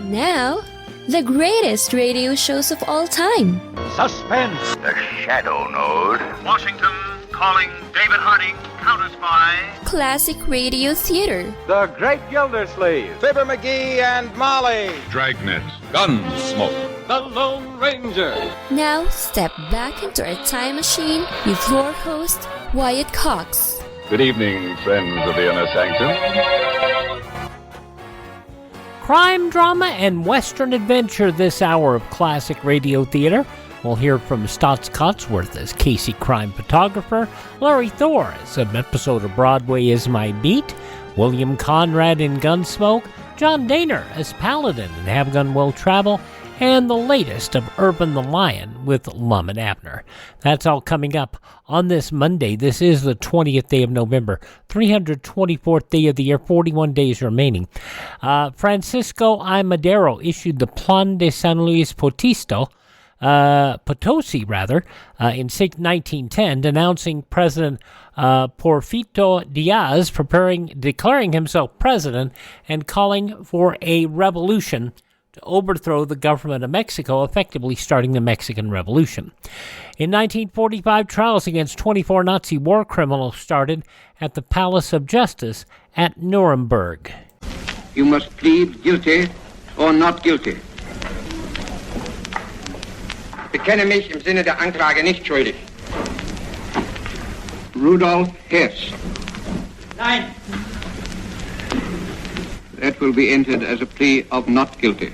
Now, the greatest radio shows of all time. Suspense. The Shadow Node. Washington calling David Harding, counter-spy. Classic radio theater. The Great Gildersleeve. Fibber McGee and Molly. Dragnet. Gunsmoke. The Lone Ranger. Now, step back into a time machine with your host, Wyatt Cox. Good evening, friends of the Inner Sanctum. Crime, drama, and Western adventure this hour of classic radio theater. We'll hear from Staats Cotsworth as Casey crime photographer, Larry Thor as an episode of Broadway Is My Beat, William Conrad in Gunsmoke, John Daner as Paladin in Have Gun Will Travel, and the latest of Urban the Lion with Lum and Abner. That's all coming up on this Monday. This is the 20th day of November, 324th day of the year, 41 days remaining. Francisco I. Madero issued the Plan de San Luis Potosi, in 1910, denouncing President Porfirio Diaz, declaring himself president and calling for a revolution to overthrow the government of Mexico, effectively starting the Mexican Revolution. In 1945, trials against 24 Nazi war criminals started at the Palace of Justice at Nuremberg. You must plead guilty or not guilty. Bekenne mich im Sinne der Anklage nicht schuldig. Rudolf Hess. Nein. That will be entered as a plea of not guilty.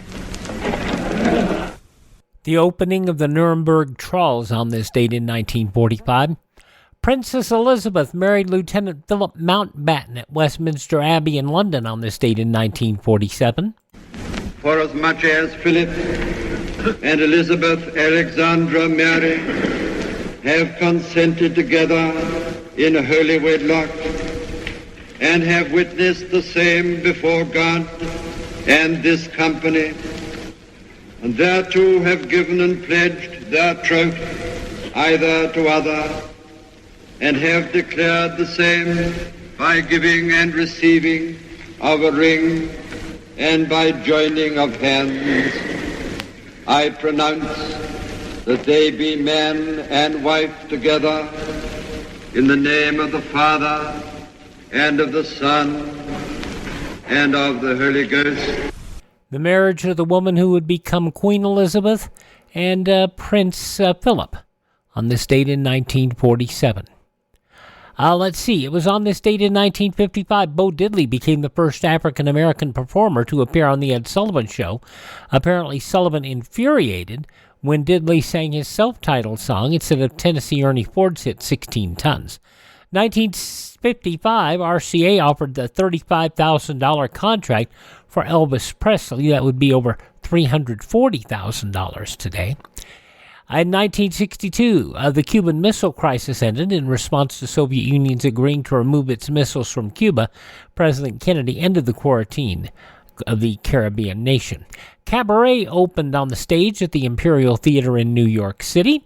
The opening of the Nuremberg trials on this date in 1945. Princess Elizabeth married Lieutenant Philip Mountbatten at Westminster Abbey in London on this date in 1947. For as much as Philip and Elizabeth Alexandra Mary have consented together in a holy wedlock, and have witnessed the same before God and this company, and thereto have given and pledged their troth either to other, and have declared the same by giving and receiving of a ring and by joining of hands, I pronounce that they be man and wife together in the name of the Father and of the Son and of the Holy Ghost. The marriage of the woman who would become Queen Elizabeth and Prince Philip on this date in 1947. Let's see, it was on this date in 1955, Bo Diddley became the first African-American performer to appear on The Ed Sullivan Show. Apparently, Sullivan infuriated when Diddley sang his self-titled song instead of Tennessee Ernie Ford's hit 16 Tons. 1955, RCA offered the $35,000 contract for Elvis Presley. That would be over $340,000 today. In 1962, the Cuban Missile Crisis ended in response to Soviet Union's agreeing to remove its missiles from Cuba. President Kennedy ended the quarantine of the Caribbean nation. Cabaret opened on the stage at the Imperial Theater in New York City.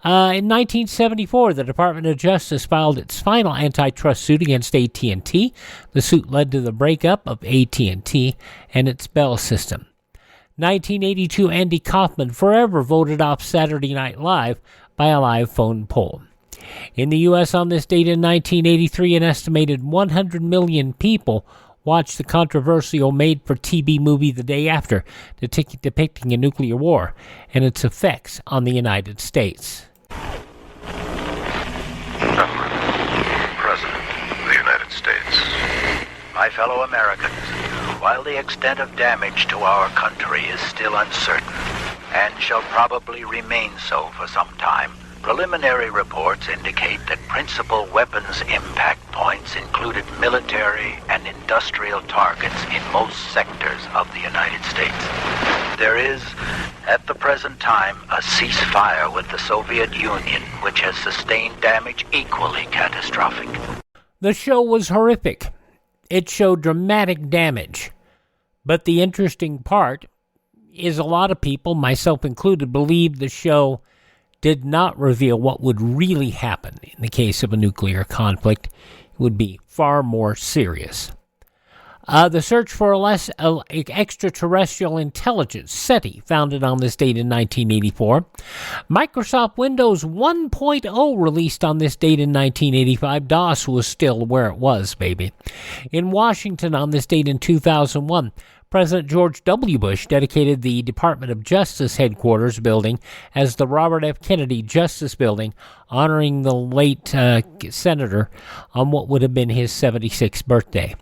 In 1974, the Department of Justice filed its final antitrust suit against AT&T. The suit led to the breakup of AT&T and its Bell system. 1982, Andy Kaufman forever voted off Saturday Night Live by a live phone poll. In the U.S. on this date in 1983, an estimated 100 million people watched the controversial made-for-TV movie The Day After, depicting a nuclear war and its effects on the United States. President of the United States. My fellow Americans, while the extent of damage to our country is still uncertain, and shall probably remain so for some time, preliminary reports indicate that principal weapons impact points included military and industrial targets in most sectors of the United States. There is, at the present time, a ceasefire with the Soviet Union, which has sustained damage equally catastrophic. The show was horrific. It showed dramatic damage. But the interesting part is a lot of people, myself included, believe the show did not reveal what would really happen in the case of a nuclear conflict. It would be far more serious. The search for extraterrestrial intelligence, SETI, founded on this date in 1984. Microsoft Windows 1.0 released on this date in 1985. DOS was still where it was, baby. In Washington on this date in 2001, President George W. Bush dedicated the Department of Justice headquarters building as the Robert F. Kennedy Justice Building, honoring the late senator on what would have been his 76th birthday.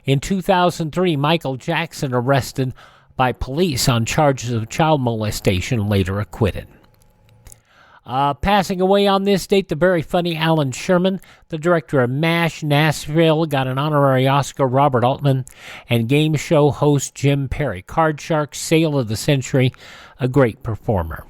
In 2003, Michael Jackson arrested by police on charges of child molestation, later acquitted. Passing away on this date, the very funny Alan Sherman, the director of MASH, Nashville, got an honorary Oscar, Robert Altman, and game show host Jim Perry. Card Shark, Sale of the Century, a great performer.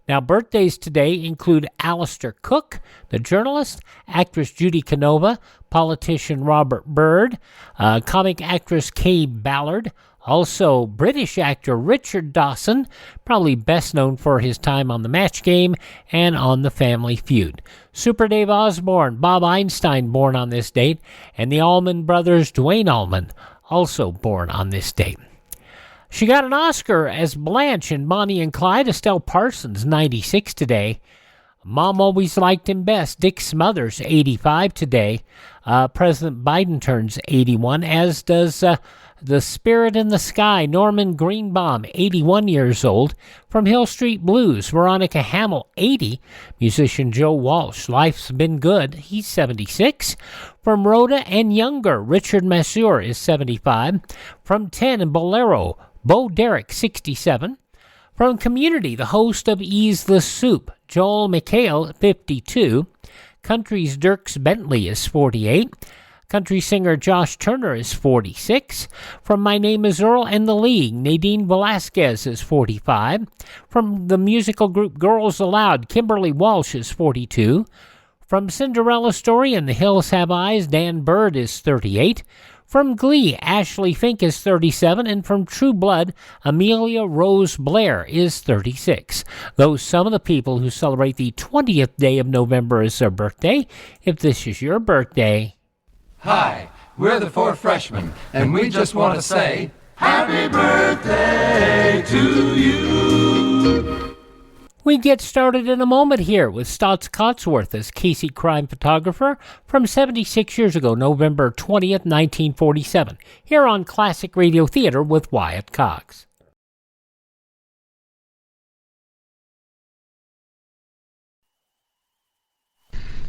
Now, birthdays today include Alistair Cook, the journalist, actress Judy Canova, politician Robert Byrd, comic actress Kay Ballard, also British actor Richard Dawson, probably best known for his time on The Match Game and on The Family Feud. Super Dave Osborne, Bob Einstein, born on this date, and the Allman Brothers, Dwayne Allman, also born on this date. She got an Oscar as Blanche in Bonnie and Clyde. Estelle Parsons, 96 today. Mom always liked him best. Dick Smothers, 85 today. President Biden turns 81, as does the Spirit in the Sky, Norman Greenbaum, 81 years old. From Hill Street Blues, Veronica Hamill, 80. Musician Joe Walsh, Life's Been Good, he's 76. From Rhoda and Younger, Richard Masur is 75. From 10 and Bolero, Bo Derek, 67. From Community, the host of Ease the Soup, Joel McHale, 52. Country's Dierks Bentley is 48. Country singer Josh Turner is 46. From My Name is Earl and the League, Nadine Velasquez is 45. From the musical group Girls Aloud, Kimberly Walsh is 42. From Cinderella Story and The Hills Have Eyes, Dan Bird is 38. From Glee, Ashley Fink is 37, and from True Blood, Amelia Rose Blair is 36. Those some of the people who celebrate the 20th day of November as their birthday. If this is your birthday... Hi, we're the Four Freshmen, and we just want to say, Happy birthday to you! We get started in a moment here with Staats Cotsworth as Casey crime photographer from 76 years ago, November 20th, 1947, here on Classic Radio Theater with Wyatt Cox.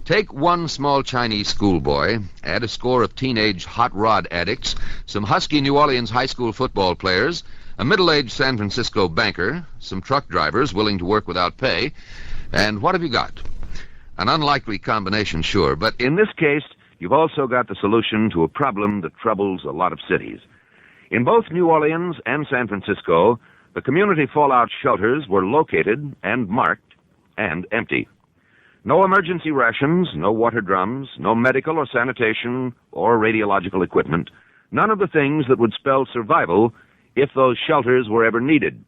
Take one small Chinese schoolboy, add a score of teenage hot rod addicts, some husky New Orleans high school football players, a middle-aged San Francisco banker, some truck drivers willing to work without pay, and what have you got? An unlikely combination, sure, but in this case, you've also got the solution to a problem that troubles a lot of cities. In both New Orleans and San Francisco, the community fallout shelters were located and marked and empty. No emergency rations, no water drums, no medical or sanitation or radiological equipment, none of the things that would spell survival if those shelters were ever needed.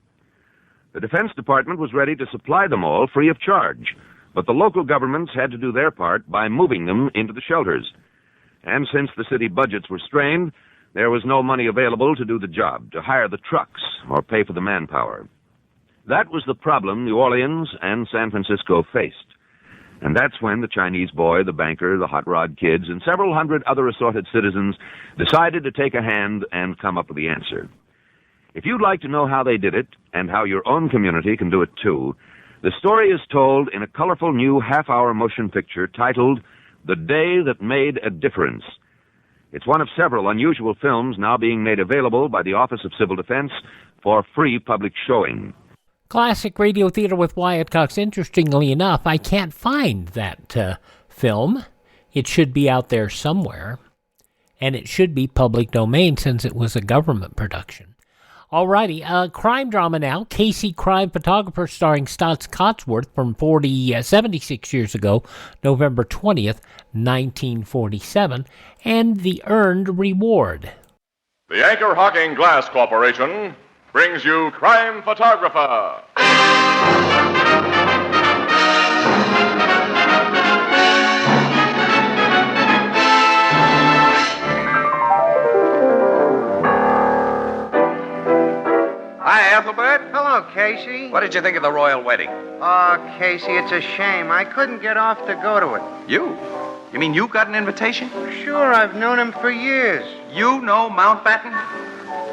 The Defense Department was ready to supply them all free of charge, but the local governments had to do their part by moving them into the shelters. And since the city budgets were strained, there was no money available to do the job, to hire the trucks or pay for the manpower. That was the problem New Orleans and San Francisco faced. And that's when the Chinese boy, the banker, the hot rod kids, and several hundred other assorted citizens decided to take a hand and come up with the answer. If you'd like to know how they did it, and how your own community can do it too, the story is told in a colorful new half-hour motion picture titled The Day That Made a Difference. It's one of several unusual films now being made available by the Office of Civil Defense for free public showing. Classic Radio Theater with Wyatt Cox. Interestingly enough, I can't find that film. It should be out there somewhere, and it should be public domain since it was a government production. Alrighty, crime drama now. Casey crime photographer starring Staats Cotsworth from 76 years ago, November 20th, 1947, and The Earned Reward. The Anchor Hocking Glass Corporation brings you Crime Photographer. Casey. What did you think of the royal wedding? Oh, Casey, it's a shame. I couldn't get off to go to it. You? You mean you got an invitation? Sure, I've known him for years. You know Mountbatten?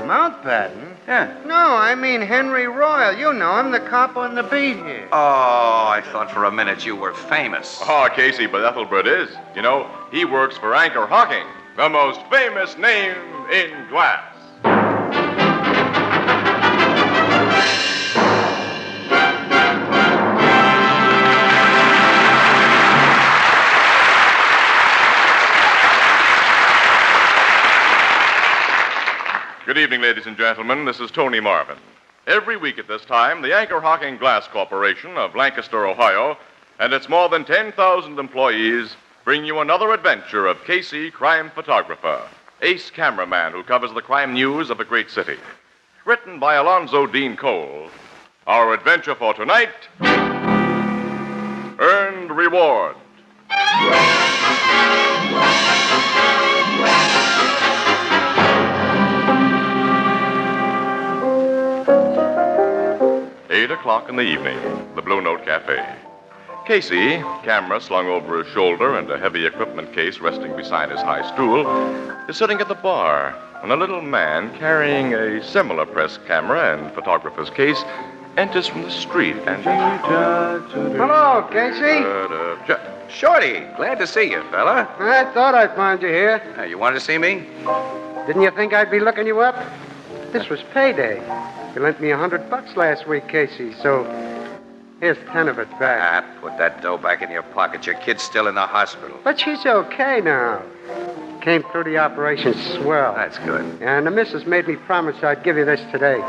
Mountbatten? Yeah. No, I mean Henry Royal. You know him, the cop on the beat here. Oh, I thought for a minute you were famous. Oh, Casey, but Ethelbert is. You know, he works for Anchor Hocking, the most famous name in glass. Good evening, ladies and gentlemen. This is Tony Marvin. Every week at this time, the Anchor Hocking Glass Corporation of Lancaster, Ohio, and its more than 10,000 employees bring you another adventure of Casey, crime photographer, ace cameraman who covers the crime news of a great city. Written by Alonzo Dean Cole. Our adventure for tonight, Earned Reward. 8 o'clock in the evening, the Blue Note Cafe. Casey, camera slung over his shoulder and a heavy equipment case resting beside his high stool, is sitting at the bar when a little man carrying a similar press camera and photographer's case enters from the street and... Hello, Casey. Shorty, glad to see you, fella. I thought I'd find you here. You wanted to see me? Didn't you think I'd be looking you up? This was payday. You lent me $100 last week, Casey, so here's 10 of it back. Put that dough back in your pocket. Your kid's still in the hospital. But she's okay now. Came through the operation swell. That's good. And the missus made me promise I'd give you this today.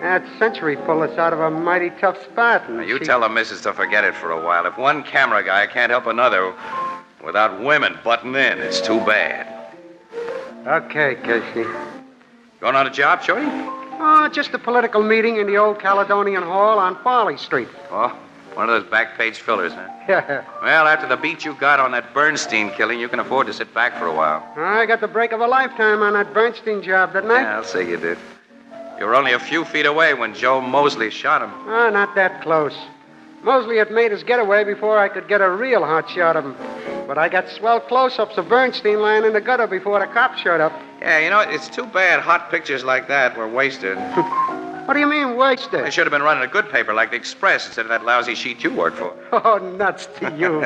That Century pulled us out of a mighty tough spot. Now, you tell the missus to forget it for a while. If one camera guy can't help another without women butting in, it's too bad. Okay, Casey. Going on a job, Shorty? Oh, just a political meeting in the old Caledonian Hall on Farley Street. Oh, one of those back page fillers, huh? Yeah. Well, after the beat you got on that Bernstein killing, you can afford to sit back for a while. I got the break of a lifetime on that Bernstein job, didn't I? Yeah, I'll say you did. You were only a few feet away when Joe Mosley shot him. Oh, not that close. Mosley had made his getaway before I could get a real hot shot of him. But I got swell close-ups of Bernstein lying in the gutter before the cops showed up. Yeah, you know, it's too bad hot pictures like that were wasted. What do you mean, wasted? They should have been running a good paper like the Express instead of that lousy sheet you work for. Oh, nuts to you.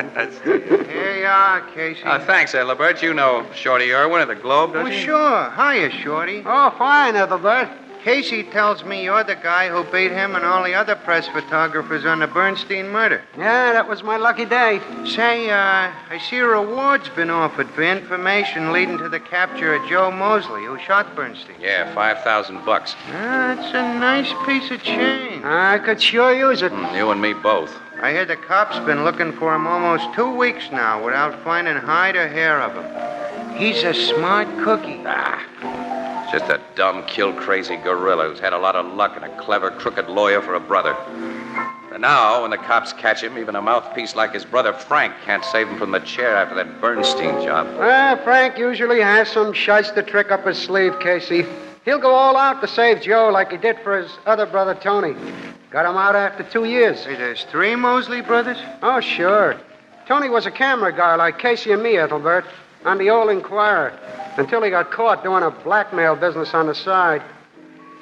Here you are, Casey. Thanks, Ethelbert. You know Shorty Irwin of the Globe, don't you? Sure. Hiya, Shorty. Oh, fine, Ethelbert. Casey tells me you're the guy who beat him and all the other press photographers on the Bernstein murder. Yeah, that was my lucky day. Say, I see a reward's been offered for information leading to the capture of Joe Mosley, who shot Bernstein. Yeah, $5,000. That's a nice piece of change. I could sure use it. You and me both. I hear the cops been looking for him almost 2 weeks now without finding hide or hair of him. He's a smart cookie. Just a dumb, kill-crazy gorilla who's had a lot of luck and a clever, crooked lawyer for a brother. And now, when the cops catch him, even a mouthpiece like his brother Frank can't save him from the chair after that Bernstein job. Frank usually has some shyster trick up his sleeve, Casey. He'll go all out to save Joe like he did for his other brother, Tony. Got him out after 2 years. Hey, there's 3 Mosley brothers? Oh, sure. Tony was a camera guy like Casey and me, Ethelbert, on the old Inquirer, until he got caught doing a blackmail business on the side.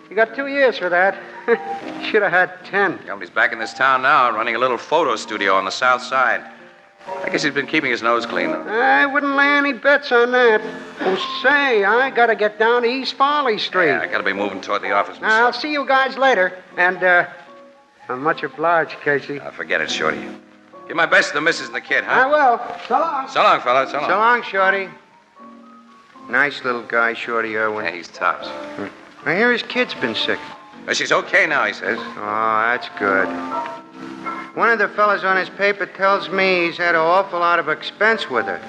He got 2 years for that. Should have had 10. Yeah, he's back in this town now, running a little photo studio on the south side. I guess he's been keeping his nose clean, though. I wouldn't lay any bets on that. Oh, say, I gotta get down to East Farley Street. Yeah, I gotta be moving toward the office myself. I'll see you guys later, and, I'm much obliged, Casey. Forget it, Shorty. Give my best to the missus and the kid, huh? I will. So long. So long, fella. So long. So long, Shorty. Nice little guy, Shorty Irwin. Yeah, he's tops. I hear his kid's been sick. Well, she's okay now, he says. Oh, that's good. One of the fellas on his paper tells me he's had an awful lot of expense with her.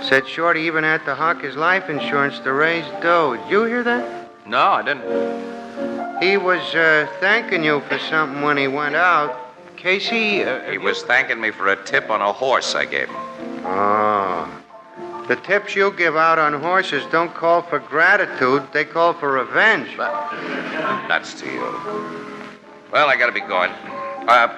Said Shorty even had to hock his life insurance to raise dough. Did you hear that? No, I didn't. He was thanking you for something when he went out. Casey... he was thanking me for a tip on a horse I gave him. Oh. The tips you give out on horses don't call for gratitude. They call for revenge. Nuts to you. Well, I gotta be going.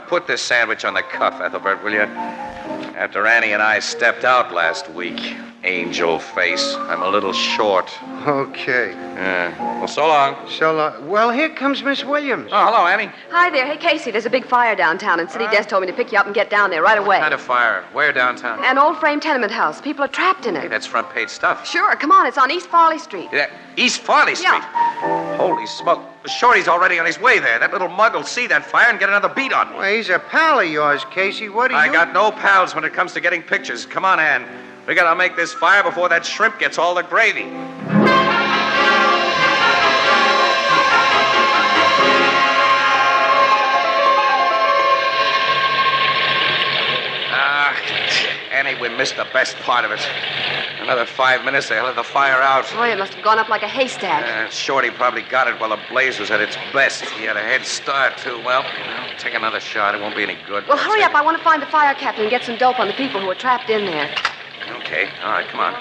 Put this sandwich on the cuff, Ethelbert, will you? After Annie and I stepped out last week, angel face, I'm a little short. Okay. Yeah. Well, so long. So long. Well, here comes Miss Williams. Oh, hello, Annie. Hi there. Hey, Casey, there's a big fire downtown, and City Desk told me to pick you up and get down there right away. What kind of fire? Where downtown? An old frame tenement house. People are trapped in it. Hey, that's front page stuff. Sure, come on. It's on East Farley Street. Yeah, East Farley Street? Yeah. Holy smoke. Shorty's already on his way there. That little mug will see that fire and get another beat on me. Well, he's a pal of yours, Casey. What do you... I got no pals when it comes to getting pictures. Come on, Ann. We gotta make this fire before that shrimp gets all the gravy. Annie, we missed the best part of it. Another 5 minutes, they'll have the fire out. Boy, it must have gone up like a haystack. Shorty probably got it while the blaze was at its best. He had a head start, too. Well, take another shot. It won't be any good. Well, hurry up. I want to find the fire captain and get some dope on the people who are trapped in there. Okay. All right, come on.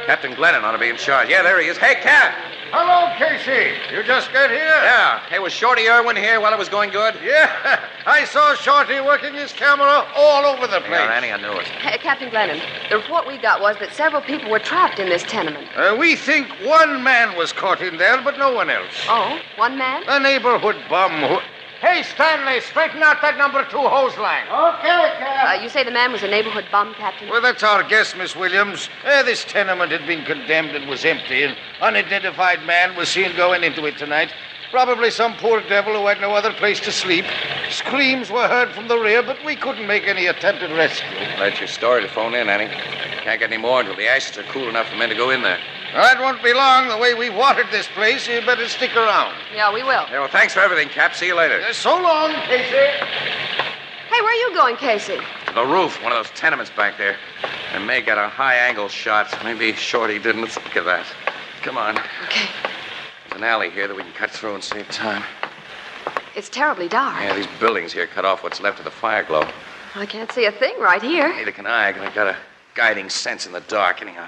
Captain Glennon ought to be in charge. Yeah, there he is. Hey, Cap! Hello, Casey. You just got here? Yeah. Hey, was Shorty Irwin here while it was going good? Yeah. I saw Shorty working his camera all over the place. Yeah, Annie, I knew it. Hey, Captain Glennon, the report we got was that several people were trapped in this tenement. We think one man was caught in there, but no one else. Oh, one man? A neighborhood bum who... Hey, Stanley, straighten out that number 2 hose line. Okay, Cap. You say the man was a neighborhood bum, Captain? Well, that's our guess, Miss Williams. This tenement had been condemned and was empty. An unidentified man was seen going into it tonight. Probably some poor devil who had no other place to sleep. Screams were heard from the rear, but we couldn't make any attempt at rescue. That's your story to phone in, Annie. Can't get any more until the ashes are cool enough for men to go in there. That won't be long. The way we've watered this place, you better stick around. Yeah, we will. Yeah, well, thanks for everything, Cap. See you later. So long, Casey. Hey, where are you going, Casey? To the roof, one of those tenements back there. And May got a high-angle shot. Maybe Shorty didn't think of that. Come on. Okay. There's an alley here that we can cut through and save time. It's terribly dark. Yeah, these buildings here cut off what's left of the fire glow. I can't see a thing right here. Neither can I. I got a guiding sense in the dark, anyhow.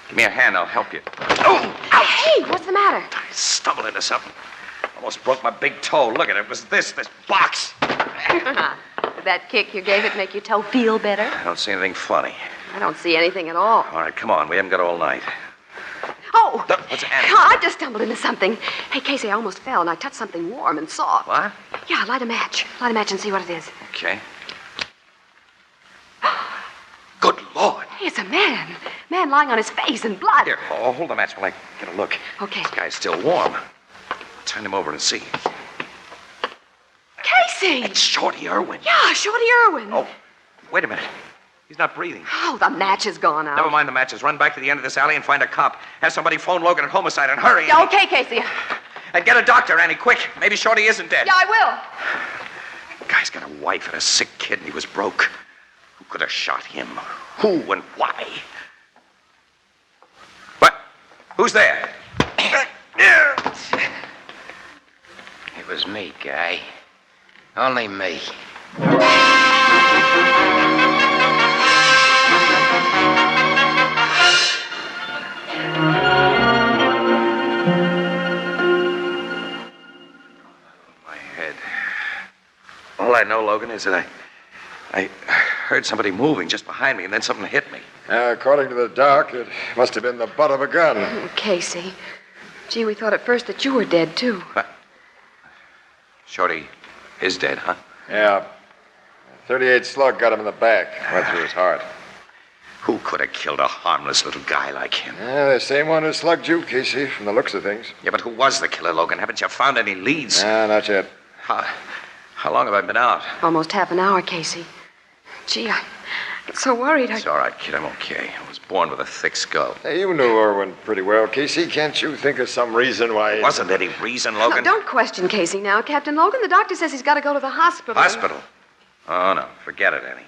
Give me a hand, I'll help you. Oh! Hey, what's the matter? I stumbled into something. Almost broke my big toe. Look at it. It was this box. Did that kick you gave it make your toe feel better? I don't see anything funny. I don't see anything at all. All right, come on. We haven't got all night. Oh! What's Annie? I just stumbled into something. Hey, Casey, I almost fell, and I touched something warm and soft. What? Yeah, light a match. Light a match and see what it is. Okay. Good Lord. Hey, it's a man. Man lying on his face in blood. Here, hold the match while I get a look. Okay. This guy's still warm. Turn him over and see. Casey! It's Shorty Irwin. Yeah, Shorty Irwin. Oh, wait a minute. He's not breathing. Oh, the match is gone out. Never mind the matches. Run back to the end of this alley and find a cop. Have somebody phone Logan at homicide and hurry. Yeah, okay, Casey. And get a doctor, Annie, quick. Maybe Shorty isn't dead. Yeah, I will. Guy's got a wife and a sick kid, and he was broke. Who could have shot him? Who and why? What? Who's there? It was me, Guy. Only me. My head. All I know, Logan, is that I heard somebody moving just behind me, and then something hit me. According to the doc, it must have been the butt of a gun. Oh, Casey. Gee, we thought at first that you were dead, too. What? Shorty is dead, huh? Yeah. 38 slug got him in the back. Went through his heart. Who could have killed a harmless little guy like him? The same one who slugged you, Casey, from the looks of things. Yeah, but who was the killer, Logan? Haven't you found any leads? Not yet. How long have I been out? Almost half an hour, Casey. Gee, I'm so worried. It's all right, kid. I'm okay. I was born with a thick skull. Hey, you knew Irwin pretty well, Casey. Can't you think of some reason why... There wasn't any reason, Logan. No, don't question Casey now, Captain Logan. The doctor says he's got to go to the hospital. Hospital? Oh, no. Forget it, Annie.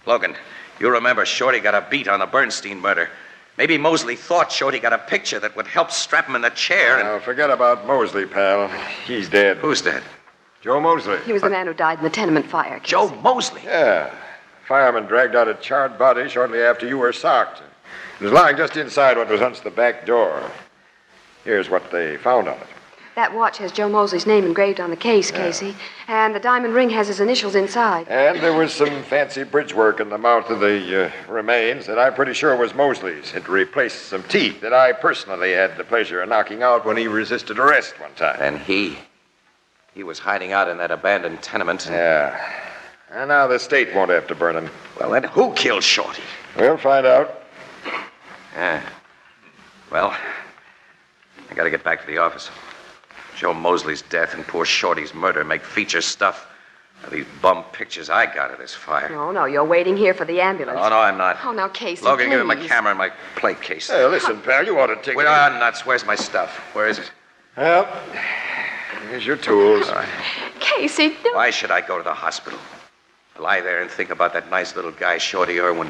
Logan, you remember Shorty got a beat on the Bernstein murder. Maybe Mosley thought Shorty got a picture that would help strap him in the chair and... Now, forget about Mosley, pal. He's dead. Who's dead? Joe Mosley. He was the man who died in the tenement fire, Casey. Joe Mosley? Yeah. Fireman dragged out a charred body shortly after you were socked. It was lying just inside what was once the back door. Here's what they found on it. That watch has Joe Mosley's name engraved on the case, Casey. And the diamond ring has his initials inside. And there was some fancy bridge work in the mouth of the remains that I'm pretty sure was Mosley's. It replaced some teeth that I personally had the pleasure of knocking out when he resisted arrest one time. And he was hiding out in that abandoned tenement. Yeah. And now the state won't have to burn him. Well, then who killed Shorty? We'll find out. Yeah. Well, I gotta get back to the office. Joe Mosley's death and poor Shorty's murder make feature stuff of these bum pictures I got of this fire. No, you're waiting here for the ambulance. Oh, no, I'm not. Oh, now, Casey, Logan, please. give me my camera and my plate case. Hey, listen, pal, you ought to take Wait, it. nuts. Where's my stuff? Where is it? Well, here's your tools. All right. Casey, don't... Why should I go to the hospital? Lie there and think about that nice little guy, Shorty Irwin.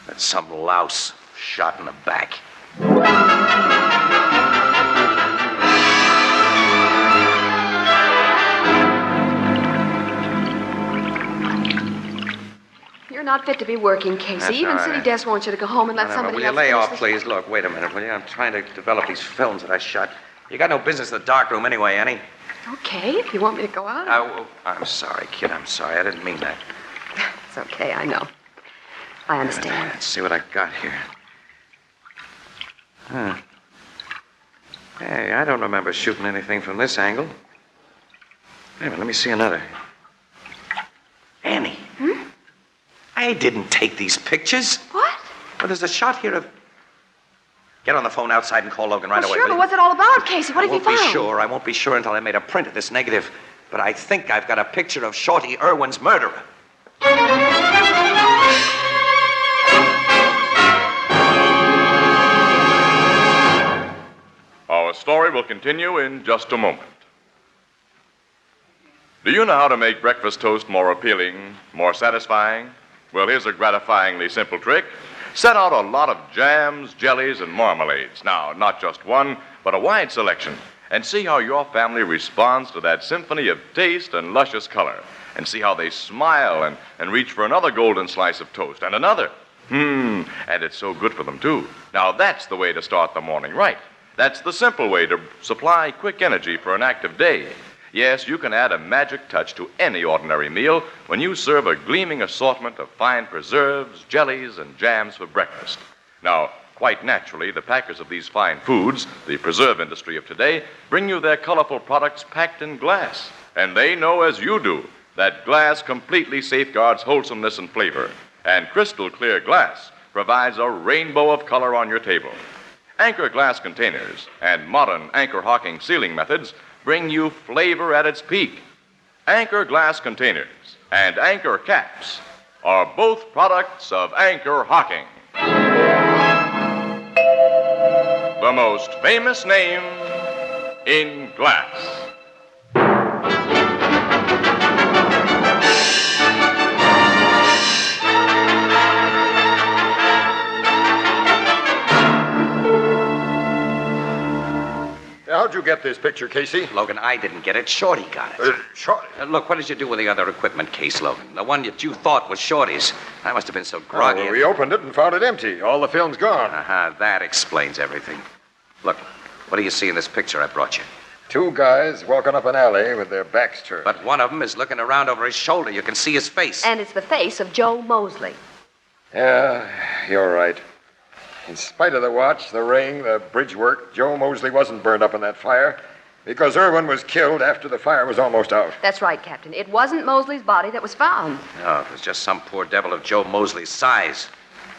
That some louse shot in the back. You're not fit to be working, Casey. That's Even all City right. Desk wants you to go home and let somebody Will else you lay finish off, this- please? Look, wait a minute, will you? I'm trying to develop these films that I shot. You got no business in the darkroom anyway, Annie. Okay, if you want me to go out. I'm sorry, kid. I'm sorry. I didn't mean that. It's okay, I know. I understand. Let's see what I got here. Huh. Hey, I don't remember shooting anything from this angle. Wait a minute, let me see another. Annie. I didn't take these pictures. What? Well, there's a shot here of... Get on the phone outside and call Logan right away. Sure, will but you? what's it all about, Casey? What have you found? I won't be sure until I made a print of this negative. But I think I've got a picture of Shorty Irwin's murderer. Our story will continue in just a moment. Do you know how to make breakfast toast more appealing, more satisfying? Well, here's a gratifyingly simple trick. Set out a lot of jams, jellies, and marmalades. Now, not just one, but a wide selection. And see how your family responds to that symphony of taste and luscious color. And see how they smile and reach for another golden slice of toast and another. And it's so good for them, too. Now, that's the way to start the morning right. That's the simple way to supply quick energy for an active day. Yes, you can add a magic touch to any ordinary meal when you serve a gleaming assortment of fine preserves, jellies, and jams for breakfast. Now, quite naturally, the packers of these fine foods, the preserve industry of today, bring you their colorful products packed in glass. And they know, as you do, that glass completely safeguards wholesomeness and flavor. And crystal clear glass provides a rainbow of color on your table. Anchor glass containers and modern anchor hocking sealing methods bring you flavor at its peak. Anchor glass containers and anchor caps are both products of Anchor Hocking, the most famous name in glass. How'd you get this picture, Casey? Logan, I didn't get it. Shorty got it. Shorty? Look, what did you do with the other equipment case, Logan? The one that you thought was Shorty's. I must have been so groggy. We opened it and found it empty. All the film's gone. That explains everything. Look, what do you see in this picture I brought you? Two guys walking up an alley with their backs turned. But one of them is looking around over his shoulder. You can see his face. And it's the face of Joe Mosley. Yeah, you're right. In spite of the watch, the ring, the bridge work, Joe Mosley wasn't burned up in that fire because Irwin was killed after the fire was almost out. That's right, Captain. It wasn't Mosley's body that was found. No, it was just some poor devil of Joe Mosley's size,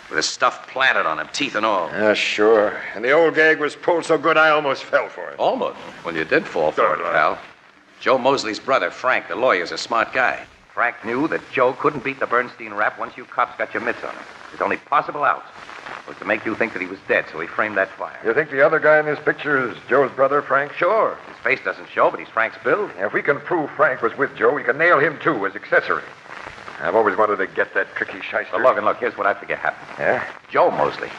with his stuff planted on him, teeth and all. Yeah, sure. And the old gag was pulled so good I almost fell for it. Almost? Well, you did fall for it, pal. Joe Mosley's brother, Frank, the lawyer's a smart guy. Frank knew that Joe couldn't beat the Bernstein rap once you cops got your mitts on him. His only possible out was to make you think that he was dead, so he framed that fire. You think the other guy in this picture is Joe's brother, Frank? Sure. His face doesn't show, but he's Frank's build. If we can prove Frank was with Joe, we can nail him, too, as accessory. I've always wanted to get that tricky shyster. Well, Logan, look, here's what I figure happened. Yeah? Joe Mosley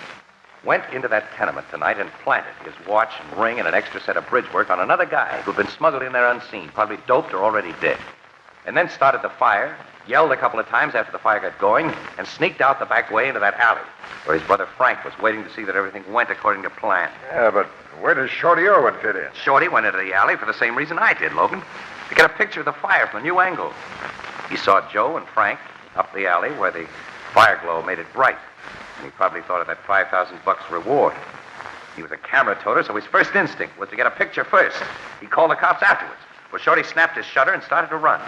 went into that tenement tonight and planted his watch and ring and an extra set of bridge work on another guy who'd been smuggled in there unseen, probably doped or already dead. And then started the fire yelled a couple of times after the fire got going, and sneaked out the back way into that alley, where his brother Frank was waiting to see that everything went according to plan. Yeah, but where does Shorty Irwin fit in? Shorty went into the alley for the same reason I did, Logan, to get a picture of the fire from a new angle. He saw Joe and Frank up the alley where the fire glow made it bright, and he probably thought of that $5,000 reward. He was a camera toter, so his first instinct was to get a picture first. He called the cops afterwards. Well, Shorty snapped his shutter and started to run,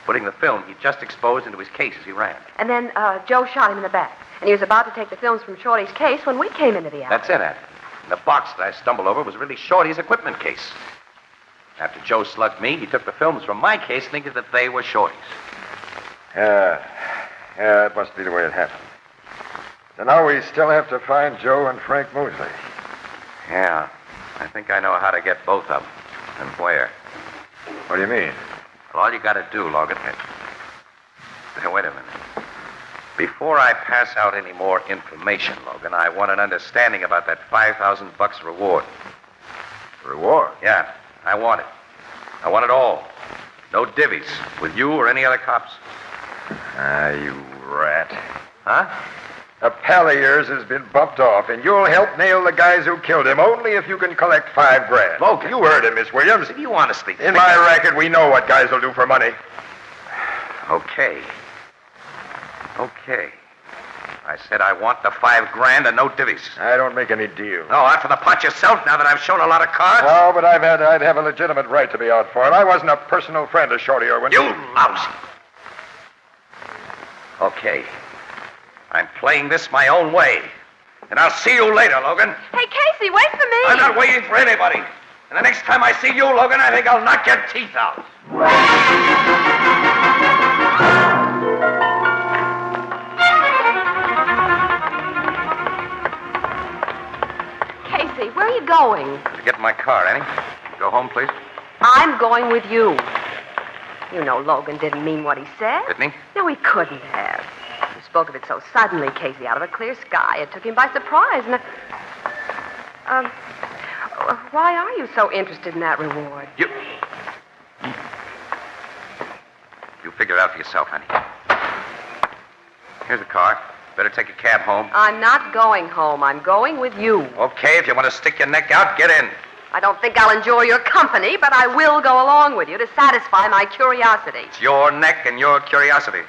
putting the film he'd just exposed into his case as he ran. And then Joe shot him in the back. And he was about to take the films from Shorty's case when we came into the alley. That's it, Annie. And the box that I stumbled over was really Shorty's equipment case. After Joe slugged me, he took the films from my case thinking that they were Shorty's. Yeah, that must be the way it happened. So now we still have to find Joe and Frank Mosley. Yeah, I think I know how to get both of them. And where. What do you mean? Well, all you got to do, Logan. Now, wait a minute. Before I pass out any more information, Logan, I want an understanding about that $5,000 reward. Reward? Yeah, I want it. I want it all. No divvies with you or any other cops. Ah, you rat. Huh? A pal of yours has been bumped off, and you'll help nail the guys who killed him only if you can collect $5,000. Logan. You heard him, Miss Williams. You honestly In my racket, we know what guys will do for money. Okay. I said I want the $5,000 and no divvies. I don't make any deal. No, out for the pot yourself now that I've shown a lot of cards. No, but I'd have a legitimate right to be out for it. I wasn't a personal friend of Shorty Irwin. You lousy. Okay. I'm playing this my own way. And I'll see you later, Logan. Hey, Casey, wait for me. I'm not waiting for anybody. And the next time I see you, Logan, I think I'll knock your teeth out. Casey, where are you going? To get in my car, Annie. Go home, please. I'm going with you. You know Logan didn't mean what he said. Didn't he? No, he couldn't have. He spoke of it so suddenly, Casey, out of a clear sky. It took him by surprise. And, why are you so interested in that reward? You figure it out for yourself, honey. Here's the car. Better take a cab home. I'm not going home. I'm going with you. Okay, if you want to stick your neck out, get in. I don't think I'll enjoy your company, but I will go along with you to satisfy my curiosity. It's your neck and your curiosity.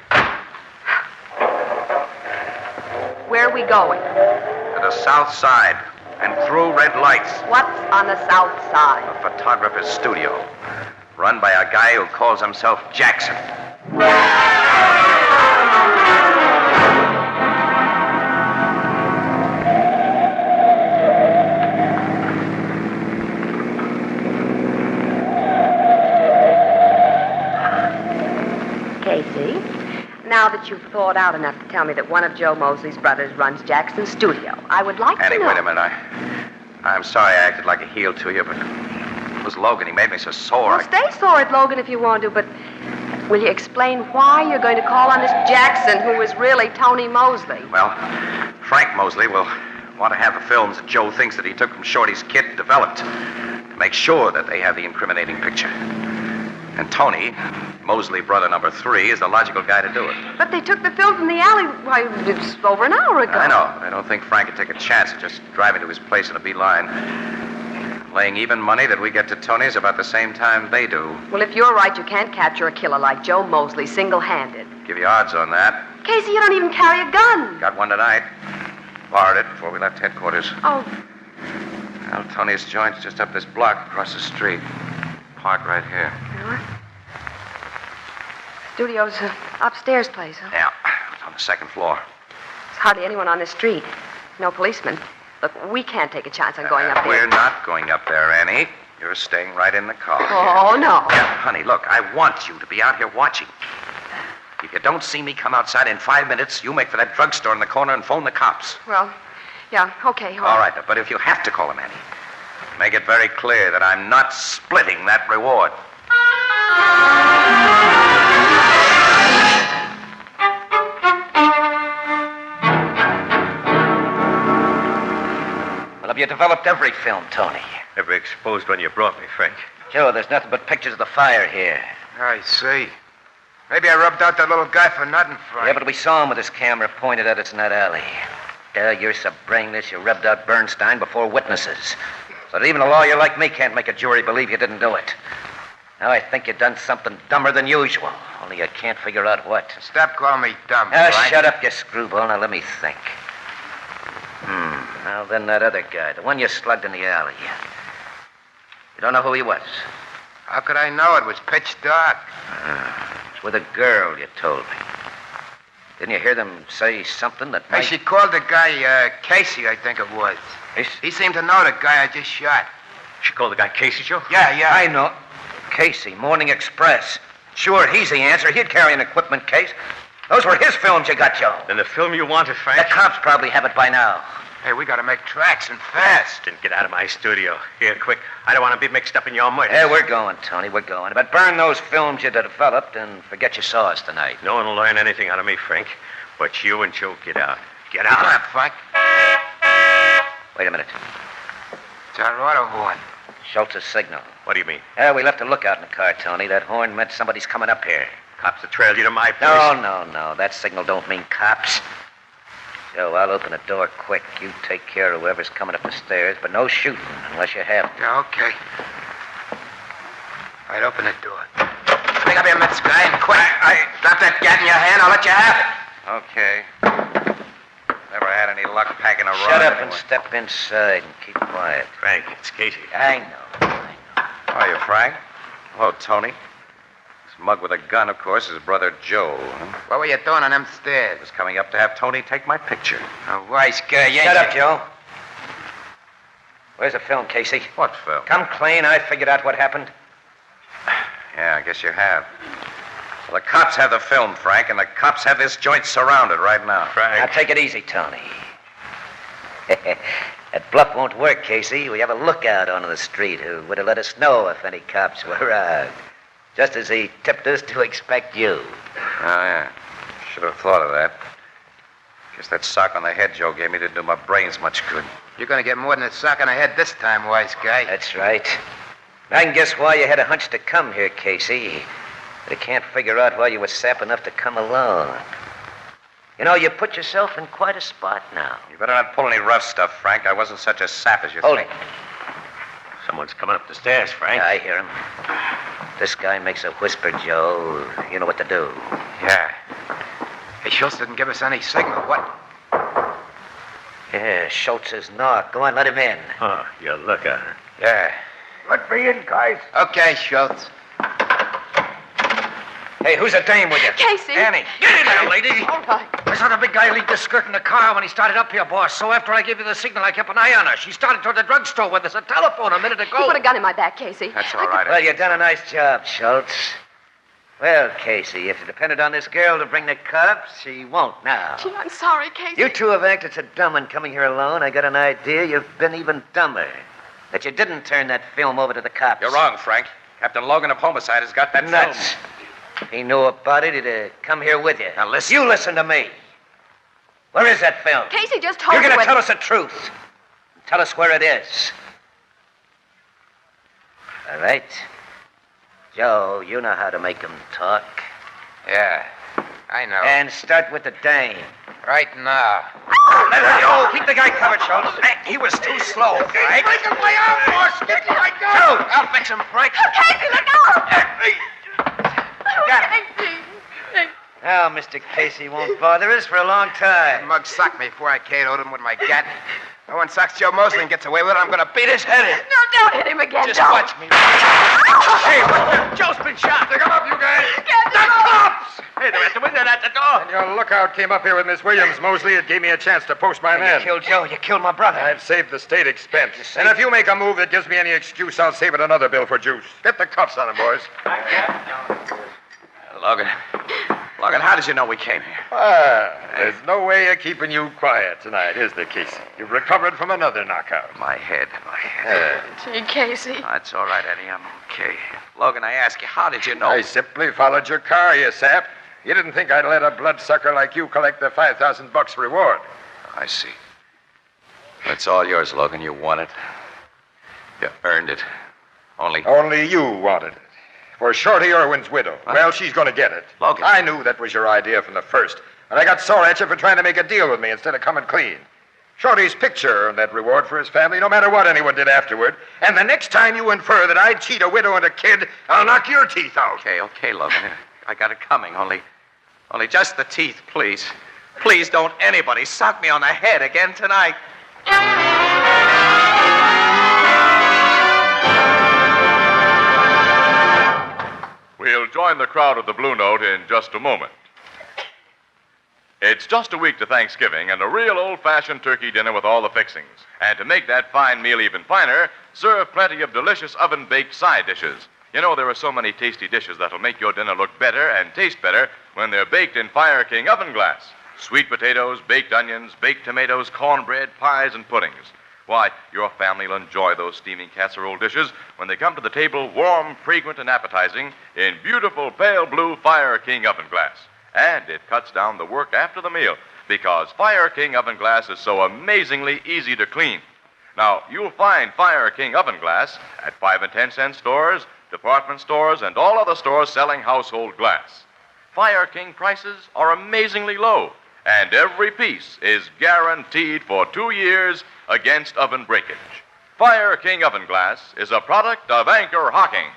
Where are we going? To the south side and through red lights. What's on the south side? A photographer's studio. Run by a guy who calls himself Jackson. Casey, now that you've thought out enough to tell me that one of Joe Mosley's brothers runs Jackson's studio, I would like Annie, to know... wait a minute. I'm sorry I acted like a heel to you, but it was Logan. He made me so sore. Well, stay sore at Logan if you want to, but will you explain why you're going to call on this Jackson, who is really Tony Mosley? Well, Frank Mosley will want to have the films that Joe thinks that he took from Shorty's kit developed to make sure that they have the incriminating picture. And Tony, Mosley brother number 3, is the logical guy to do it. But they took the film from the alley, why, it's over an hour ago. I know. I don't think Frank would take a chance of just driving to his place in a beeline. Laying even money that we get to Tony's about the same time they do. Well, if you're right, you can't capture a killer like Joe Mosley single-handed. Give you odds on that. Casey, you don't even carry a gun. Got one tonight. Borrowed it before we left headquarters. Oh. Well, Tony's joint's just up this block across the street. Park right here. What? Studio's upstairs place, huh? Yeah, it's on the second floor. There's hardly anyone on the street. No policemen. Look, we can't take a chance on going up there. We're not going up there, Annie. You're staying right in the car. Oh, no. Yeah, honey, look, I want you to be out here watching. If you don't see me come outside in 5 minutes, you make for that drugstore in the corner and phone the cops. Well, yeah, okay. All right, but if you have to call them, Annie, make it very clear that I'm not splitting that reward. Well, have you developed every film, Tony? Every exposed one you brought me, Frank. Joe, there's nothing but pictures of the fire here. I see. Maybe I rubbed out that little guy for nothing, Frank. Yeah, but we saw him with his camera pointed at us in that alley. You're so brainless, you rubbed out Bernstein before witnesses. So that even a lawyer like me can't make a jury believe you didn't do it. Now I think you've done something dumber than usual. Only you can't figure out what. Stop calling me dumb, Frank. Shut up, you screwball. Now let me think. Now then, that other guy, the one you slugged in the alley. You don't know who he was? How could I know? It was pitch dark. It was with a girl, you told me. Didn't you hear them say something that might... She called the guy, Casey, I think it was. He seemed to know the guy I just shot. She called the guy Casey, Joe? Yeah. I know. Casey, Morning Express. Sure, he's the answer. He'd carry an equipment case. Those were his films you got, Joe. Then the film you wanted, Frank? The cops probably have it by now. Hey, we gotta make tracks and fast. Then get out of my studio. Here, quick. I don't want to be mixed up in your murder. Yeah, we're going, Tony, we're going. But burn those films you developed and forget you saw us tonight. No one will learn anything out of me, Frank. But you and Joe, get out. Get out. Come on, Frank. Wait a minute. It's our auto horn. Schultz's signal. What do you mean? We left a lookout in the car, Tony. That horn meant somebody's coming up here. Cops will trail you to my place. No. That signal don't mean cops. Joe, I'll open the door quick. You take care of whoever's coming up the stairs, but no shooting unless you have to. Yeah, okay. All right, open the door. Bring up your mitts, guy, and quick. Drop that gat in your hand. I'll let you have it. Okay. Never had any luck packing a rod. Shut up anyway. and step inside and keep quiet. Frank, it's Casey. I know. How are you, Frank? Hello, Tony. This mug with a gun, of course, is brother Joe. Huh? What were you doing on them stairs? I was coming up to have Tony take my picture. A wise guy, ain't Shut you? up, Joe. Where's the film, Casey? What film? Come clean. I figured out what happened. Yeah, I guess you have. Well, the cops have the film, Frank, and the cops have this joint surrounded right now. Frank. Now take it easy, Tony. That bluff won't work, Casey. We have a lookout on the street who would have let us know if any cops were around. Just as he tipped us to expect you. Oh, yeah. Should have thought of that. Guess that sock on the head Joe gave me didn't do my brains much good. You're gonna get more than a sock on the head this time, wise guy. That's right. I can guess why you had a hunch to come here, Casey. But I can't figure out why you were sap enough to come along. You know, you put yourself in quite a spot now. You better not pull any rough stuff, Frank. I wasn't such a sap as you Hold think. it. Someone's coming up the stairs, Frank. Yeah, I hear him. This guy makes a whisper, Joe. You know what to do. Yeah. Hey, Schultz didn't give us any signal. What? Yeah, Schultz's knock. Go on, let him in. Oh, you look at her. Yeah. Let me in, guys. Okay, Schultz. Hey, who's a dame with you? Casey. Annie. Get in there, lady. All right. I saw the big guy leave the skirt in the car when he started up here, boss. So after I gave you the signal, I kept an eye on her. She started toward the drugstore where there's a telephone a minute You ago. put a gun in my back, Casey. That's all right. Well, you done a nice job, Schultz. Well, Casey, if you depended on this girl to bring the cops, she won't now. Gee, I'm sorry, Casey. You two have acted so dumb in coming here alone. I got an idea you've been even dumber. That you didn't turn that film over to the cops. You're wrong, Frank. Captain Logan of Homicide has got that Nuts. film. If he knew about it, he'd have come here with you. Now, listen. You listen to me. Where is that film? Casey just told You're going to where- tell us the truth. Tell us where it is. All right. Joe, you know how to make them talk. Yeah, I know. And start with the dame. Right now. Oh, keep the guy covered, Schultz. He was too slow, Frank. Breaking my arm, boss. Get my gun. Shoot! I'll fix him, Frank. Casey, let go! Got it. Now, Mr. Casey won't bother us for a long That time. mug socked me before I KO'd him with my gat. No one socks Joe Mosley and gets away with it. I'm gonna beat his head in. No, don't hit him again, Just don't. watch me. Hey, Joe's been shot. Pick him up, you guys. Get the cops! Hey, they're at the window and at the door. When your lookout came up here with Miss Williams, Mosley, it gave me a chance to post my You men. killed Joe. You killed my brother. I've saved the state expense. You see? And if you make a move that gives me any excuse, I'll save it another bill for juice. Get the cuffs on him, boys. Logan, how did you know we came here? There's no way of keeping you quiet tonight, is there, Casey? You've recovered from another knockout. My head. Gee, Casey. That's all right, Eddie. I'm okay. Logan, I ask you, how did you know? I simply followed your car, you sap. You didn't think I'd let a bloodsucker like you collect the $5,000 reward. I see. It's all yours, Logan. You won it. You earned it. Only you wanted it. For Shorty Irwin's widow. What? Well, she's going to get it. Logan. I knew that was your idea from the first. And I got sore at you for trying to make a deal with me instead of coming clean. Shorty's picture earned that reward for his family, no matter what anyone did afterward. And the next time you infer that I'd cheat a widow and a kid, I'll knock your teeth out. Okay, Logan. I got it coming. Only just the teeth, please. Please don't anybody sock me on the head again tonight. We'll join the crowd at the Blue Note in just a moment. It's just a week to Thanksgiving and a real old-fashioned turkey dinner with all the fixings. And to make that fine meal even finer, serve plenty of delicious oven-baked side dishes. You know, there are so many tasty dishes that'll make your dinner look better and taste better when they're baked in Fire King oven glass. Sweet potatoes, baked onions, baked tomatoes, cornbread, pies, and puddings. Why, your family will enjoy those steaming casserole dishes when they come to the table warm, fragrant, and appetizing in beautiful pale blue Fire King oven glass. And it cuts down the work after the meal because Fire King oven glass is so amazingly easy to clean. Now, you'll find Fire King oven glass at 5 and 10 cent stores, department stores, and all other stores selling household glass. Fire King prices are amazingly low, and every piece is guaranteed for 2 years against oven breakage. Fire King oven glass is a product of Anchor Hocking,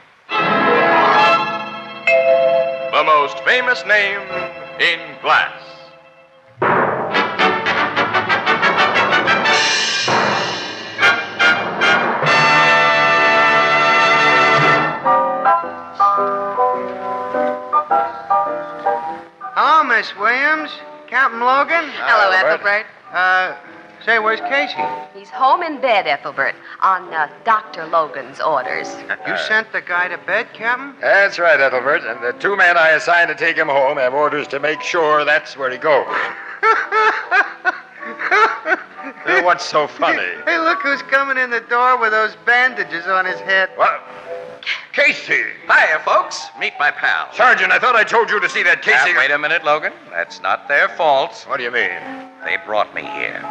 the most famous name in glass. Hello, Miss Williams. Captain Logan. Hello, Ethelbert. Say, where's Casey? He's home in bed, Ethelbert, on Dr. Logan's orders. You sent the guy to bed, Captain? That's right, Ethelbert. And the 2 men I assigned to take him home have orders to make sure that's where he goes. What's so funny? Hey, look who's coming in the door with those bandages on his head. What? Casey! Hiya, folks. Meet my pal. Sergeant, I thought I told you to see that Casey... Wait a minute, Logan. That's not their fault. What do you mean? They brought me here.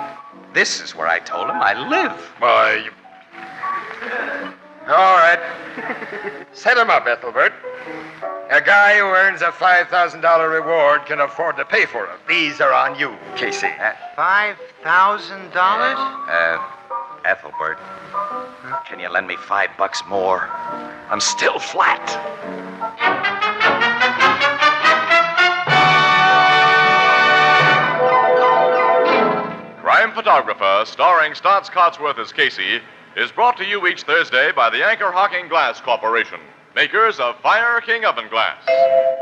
This is where I told them I live. Why, All right. Set him up, Ethelbert. A guy who earns a $5,000 reward can afford to pay for it. These are on you, Casey. $5,000? Ethelbert, can you lend me $5 more? I'm still flat. Crime Photographer, starring Staats Cotsworth as Casey, is brought to you each Thursday by the Anchor Hocking Glass Corporation, makers of Fire King oven glass,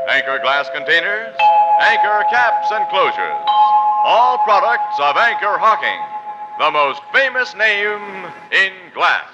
Anchor glass containers, Anchor caps and closures, all products of Anchor Hocking, the most famous name in glass.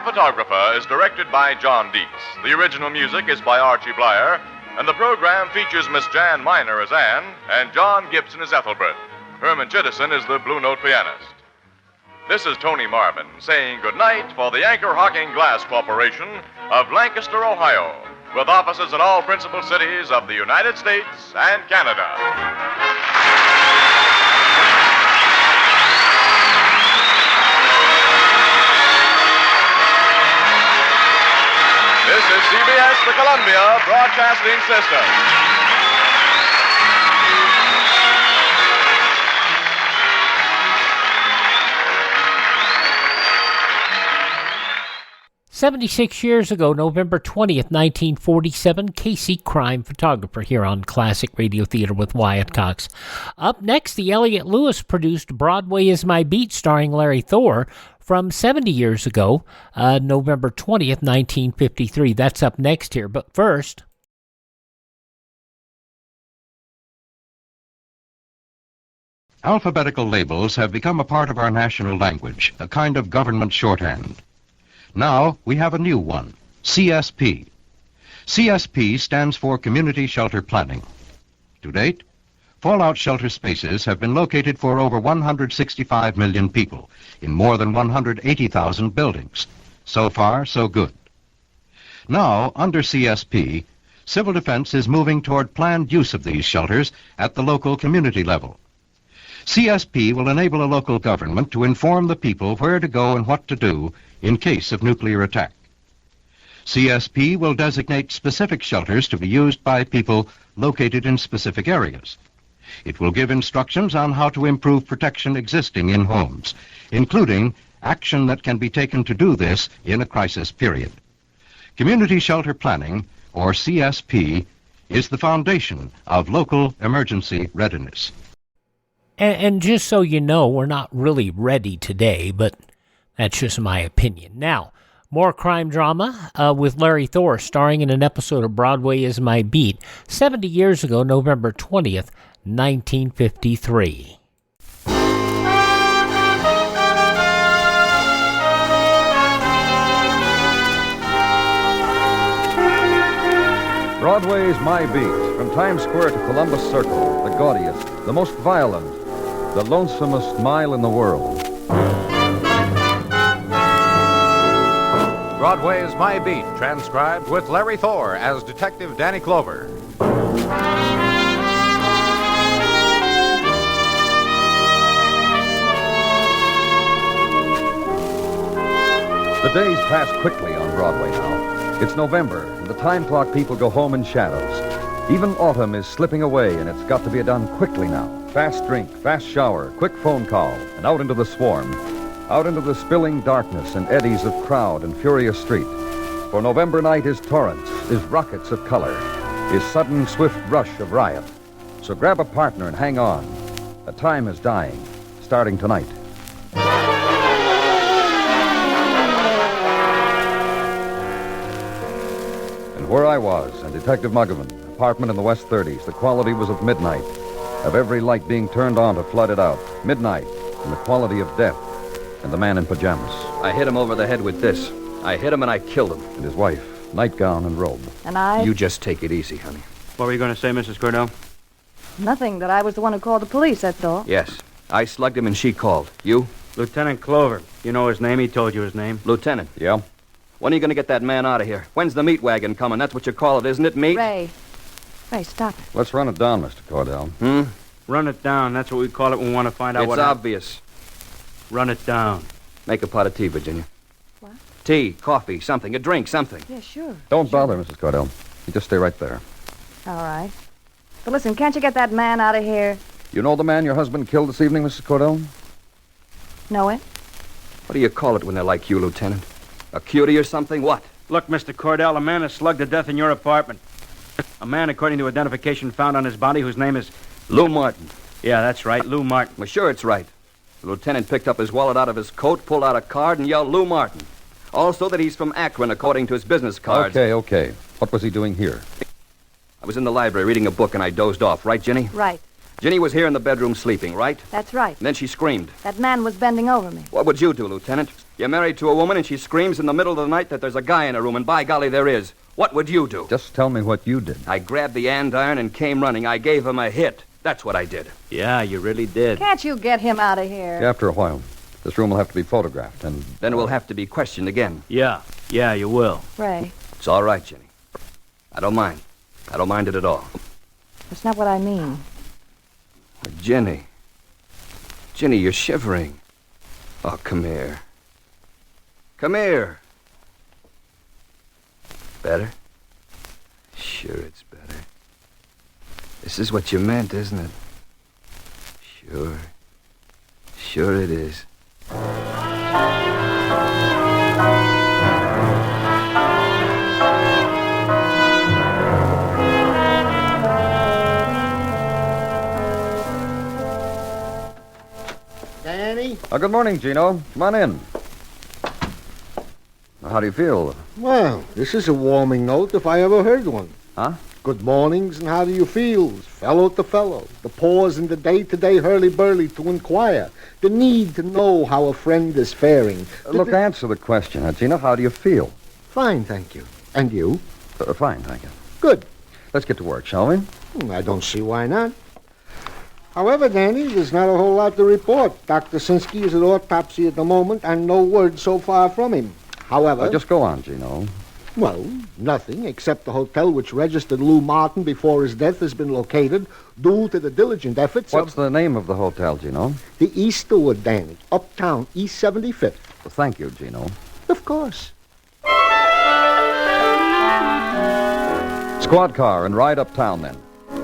Photographer is directed by John Dietz. The original music is by Archie Blyer, and the program features Miss Jan Miner as Anne and John Gibson as Ethelbert. Herman Chittison is the Blue Note pianist. This is Tony Marvin saying goodnight for the Anchor Hocking Glass Corporation of Lancaster, Ohio, with offices in all principal cities of the United States and Canada. This is CBS, the Columbia Broadcasting System. "76 years ago, November 20th, 1947, Casey, crime photographer, here on Classic Radio Theater with Wyatt Cox. Up next, the Elliott Lewis-produced Broadway Is My Beat, starring Larry Thor, from 70 years ago, November 20th, 1953. That's up next here, but first... Alphabetical labels have become a part of our national language, a kind of government shorthand. Now we have a new one, CSP. CSP stands for Community Shelter Planning. To date, fallout shelter spaces have been located for over 165 million people in more than 180,000 buildings. So far, so good. Now, under CSP, Civil Defense is moving toward planned use of these shelters at the local community level. CSP will enable a local government to inform the people where to go and what to do in case of nuclear attack. CSP will designate specific shelters to be used by people located in specific areas. It will give instructions on how to improve protection existing in homes, including action that can be taken to do this in a crisis period. Community Shelter Planning, or CSP, is the foundation of local emergency readiness. And just so you know, we're not really ready today, but that's just my opinion. Now, more crime drama with Larry Thor starring in an episode of Broadway Is My Beat, 70 years ago, November 20th, 1953. Broadway Is My Beat, from Times Square to Columbus Circle, the gaudiest, the most violent, the lonesomest mile in the world. Broadway Is My Beat, transcribed with Larry Thor as Detective Danny Clover. The days pass quickly on Broadway now. It's November, and the time clock people go home in shadows. Even autumn is slipping away, and it's got to be done quickly now. Fast drink, fast shower, quick phone call, and out into the swarm. Out into the spilling darkness and eddies of crowd and furious street. For November night is torrents, is rockets of color, is sudden swift rush of riot. So grab a partner and hang on. The time is dying, starting tonight. And where I was, and Detective Muggavan, apartment in the West 30s, the quality was of midnight, of every light being turned on to flood it out. Midnight, and the quality of death. And the man in pajamas. I hit him over the head with this. I hit him and I killed him. And his wife, nightgown and robe. And I... You just take it easy, honey. What were you going to say, Mrs. Cordell? Nothing, that I was the one who called the police, that's all. Yes. I slugged him and she called. You? Lieutenant Clover. You know his name? He told you his name. Lieutenant. Yeah? When are you going to get that man out of here? When's the meat wagon coming? That's what you call it, isn't it, meat? Ray, stop it. Let's run it down, Mr. Cordell. Run it down. That's what we call it when we want to find out it's what... It's obvious. Run it down. Make a pot of tea, Virginia. What? Tea, coffee, something, a drink, something. Yeah, sure. Don't bother, Mrs. Cordell. You just stay right there. All right. But listen, can't you get that man out of here? You know the man your husband killed this evening, Mrs. Cordell? Know it? What do you call it when they're like you, Lieutenant? A cutie or something? What? Look, Mr. Cordell, a man is slugged to death in your apartment. A man, according to identification found on his body, whose name is... Lou Martin. Yeah, that's right, Lou Martin. Well, sure it's right. The lieutenant picked up his wallet out of his coat, pulled out a card, and yelled Lou Martin. Also that he's from Akron, according to his business cards. Okay. What was he doing here? I was in the library reading a book, and I dozed off. Right, Ginny? Right. Ginny was here in the bedroom sleeping, right? That's right. And then she screamed. That man was bending over me. What would you do, Lieutenant? You're married to a woman, and she screams in the middle of the night that there's a guy in her room, and by golly, there is. What would you do? Just tell me what you did. I grabbed the andiron and came running. I gave him a hit. That's what I did. Yeah, you really did. Can't you get him out of here? After a while. This room will have to be photographed, and... Then we'll have to be questioned again. Yeah, you will. Ray. It's all right, Jenny. I don't mind. I don't mind it at all. That's not what I mean. Jenny. Jenny, you're shivering. Oh, come here. Come here. Better? Sure it's better. This is what you meant, isn't it? Sure. Sure it is. Danny? Good morning, Gino. Come on in. How do you feel? Well, this is a warming note if I ever heard one. Huh? Good mornings and how do you feel? Fellow to fellow. The pause in the day-to-day hurly-burly to inquire. The need to know how a friend is faring. Look, answer the question, Gino. How do you feel? Fine, thank you. And you? Fine, thank you. Good. Let's get to work, shall we? I don't see why not. However, Danny, there's not a whole lot to report. Dr. Sinsky is at autopsy at the moment, and no word so far from him. However... Just go on, Gino. Well, nothing, except the hotel which registered Lou Martin before his death has been located due to the diligent efforts What's the name of the hotel, Gino? The Easterwood, Danny. Uptown, East 75th. Well, thank you, Gino. Of course. Squad car and ride uptown, then.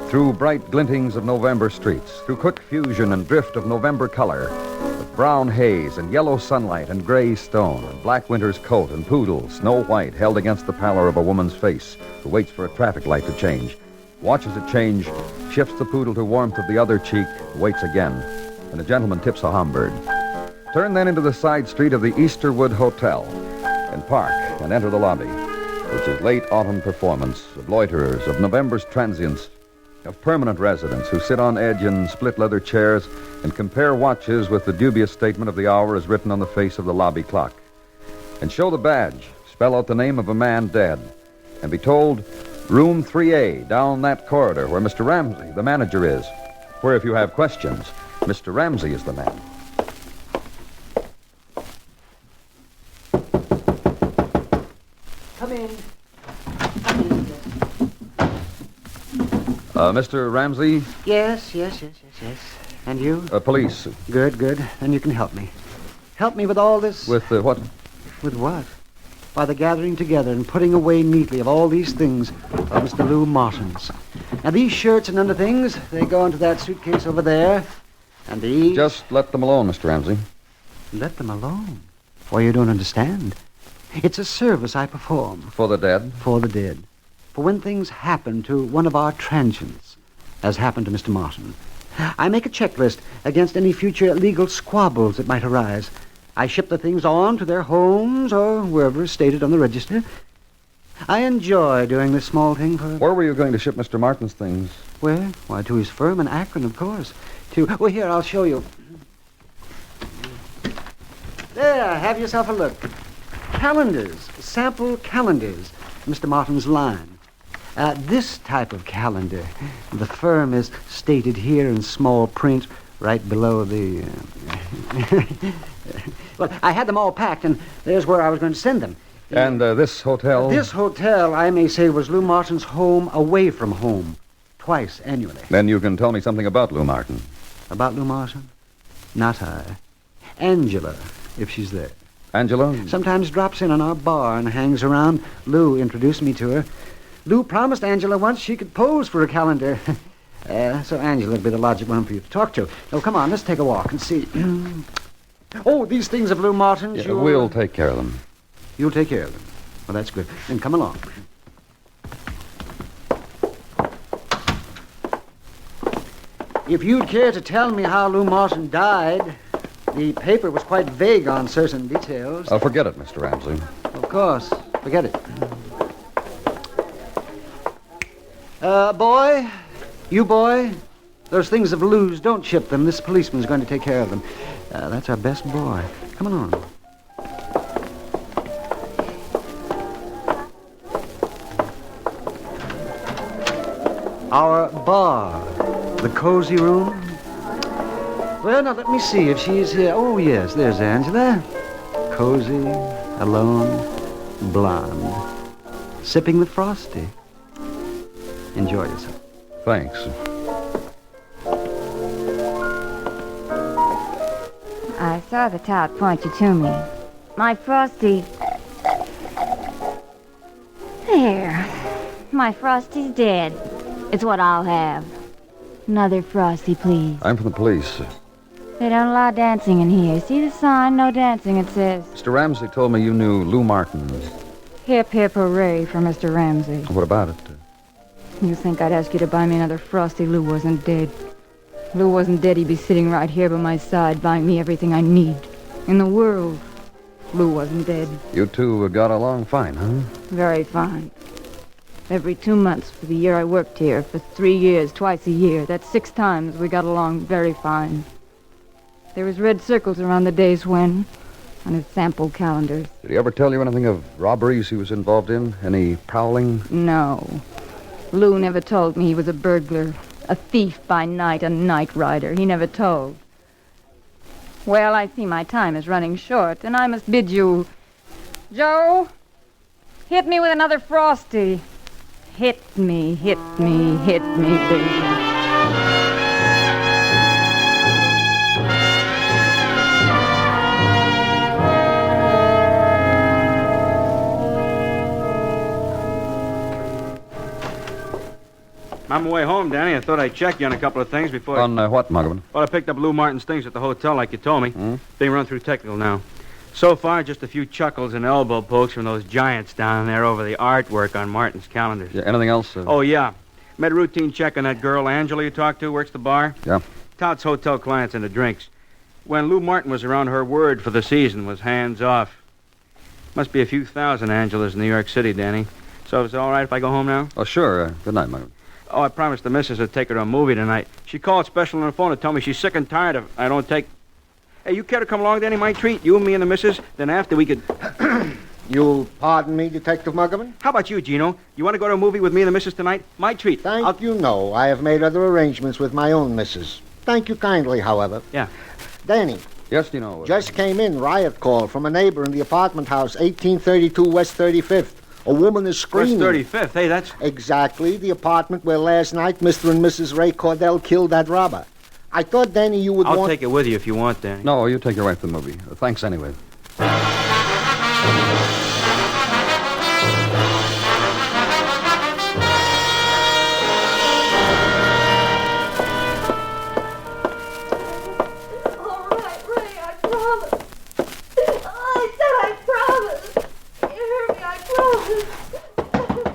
Through bright glintings of November streets, through quick fusion and drift of November color, with brown haze and yellow sunlight and gray stone, and black winter's coat and poodle, snow white, held against the pallor of a woman's face who waits for a traffic light to change, watches it change, shifts the poodle to warmth of the other cheek, waits again, and a gentleman tips a Homburg. Turn then into the side street of the Easterwood Hotel, and park and enter the lobby, which is late autumn performance of loiterers, of November's transients, of permanent residents who sit on edge in split leather chairs and compare watches with the dubious statement of the hour as written on the face of the lobby clock. And show the badge, spell out the name of a man dead, and be told, room 3A, down that corridor where Mr. Ramsey, the manager, is, where if you have questions, Mr. Ramsey is the man. Come in. Mr. Ramsey? Yes. And you? Police. Good. Then you can help me. Help me with all this... With what? With what? By the gathering together and putting away neatly of all these things of Mr. Lou Martin's. Now, these shirts and underthings, they go into that suitcase over there. And these... Just let them alone, Mr. Ramsey. Let them alone? Why, you don't understand. It's a service I perform. For the dead? For the dead. For when things happen to one of our transients, as happened to Mr. Martin, I make a checklist against any future legal squabbles that might arise. I ship the things on to their homes or wherever is stated on the register. I enjoy doing this small thing for... Where were you going to ship Mr. Martin's things? Where? Why, to his firm in Akron, of course. Well, here, I'll show you. There, have yourself a look. Calendars, sample calendars, Mr. Martin's line. This type of calendar, the firm is stated here in small print right below the... Well, I had them all packed, and there's where I was going to send them. And this hotel? This hotel, I may say, was Lou Martin's home away from home, twice annually. Then you can tell me something about Lou Martin. About Lou Martin? Not I. Angela, if she's there. Angela? Sometimes drops in on our bar and hangs around. Lou introduced me to her. Lou promised Angela once she could pose for a calendar. So Angela would be the logic one for you to talk to. Oh, come on, let's take a walk and see. Oh, these things of Lou Martin's, Yeah, we'll take care of them. You'll take care of them. Well, that's good. Then come along. If you'd care to tell me how Lou Martin died, the paper was quite vague on certain details. Forget it, Mr. Ramsey. Of course. Forget it. Boy, you boy, those things of Lou's, don't ship them. This policeman's going to take care of them. That's our best boy. Come on. Our bar, the cozy room. Well, now, let me see if she's here. Oh, yes, there's Angela. Cozy, alone, blonde, sipping the frosty. Enjoy yourself. Thanks. I saw the tout point you to me. My frosty... There. My frosty's dead. It's what I'll have. Another frosty, please. I'm from the police. They don't allow dancing in here. See the sign? No dancing, it says. Mr. Ramsey told me you knew Lou Martin. Hip, hip, hooray for Mr. Ramsey. What about it? You think I'd ask you to buy me another frosty? Lou wasn't dead. If Lou wasn't dead, he'd be sitting right here by my side, buying me everything I need in the world. Lou wasn't dead. You two got along fine, huh? Very fine. Every 2 months for the year I worked here, for 3 years, twice a year. That's 6 times we got along very fine. There was red circles around the days when, on his sample calendars. Did he ever tell you anything of robberies he was involved in? Any prowling? No. Lou never told me he was a burglar, a thief by night, a night rider. He never told. Well, I see my time is running short, and I must bid you... Joe, hit me with another Frosty. Hit me, baby. On my way home, Danny, I thought I'd check you on a couple of things before... On what, Muggavan? Well, I picked up Lou Martin's things at the hotel like you told me. Being run through technical now. So far, just a few chuckles and elbow pokes from those giants down there over the artwork on Martin's calendars. Yeah, anything else? Oh, yeah. Made a routine check on that girl, Angela, you talked to, works the bar. Yeah. Touts hotel clients and the drinks. When Lou Martin was around, her word for the season was hands off. Must be a few thousand Angelas in New York City, Danny. So is it all right if I go home now? Oh, sure. Good night, Muggavan. Oh, I promised the missus I'd take her to a movie tonight. She called special on the phone to tell me she's sick and tired of I don't take... Hey, you care to come along, Danny? My treat. You and me and the missus. Then after we could... You'll pardon me, Detective Muggavan? How about you, Gino? You want to go to a movie with me and the missus tonight? My treat. Thank you, no. I have made other arrangements with my own missus. Thank you kindly, however. Yeah. Danny. Yes, Gino. Just came in, riot call from a neighbor in the apartment house, 1832 West 35th. A woman is screaming. West 35th? Hey, that's... Exactly, the apartment where last night Mr. and Mrs. Ray Cordell killed that robber. I thought, Danny, you would I'll take it with you if you want, Danny. No, you take your wife to the movie. Thanks anyway.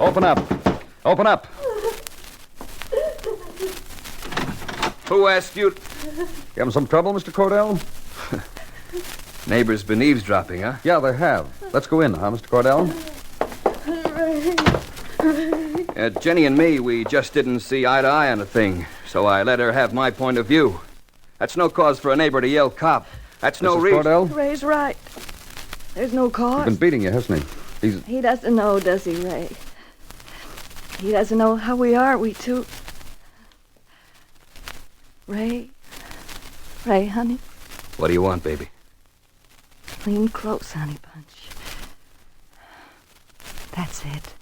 Open up. Open up. Who asked you... You having some trouble, Mr. Cordell? Neighbors been eavesdropping, huh? Yeah, they have. Let's go in, huh, Mr. Cordell? Jenny and me, we just didn't see eye to eye on a thing, so I let her have my point of view. That's no cause for a neighbor to yell cop. That's no reason... Cordell? Ray's right. There's no cause. He's been beating you, hasn't he? He doesn't know, does he, Ray? He doesn't know how we are, we two. Ray, honey. What do you want, baby? Lean close, honey bunch. That's it.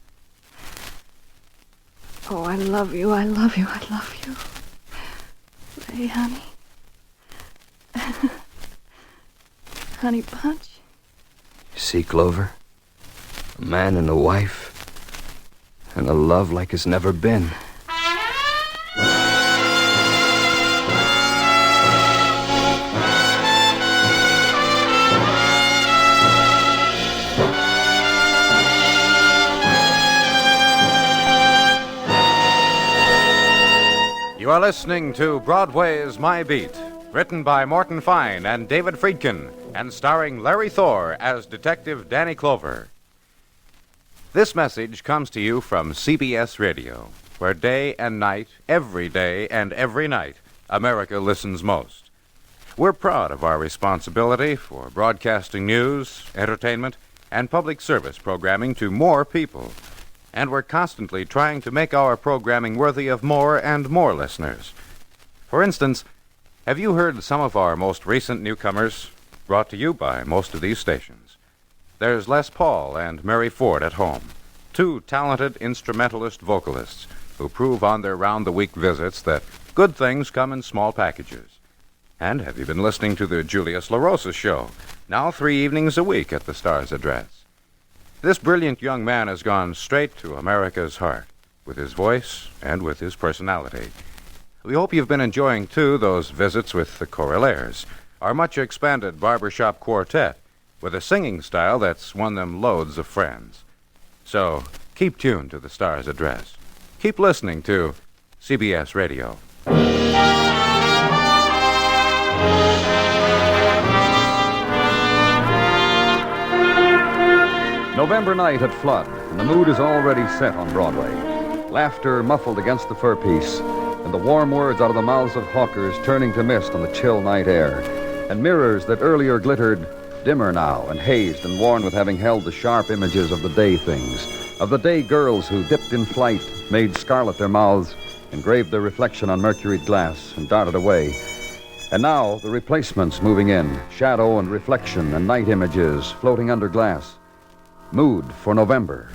Oh, I love you, I love you, I love you. Ray, honey. Honey bunch. You see, Clover? A man and a wife. And a love like it's never been. You are listening to Broadway Is My Beat, written by Morton Fine and David Friedkin, and starring Larry Thor as Detective Danny Clover. This message comes to you from CBS Radio, where day and night, every day and every night, America listens most. We're proud of our responsibility for broadcasting news, entertainment, and public service programming to more people. And we're constantly trying to make our programming worthy of more and more listeners. For instance, have you heard some of our most recent newcomers, brought to you by most of these stations? There's Les Paul and Mary Ford at home, two talented instrumentalist vocalists who prove on their round-the-week visits that good things come in small packages. And have you been listening to the Julius LaRosa Show, now 3 evenings a week at the Star's Address? This brilliant young man has gone straight to America's heart, with his voice and with his personality. We hope you've been enjoying, too, those visits with the Correlaires, our much-expanded barbershop quartet, with a singing style that's won them loads of friends. So, keep tuned to the Star's Address. Keep listening to CBS Radio. November night at Flood, and the mood is already set on Broadway. Laughter muffled against the fur piece, and the warm words out of the mouths of hawkers turning to mist on the chill night air, and mirrors that earlier glittered, dimmer now and hazed and worn with having held the sharp images of the day things, of the day girls who dipped in flight, made scarlet their mouths, engraved their reflection on mercuried glass, and darted away. And now the replacements moving in, shadow and reflection and night images floating under glass. Mood for November.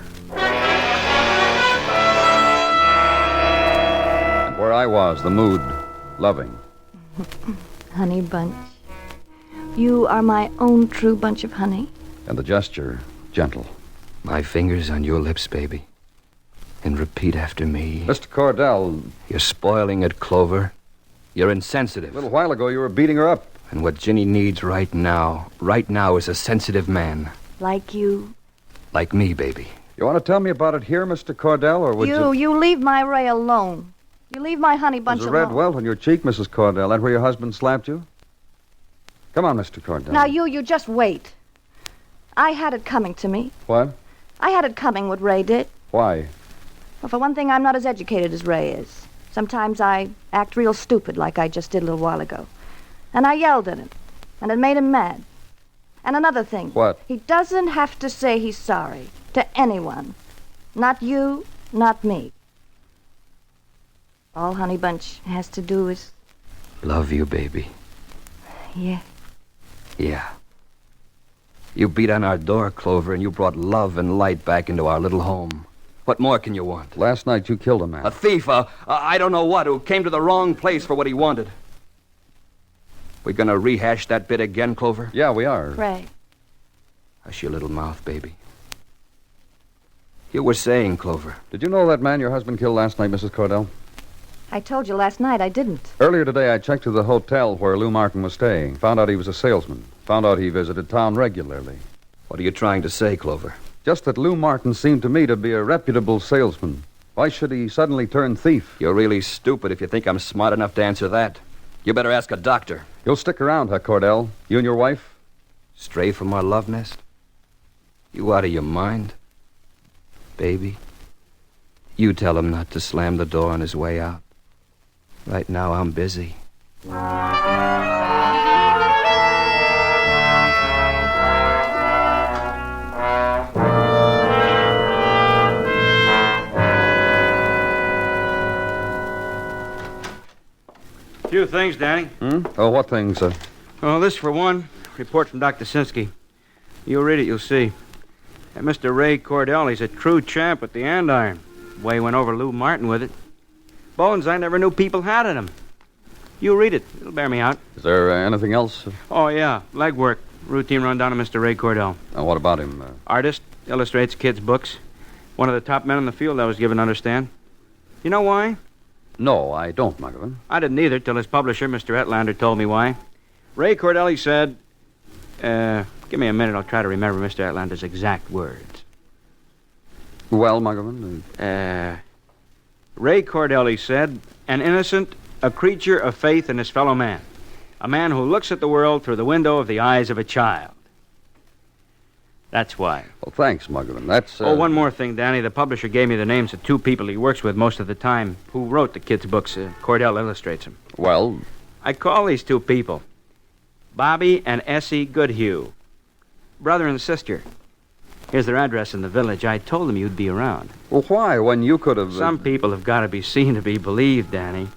And where I was, the mood, loving. Honey bunch. You are my own true bunch of honey. And the gesture, gentle. My fingers on your lips, baby. And repeat after me. Mr. Cordell. You're spoiling it, Clover. You're insensitive. A little while ago, you were beating her up. And what Ginny needs right now is a sensitive man. Like you. Like me, baby. You want to tell me about it here, Mr. Cordell, or would you... You leave my Ray alone. You leave my honey bunch alone. There's a red welt on your cheek, Mrs. Cordell. That where your husband slapped you? Come on, Mr. Cordell. Now, you just wait. I had it coming to me. What? I had it coming what Ray did. Why? Well, for one thing, I'm not as educated as Ray is. Sometimes I act real stupid like I just did a little while ago. And I yelled at him. And it made him mad. And another thing. What? He doesn't have to say he's sorry to anyone. Not you, not me. All Honey Bunch has to do is... Love you, baby. Yeah. Yeah. You beat on our door, Clover, and you brought love and light back into our little home. What more can you want? Last night you killed a man. A thief, I don't know what, who came to the wrong place for what he wanted. We gonna rehash that bit again, Clover? Yeah, we are. Ray. Hush your little mouth, baby. You were saying, Clover. Did you know that man your husband killed last night, Mrs. Cordell? I told you last night I didn't. Earlier today, I checked to the hotel where Lou Martin was staying. Found out he was a salesman. Found out he visited town regularly. What are you trying to say, Clover? Just that Lou Martin seemed to me to be a reputable salesman. Why should he suddenly turn thief? You're really stupid if you think I'm smart enough to answer that. You better ask a doctor. You'll stick around, huh, Cordell? You and your wife? Stray from our love nest? You out of your mind? Baby, you tell him not to slam the door on his way out. Right now, I'm busy. Few things, Danny. Oh, what things, Oh, this for one. Report from Dr. Sinsky. You'll read it, you'll see. That Mr. Ray Cordell, he's a true champ with the andiron. The way he went over Lou Martin with it. Bones I never knew people had in him. You read it. It'll bear me out. Is there anything else? Oh, yeah. Legwork. Routine rundown of Mr. Ray Cordell. What about him? Artist. Illustrates kids' books. One of the top men in the field, I was given to understand. You know why? No, I don't, Muggavan. I didn't either till his publisher, Mr. Etlander, told me why. Ray Cordell, he said... give me a minute. I'll try to remember Mr. Etlander's exact words. Well, Muggavan? Ray Cordell, he said, an innocent, a creature of faith in his fellow man. A man who looks at the world through the window of the eyes of a child. That's why. Well, thanks, Muggavan. That's, Oh, one more thing, Danny. The publisher gave me the names of two people he works with most of the time who wrote the kids' books. Cordell illustrates them. Well? I call these two people Bobby and Essie Goodhue. Brother and sister. Here's their address in the village. I told them you'd be around. Well, why, when you could have... Some people have got to be seen to be believed, Danny.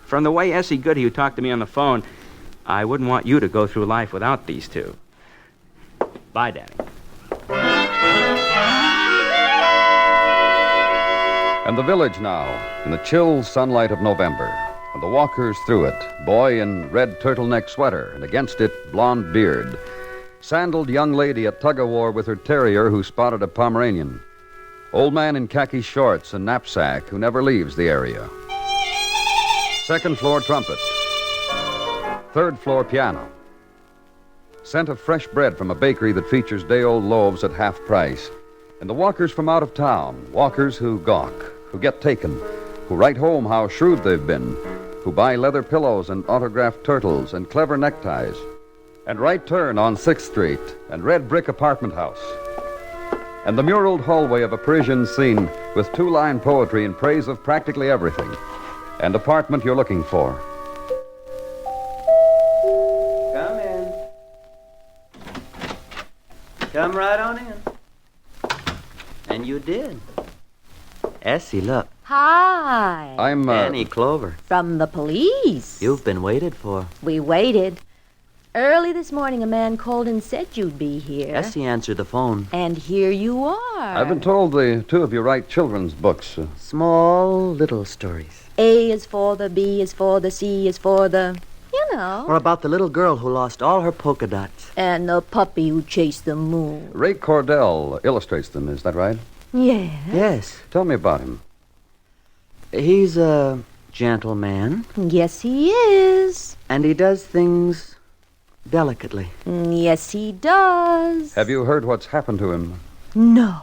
From the way Essie Goodhue talked to me on the phone, I wouldn't want you to go through life without these two. Bye, Danny. And the village now, in the chill sunlight of November, and the walkers through it, boy in red turtleneck sweater, and against it, blonde beard. Sandaled young lady at tug-of-war with her terrier who spotted a Pomeranian. Old man in khaki shorts and knapsack who never leaves the area. Second floor trumpet. Third floor piano. Scent of fresh bread from a bakery that features day-old loaves at half price. And the walkers from out of town, walkers who gawk, who get taken, who write home how shrewd they've been, who buy leather pillows and autographed turtles and clever neckties. And right turn on 6th Street and red brick apartment house. And the muraled hallway of a Parisian scene with two-line poetry in praise of practically everything. And apartment you're looking for. Come in. Come right on in. And you did. Essie, look. Hi. I'm, Danny Clover. From the police. You've been waited for. We waited. Early this morning, a man called and said you'd be here. Essie answered the phone. And here you are. I've been told the two of you write children's books. Small, little stories. A is for the, B is for the, C is for the, you know. Or about the little girl who lost all her polka dots. And the puppy who chased the moon. Ray Cordell illustrates them, is that right? Yeah. Yes. Tell me about him. He's a gentleman. Yes, he is. And he does things delicately. Yes, he does. Have you heard what's happened to him? No.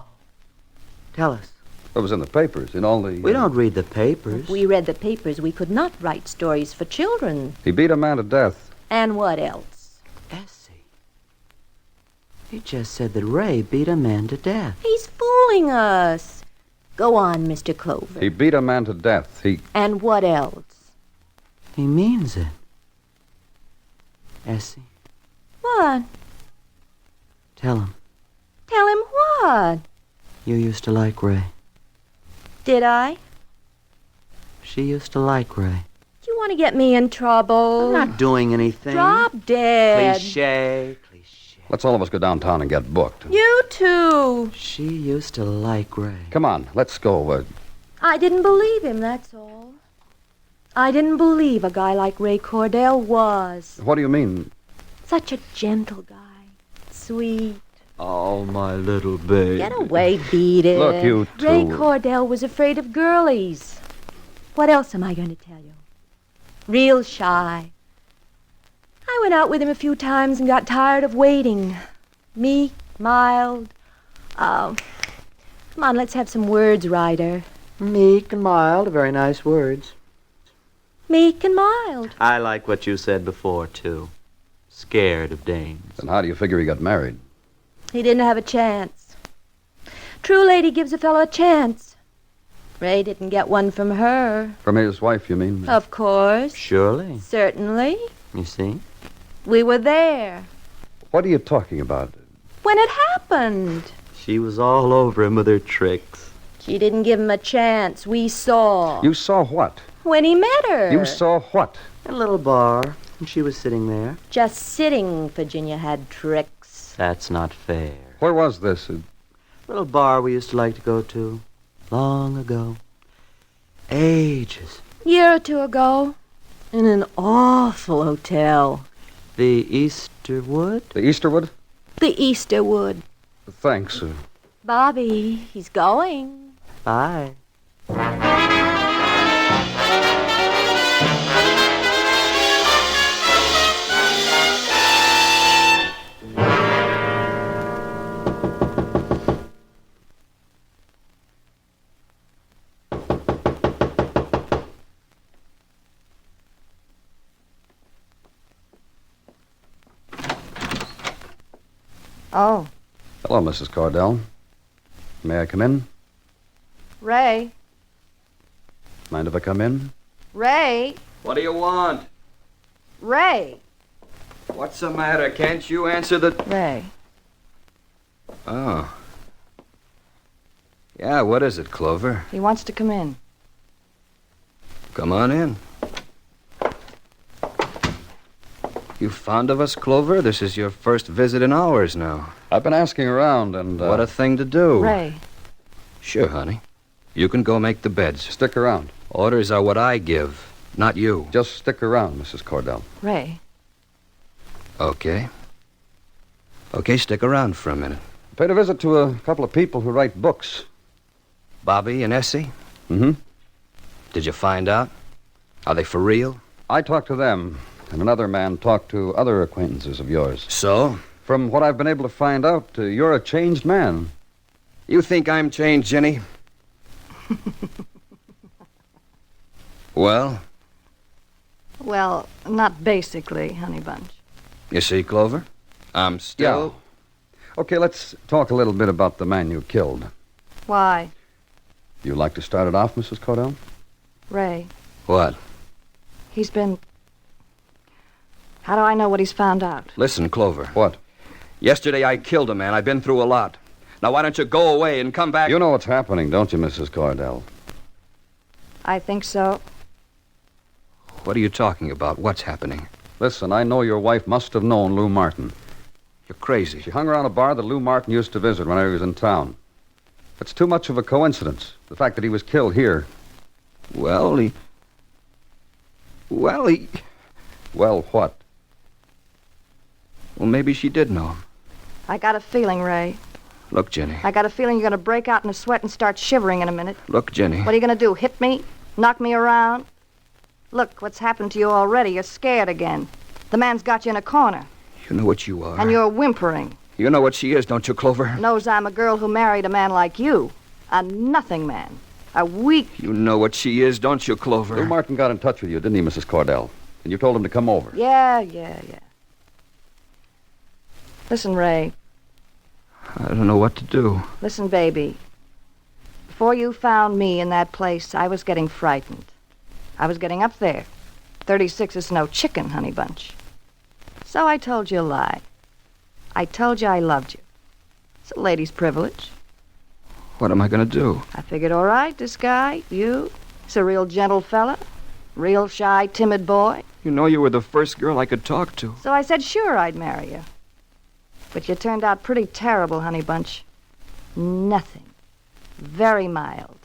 Tell us. It was in the papers, in all the... We don't read the papers. If we read the papers, we could not write stories for children. He beat a man to death. And what else? Essie. You just said that Ray beat a man to death. He's fooling us. Go on, Mr. Clover. He beat a man to death. And what else? He means it. Essie. What? Tell him. Tell him what? You used to like Ray. Did I? She used to like Ray. Do you want to get me in trouble? I'm not doing anything. Drop dead. Cliche. Let's all of us go downtown and get booked. You too. She used to like Ray. Come on, let's go. I didn't believe him, that's all. I didn't believe a guy like Ray Cordell was. What do you mean? Such a gentle guy. Sweet. Oh, my little baby. Get away, beat it. Look, you two. Ray Cordell was afraid of girlies. What else am I going to tell you? Real shy. I went out with him a few times and got tired of waiting. Meek, mild. Oh, come on, let's have some words, Ryder. Meek and mild are very nice words. Meek and mild. I like what you said before, too. Scared of dames. Then how do you figure he got married? He didn't have a chance. True lady gives a fellow a chance. Ray didn't get one from her. From his wife, you mean? Of course. Surely. Certainly. You see? We were there. What are you talking about? When it happened. She was all over him with her tricks. She didn't give him a chance. We saw. You saw what? When he met her. You saw what? A little bar, and she was sitting there. Just sitting, Virginia had tricks. That's not fair. Where was this? Little bar we used to like to go to. Long ago. Ages. Year or two ago. In an awful hotel. The Easterwood? The Easterwood? The Easterwood. Thanks. Bobby, he's going. Bye. Oh, Hello, Mrs. Cordell. May I come in? Ray. Mind if I come in? Ray. What do you want? Ray. What's the matter? Can't you answer the... Ray. Oh. Yeah, what is it, Clover? He wants to come in. Come on in. You fond of us, Clover? This is your first visit in hours now. I've been asking around and... What a thing to do. Ray. Sure, honey. You can go make the beds. Stick around. Orders are what I give, not you. Just stick around, Mrs. Cordell. Ray. Okay. Okay, stick around for a minute. Paid a visit to a couple of people who write books. Bobby and Essie? Mm-hmm. Did you find out? Are they for real? I talked to them, and another man talked to other acquaintances of yours. So? From what I've been able to find out, you're a changed man. You think I'm changed, Jenny? Well? Well, not basically, honey bunch. You see, Clover? I'm still... Yeah. Okay, let's talk a little bit about the man you killed. Why? You like to start it off, Mrs. Cordell? Ray. What? He's been... How do I know what he's found out? Listen, Clover. What? Yesterday I killed a man. I've been through a lot. Now why don't you go away and come back? You know what's happening, don't you, Mrs. Cordell? I think so. What are you talking about? What's happening? Listen, I know your wife must have known Lou Martin. You're crazy. She hung around a bar that Lou Martin used to visit when I was in town. It's too much of a coincidence, the fact that he was killed here. Well, Well, what? Well, maybe she did know him. I got a feeling, Ray. Look, Jenny. I got a feeling you're going to break out in a sweat and start shivering in a minute. Look, Jenny. What are you going to do, hit me? Knock me around? Look, what's happened to you already. You're scared again. The man's got you in a corner. You know what you are. And you're whimpering. You know what she is, don't you, Clover? Knows I'm a girl who married a man like you. A nothing man. A weak... You know what she is, don't you, Clover? Lou Martin got in touch with you, didn't he, Mrs. Cordell? And you told him to come over. Yeah. Listen, Ray. I don't know what to do. Listen, baby. Before you found me in that place, I was getting frightened. I was getting up there. 36 is no chicken, honey bunch. So I told you a lie. I told you I loved you. It's a lady's privilege. What am I going to do? I figured, all right, this guy, you, he's a real gentle fella. Real shy, timid boy. You know you were the first girl I could talk to. So I said, sure, I'd marry you. But you turned out pretty terrible, honey bunch. Nothing. Very mild.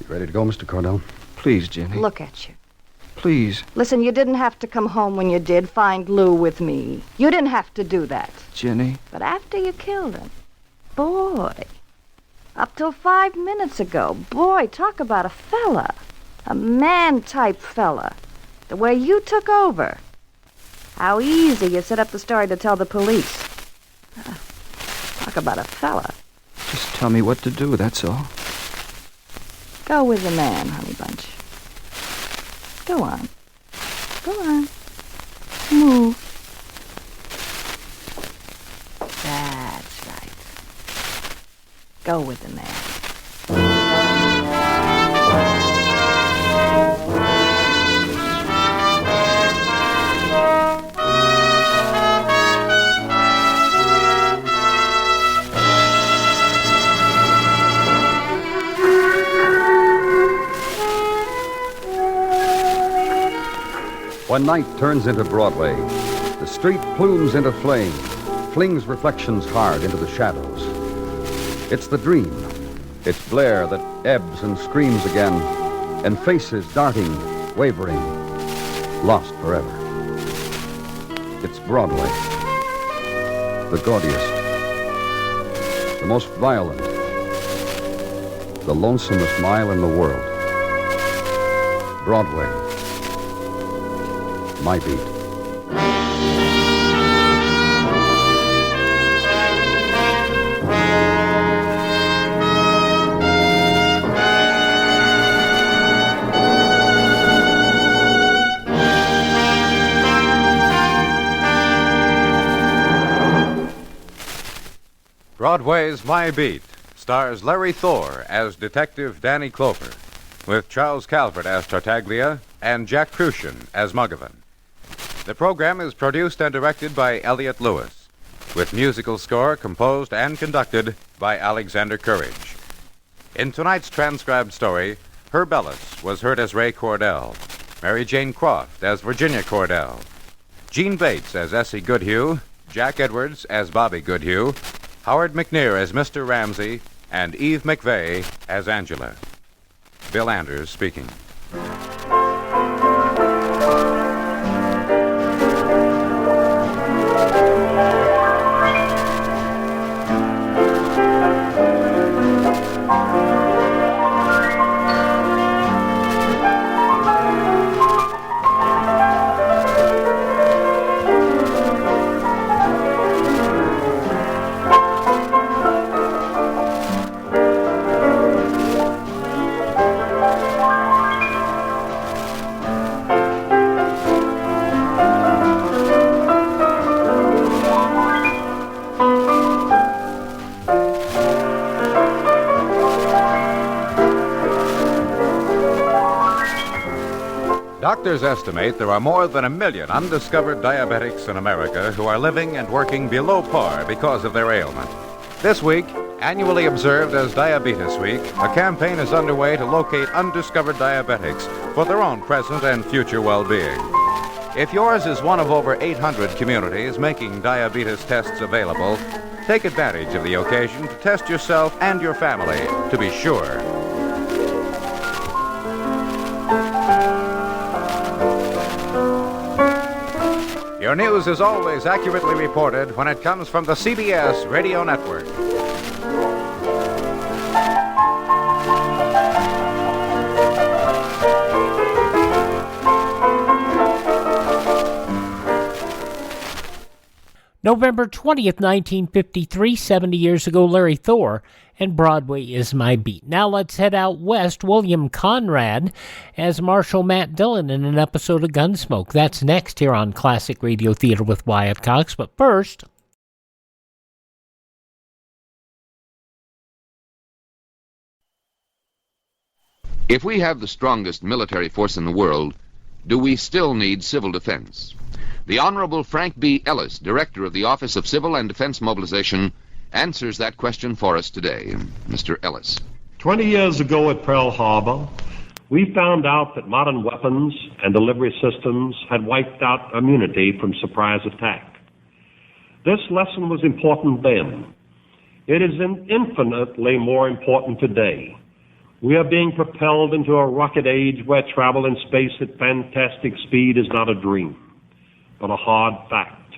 You ready to go, Mr. Cordell? Please, Jenny. Look at you. Please. Listen, you didn't have to come home when you did, find Lou with me. You didn't have to do that. Jenny. But after you killed him, boy, up till 5 minutes ago, boy, talk about a fella. A man-type fella. The way you took over. How easy you set up the story to tell the police. Talk about a fella. Just tell me what to do, that's all. Go with the man, honey bunch. Go on. Go on. Move. That's right. Go with the man. When night turns into Broadway, the street plumes into flame, flings reflections hard into the shadows. It's the dream. It's Blair that ebbs and screams again, and faces darting, wavering, lost forever. It's Broadway. The gaudiest, the most violent, the lonesomest mile in the world. Broadway. My beat. Broadway's My Beat stars Larry Thor as Detective Danny Clover, with Charles Calvert as Tartaglia and Jack Crucian as Muggavan. The program is produced and directed by Elliott Lewis, with musical score composed and conducted by Alexander Courage. In tonight's transcribed story, Herb Ellis was heard as Ray Cordell, Mary Jane Croft as Virginia Cordell, Gene Bates as Essie Goodhue, Jack Edwards as Bobby Goodhue, Howard McNear as Mr. Ramsey, and Eve McVeigh as Angela. Bill Anders speaking. Doctors estimate there are more than 1 million undiscovered diabetics in America who are living and working below par because of their ailment. This week, annually observed as Diabetes Week, a campaign is underway to locate undiscovered diabetics for their own present and future well-being. If yours is one of over 800 communities making diabetes tests available, take advantage of the occasion to test yourself and your family to be sure. Your news is always accurately reported when it comes from the CBS Radio Network. November 20th, 1953, 70 years ago, Larry Thor and Broadway Is My Beat. Now let's head out west. William Conrad as Marshal Matt Dillon in an episode of Gunsmoke. That's next here on Classic Radio Theater with Wyatt Cox. But first, if we have the strongest military force in the world, do we still need civil defense? The Honorable Frank B. Ellis, Director of the Office of Civil and Defense Mobilization, answers that question for us today. Mr. Ellis. 20 years ago at Pearl Harbor, we found out that modern weapons and delivery systems had wiped out immunity from surprise attack. This lesson was important then. It is infinitely more important today. We are being propelled into a rocket age where travel in space at fantastic speed is not a dream, but a hard fact.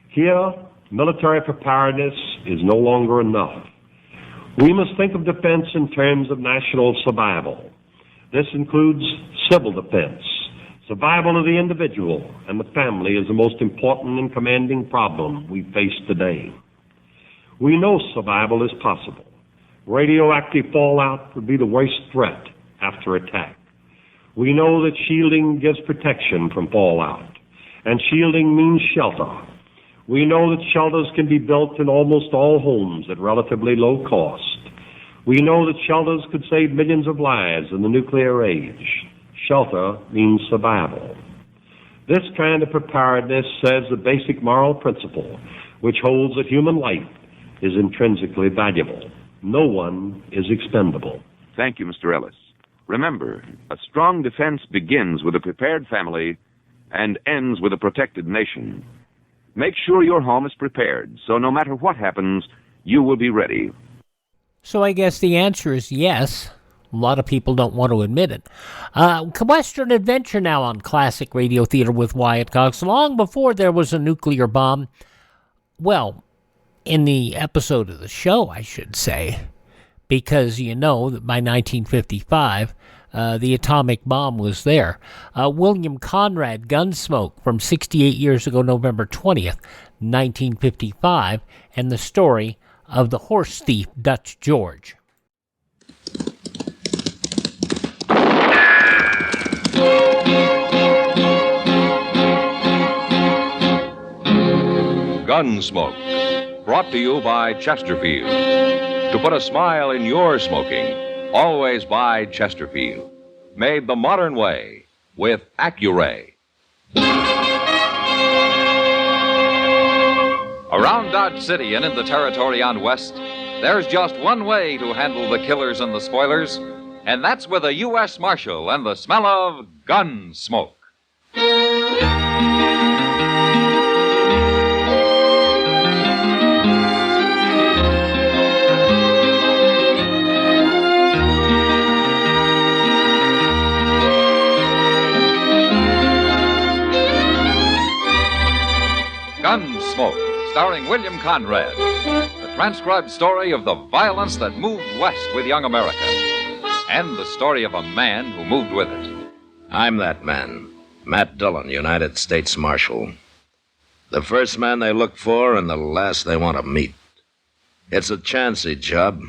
Here, military preparedness is no longer enough. We must think of defense in terms of national survival. This includes civil defense. Survival of the individual and the family is the most important and commanding problem we face today. We know survival is possible. Radioactive fallout would be the worst threat after attack. We know that shielding gives protection from fallout, and shielding means shelter. We know that shelters can be built in almost all homes at relatively low cost. We know that shelters could save millions of lives in the nuclear age. Shelter means survival. This kind of preparedness says the basic moral principle, which holds that human life is intrinsically valuable. No one is expendable. Thank you, Mr. Ellis. Remember, a strong defense begins with a prepared family and ends with a protected nation. Make sure your home is prepared, so no matter what happens, you will be ready. So I guess the answer is yes. A lot of people don't want to admit it. Western Adventure now on Classic Radio Theater with Wyatt Cox. Long before there was a nuclear bomb, well, in the episode of the show, I should say, because you know that by 1955, the atomic bomb was there. William Conrad, Gunsmoke, from 68 years ago, November 20th, 1955, and the story of the horse thief, Dutch George. Gunsmoke, brought to you by Chesterfield. To put a smile in your smoking, always buy Chesterfield. Made the modern way with Accuray. Around Dodge City and in the territory on West, there's just one way to handle the killers and the spoilers, and that's with a U.S. Marshal and the smell of Gunsmoke. Gunsmoke, starring William Conrad. The transcribed story of the violence that moved west with young America. And the story of a man who moved with it. I'm that man, Matt Dillon, United States Marshal. The first man they look for and the last they want to meet. It's a chancy job,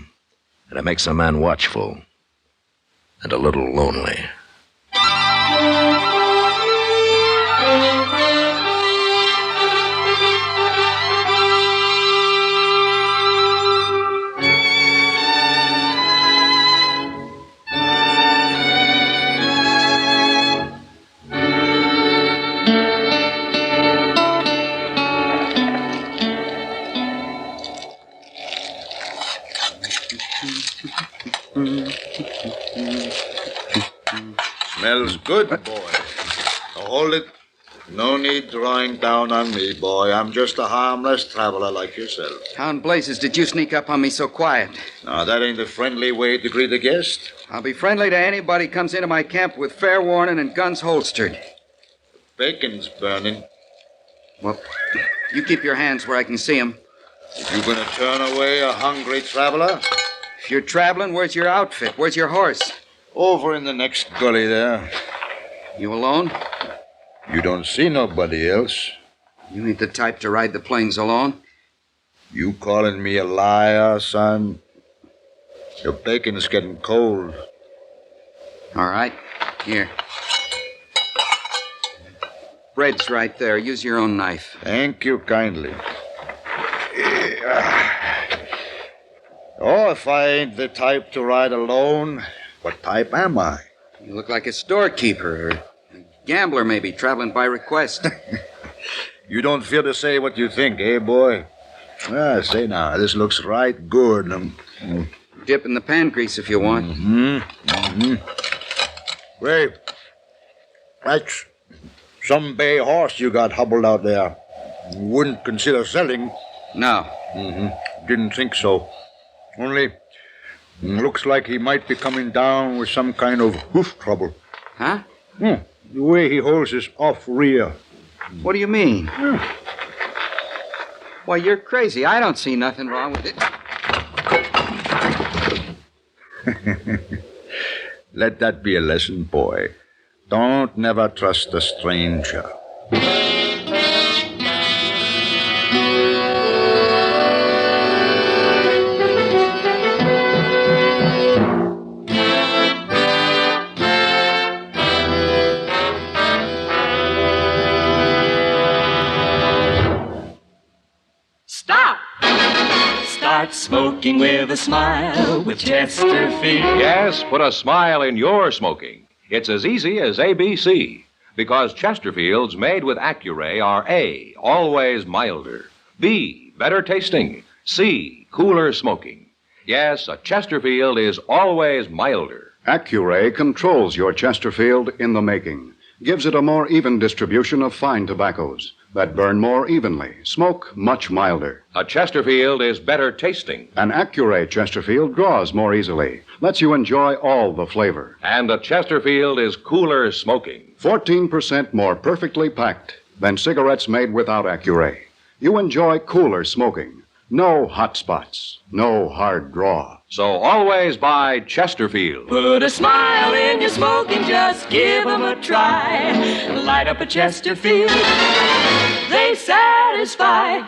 and it makes a man watchful and a little lonely. Smells good, boy. Now hold it. No need drawing down on me, boy. I'm just a harmless traveler like yourself. How in blazes did you sneak up on me so quiet? Now, that ain't the friendly way to greet a guest. I'll be friendly to anybody comes into my camp with fair warning and guns holstered. Bacon's burning. Well, you keep your hands where I can see them. You gonna turn away a hungry traveler? If you're traveling, where's your outfit? Where's your horse? Over in the next gully there. You alone? You don't see nobody else. You ain't the type to ride the plains alone. You calling me a liar, son? Your bacon's getting cold. All right. Here. Bread's right there. Use your own knife. Thank you kindly. Oh, if I ain't the type to ride alone, what type am I? You look like a storekeeper or a gambler, maybe, traveling by request. You don't fear to say what you think, eh, boy? Say now, this looks right good. Dip in the pan grease if you want. Wait, that's some bay horse you got hobbled out there. Wouldn't consider selling. No. Didn't think so. Only, looks like he might be coming down with some kind of hoof trouble. Huh? The way he holds his off rear. What do you mean? Why, you're crazy. I don't see nothing wrong with it. Let that be a lesson, boy. Don't never trust a stranger. Start smoking with a smile with Chesterfield. Yes, put a smile in your smoking. It's as easy as ABC. Because Chesterfields made with Accuray are A, always milder. B, better tasting. C, cooler smoking. Yes, a Chesterfield is always milder. Accuray controls your Chesterfield in the making. Gives it a more even distribution of fine tobaccos that burn more evenly, smoke much milder. A Chesterfield is better tasting. An Accuray Chesterfield draws more easily, lets you enjoy all the flavor. And a Chesterfield is cooler smoking. 14% more perfectly packed than cigarettes made without Accuray. You enjoy cooler smoking. No hot spots, no hard draw. So always buy Chesterfield. Put a smile in your smoking, just give 'em a try. Light up a Chesterfield, they satisfy.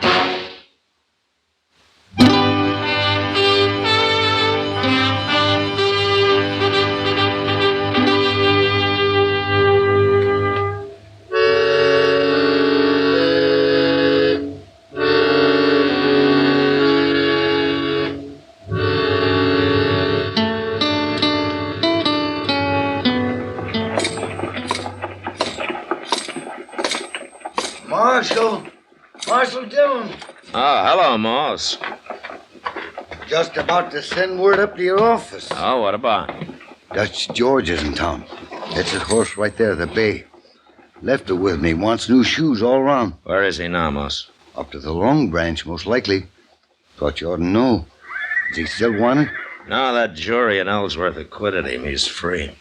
Marshal Dillon. Oh, hello, Moss. Just about to send word up to your office. Oh, what about? Dutch George is in town. That's his horse right there at the bay. Left it with me. Wants new shoes all around. Where is he now, Moss? Up to the Long Branch, most likely. Thought you ought to know. Is he still wanted? No, that jury in Ellsworth acquitted him. He's free.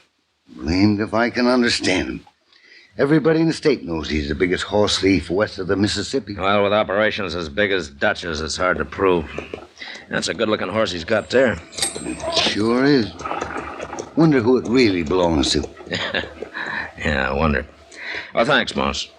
Blamed if I can understand him. Everybody in the state knows he's the biggest horse thief west of the Mississippi. Well, with operations as big as Dutch's, it's hard to prove. That's a good-looking horse he's got there. It sure is. Wonder who it really belongs to. Yeah, I wonder. Well, thanks, Moss.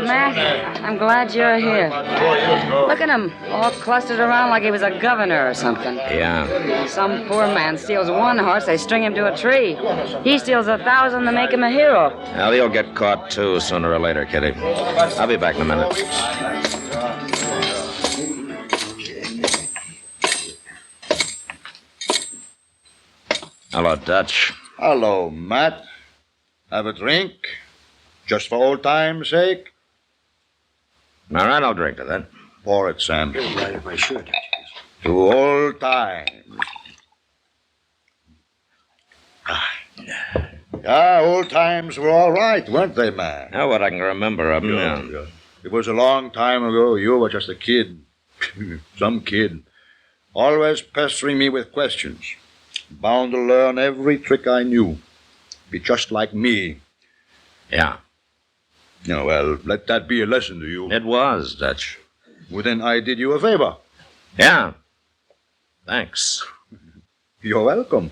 Mac, I'm glad you're here. Look at him, all clustered around like he was a governor or something. Yeah. Some poor man steals one horse, they string him to a tree. He steals 1,000 to make him a hero. Well, you'll get caught, too, sooner or later, Kitty. I'll be back in a minute. Hello, Dutch. Hello, Matt. Have a drink? Just for old time's sake? All right, I'll drink to that. Pour it, Sam. Right in my shirt. To old times. Yeah, old times were all right, weren't they, man? Oh, what I can remember of them, yeah. It was a long time ago. You were just a kid. Some kid. Always pestering me with questions. Bound to learn every trick I knew. Be just like me. Yeah. No, well, let that be a lesson to you. It was, Dutch. Well, then I did you a favor. Yeah. Thanks. You're welcome.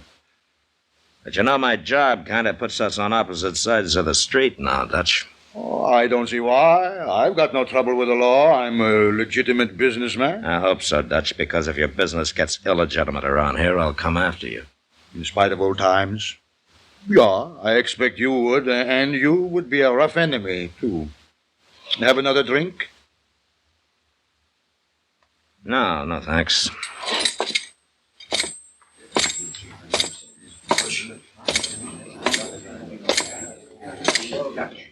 But you know, my job kind of puts us on opposite sides of the street now, Dutch. Oh, I don't see why. I've got no trouble with the law. I'm a legitimate businessman. I hope so, Dutch, because if your business gets illegitimate around here, I'll come after you. In spite of old times? Yeah, I expect you would, and you would be a rough enemy, too. Have another drink? No, thanks.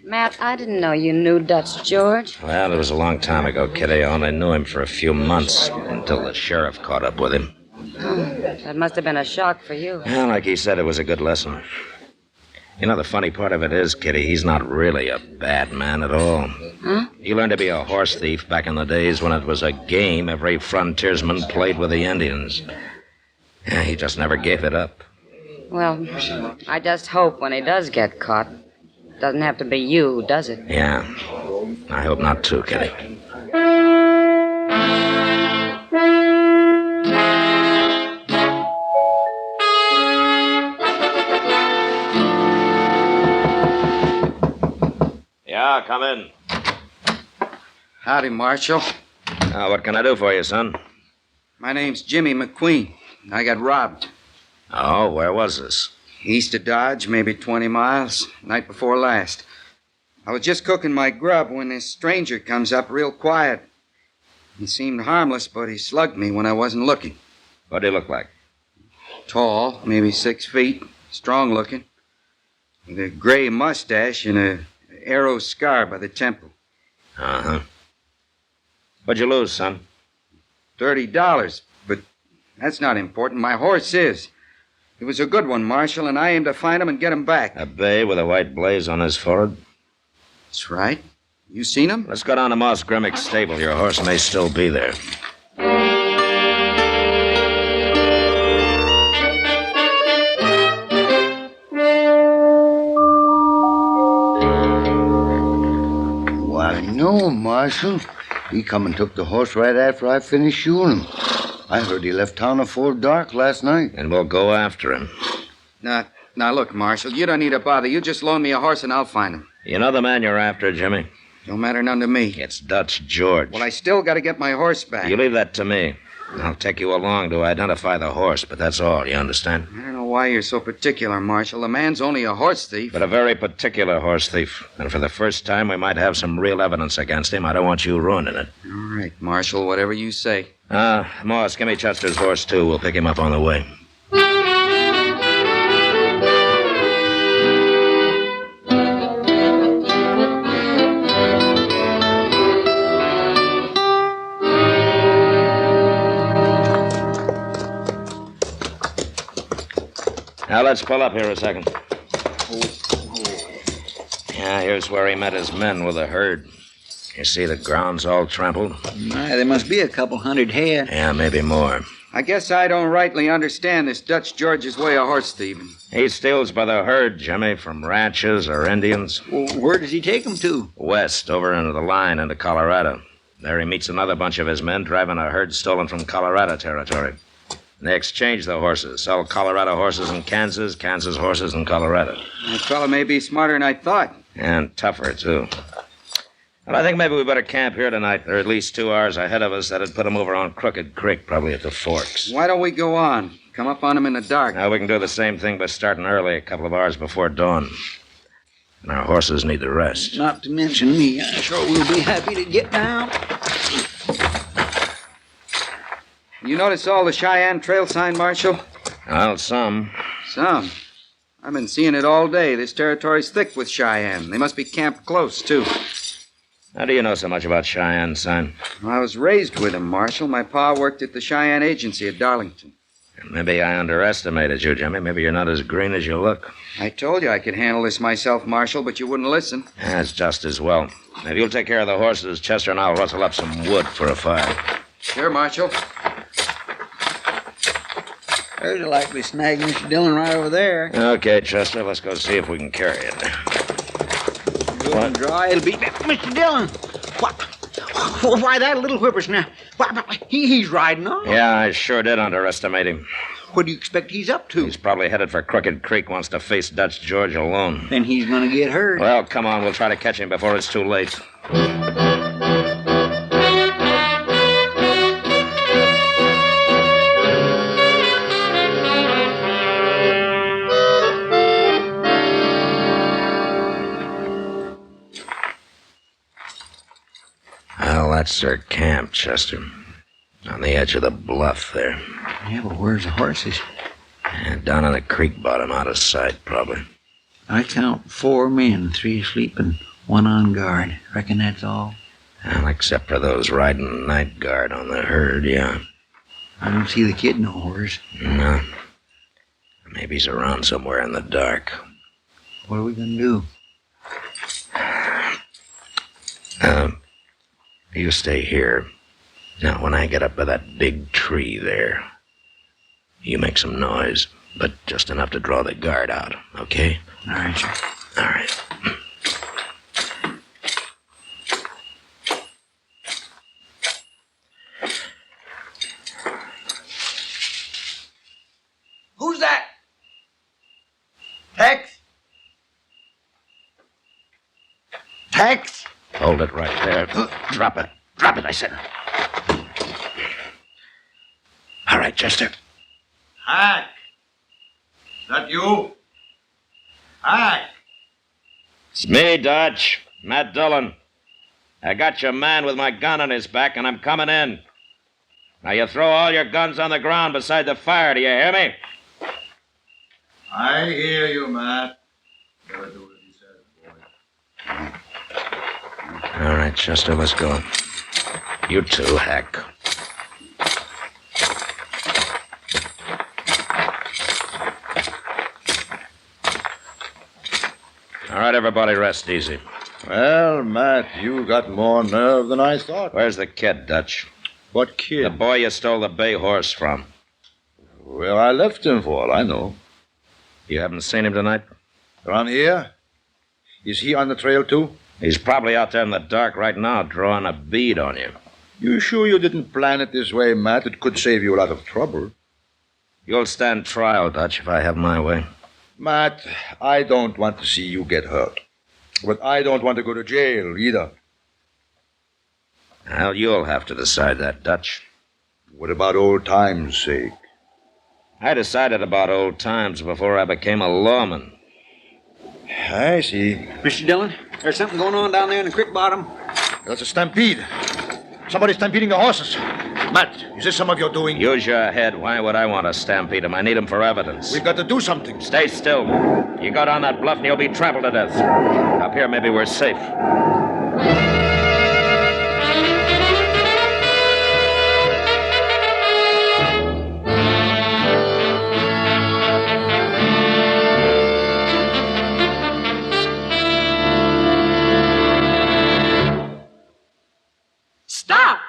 Matt, I didn't know you knew Dutch George. Well, it was a long time ago, Kitty. I only knew him for a few months until the sheriff caught up with him. Oh, that must have been a shock for you. Well, like he said, it was a good lesson. You know, the funny part of it is, Kitty, he's not really a bad man at all. Huh? He learned to be a horse thief back in the days when it was a game every frontiersman played with the Indians. Yeah, he just never gave it up. Well, I just hope when he does get caught, it doesn't have to be you, does it? Yeah. I hope not too, Kitty. Yeah, come in. Howdy, Marshal. What can I do for you, son? My name's Jimmy McQueen. I got robbed. Oh, where was this? East of Dodge, maybe 20 miles. Night before last. I was just cooking my grub when this stranger comes up real quiet. He seemed harmless, but he slugged me when I wasn't looking. What did he look like? Tall, maybe 6 feet. Strong looking. With a gray mustache and a arrow scar by the temple. Uh-huh. What'd you lose, son? $30, but that's not important. My horse is. It was a good one, Marshal, and I aim to find him and get him back. A bay with a white blaze on his forehead? That's right. You seen him? Let's go down to Moss Grimmick's stable. Your horse may still be there. Why, no, Marshal. He come and took the horse right after I finished shooting him. I heard he left town before dark last night. And we'll go after him. Now look, Marshal, you don't need to bother. You just loan me a horse and I'll find him. You know the man you're after, Jimmy? Don't matter none to me. It's Dutch George. Well, I still got to get my horse back. You leave that to me. I'll take you along to identify the horse, but that's all, you understand? I don't know why you're so particular, Marshal. The man's only a horse thief. But a very particular horse thief. And for the first time, we might have some real evidence against him. I don't want you ruining it. All right, Marshal, whatever you say. Moss, give me Chester's horse, too. We'll pick him up on the way. Now, let's pull up here a second. Yeah, here's where he met his men with a herd. You see the ground's all trampled? There must be a couple hundred head. Yeah, maybe more. I guess I don't rightly understand this Dutch George's way of horse thieving. He steals by the herd, Jimmy, from ranches or Indians. Well, where does he take them to? West, over into the line into Colorado. There he meets another bunch of his men driving a herd stolen from Colorado territory. They exchange the horses, sell Colorado horses in Kansas, Kansas horses in Colorado. That fella may be smarter than I thought. And tougher, too. Well, I think maybe we better camp here tonight. They're at least 2 hours ahead of us. That'd put them over on Crooked Creek, probably at the Forks. Why don't we go on? Come up on them in the dark. Now, we can do the same thing by starting early, a couple of hours before dawn. And our horses need the rest. Not to mention me. I'm sure we'll be happy to get down. You notice all the Cheyenne Trail sign, Marshal? Well, some. Some. I've been seeing it all day. This territory's thick with Cheyenne. They must be camped close, too. How do you know so much about Cheyenne, son? Well, I was raised with them, Marshal. My pa worked at the Cheyenne Agency at Darlington. Maybe I underestimated you, Jimmy. Maybe you're not as green as you look. I told you I could handle this myself, Marshal, but you wouldn't listen. That's just as well. If you'll take care of the horses, Chester and I'll rustle up some wood for a fire. Sure, Marshal. There's a likely snag, Mr. Dillon, right over there. Okay, Chester, let's go see if we can carry it. Good and dry, it'll be... Mr. Dillon! Why, that little whippersnapper... He's riding on. Yeah, I sure did underestimate him. What do you expect he's up to? He's probably headed for Crooked Creek, wants to face Dutch George alone. Then he's gonna get hurt. Well, come on, we'll try to catch him before it's too late. Well, that's their camp, Chester. On the edge of the bluff there. Yeah, but where's the horses? Down on the creek bottom, out of sight, probably. I count 4 men, 3 asleep and 1 on guard. Reckon that's all? Well, except for those riding night guard on the herd, yeah. I don't see the kid no horse. No. Maybe he's around somewhere in the dark. What are we gonna do? You stay here. Now, when I get up by that big tree there, you make some noise, but just enough to draw the guard out, okay? All right, sir. All right. Who's that? Tex? Tex? Hold it right there. Drop it. Drop it, I said. All right, Chester. Hack! Is that you? Hack! It's me, Dutch. Matt Dillon. I got your man with my gun on his back, and I'm coming in. Now you throw all your guns on the ground beside the fire, do you hear me? I hear you, Matt. Never do as he says, boy. All right, Chester, let's go. You too, Hack. All right, everybody, rest easy. Well, Matt, you got more nerve than I thought. Where's the kid, Dutch? What kid? The boy you stole the bay horse from. Well, I left him for all I know. You haven't seen him tonight? Around here? Is he on the trail, too? He's probably out there in the dark right now, drawing a bead on you. You sure you didn't plan it this way, Matt? It could save you a lot of trouble. You'll stand trial, Dutch, if I have my way. Matt, I don't want to see you get hurt. But I don't want to go to jail, either. Well, you'll have to decide that, Dutch. What about old times' sake? I decided about old times before I became a lawman. I see. Mr. Dillon, there's something going on down there in the creek bottom. There's a stampede. Somebody's stampeding the horses. Matt, is this some of your doing? Use your head. Why would I want to stampede him? I need him for evidence. We've got to do something. Stay still. You go down that bluff and you'll be trampled to death. Up here, maybe we're safe. Stop!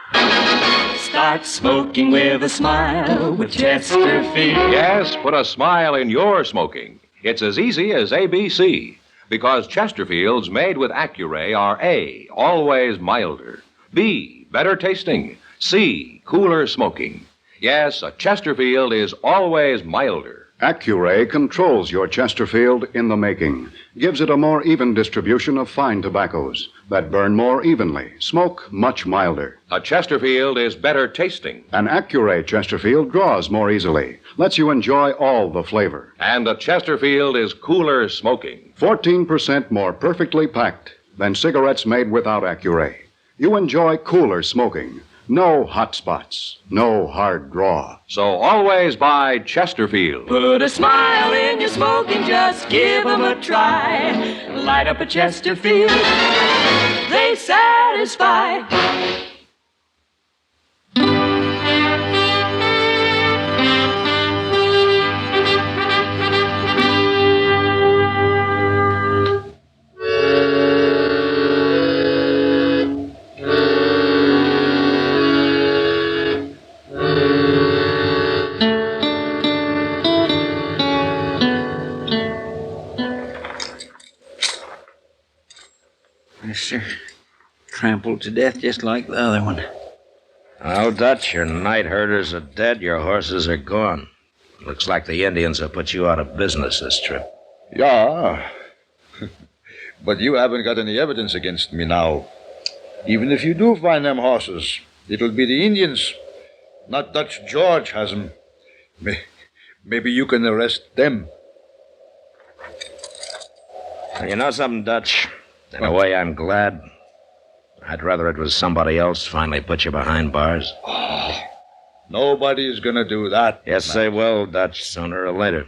Start smoking with a smile with Chesterfield. Yes, put a smile in your smoking. It's as easy as ABC. Because Chesterfields made with Accuray are A, always milder. B, better tasting. C, cooler smoking. Yes, a Chesterfield is always milder. Accuray controls your Chesterfield in the making, gives it a more even distribution of fine tobaccos that burn more evenly, smoke much milder. A Chesterfield is better tasting. An Accuray Chesterfield draws more easily, lets you enjoy all the flavor. And a Chesterfield is cooler smoking. 14% more perfectly packed than cigarettes made without Accuray. You enjoy cooler smoking. No hot spots. No hard draw. So always buy Chesterfield. Put a smile in your smoking, just give 'em a try. Light up a Chesterfield, they satisfy. Yes, sir. Trampled to death just like the other one. Well, Dutch, your night herders are dead, your horses are gone. Looks like the Indians have put you out of business this trip. Yeah. But you haven't got any evidence against me now. Even if you do find them horses, it'll be the Indians. Not Dutch George has them. Maybe you can arrest them. You know something, Dutch? In a way, I'm glad. I'd rather it was somebody else finally put you behind bars. Oh, nobody's gonna do that. Yes, they will, Dutch, sooner or later.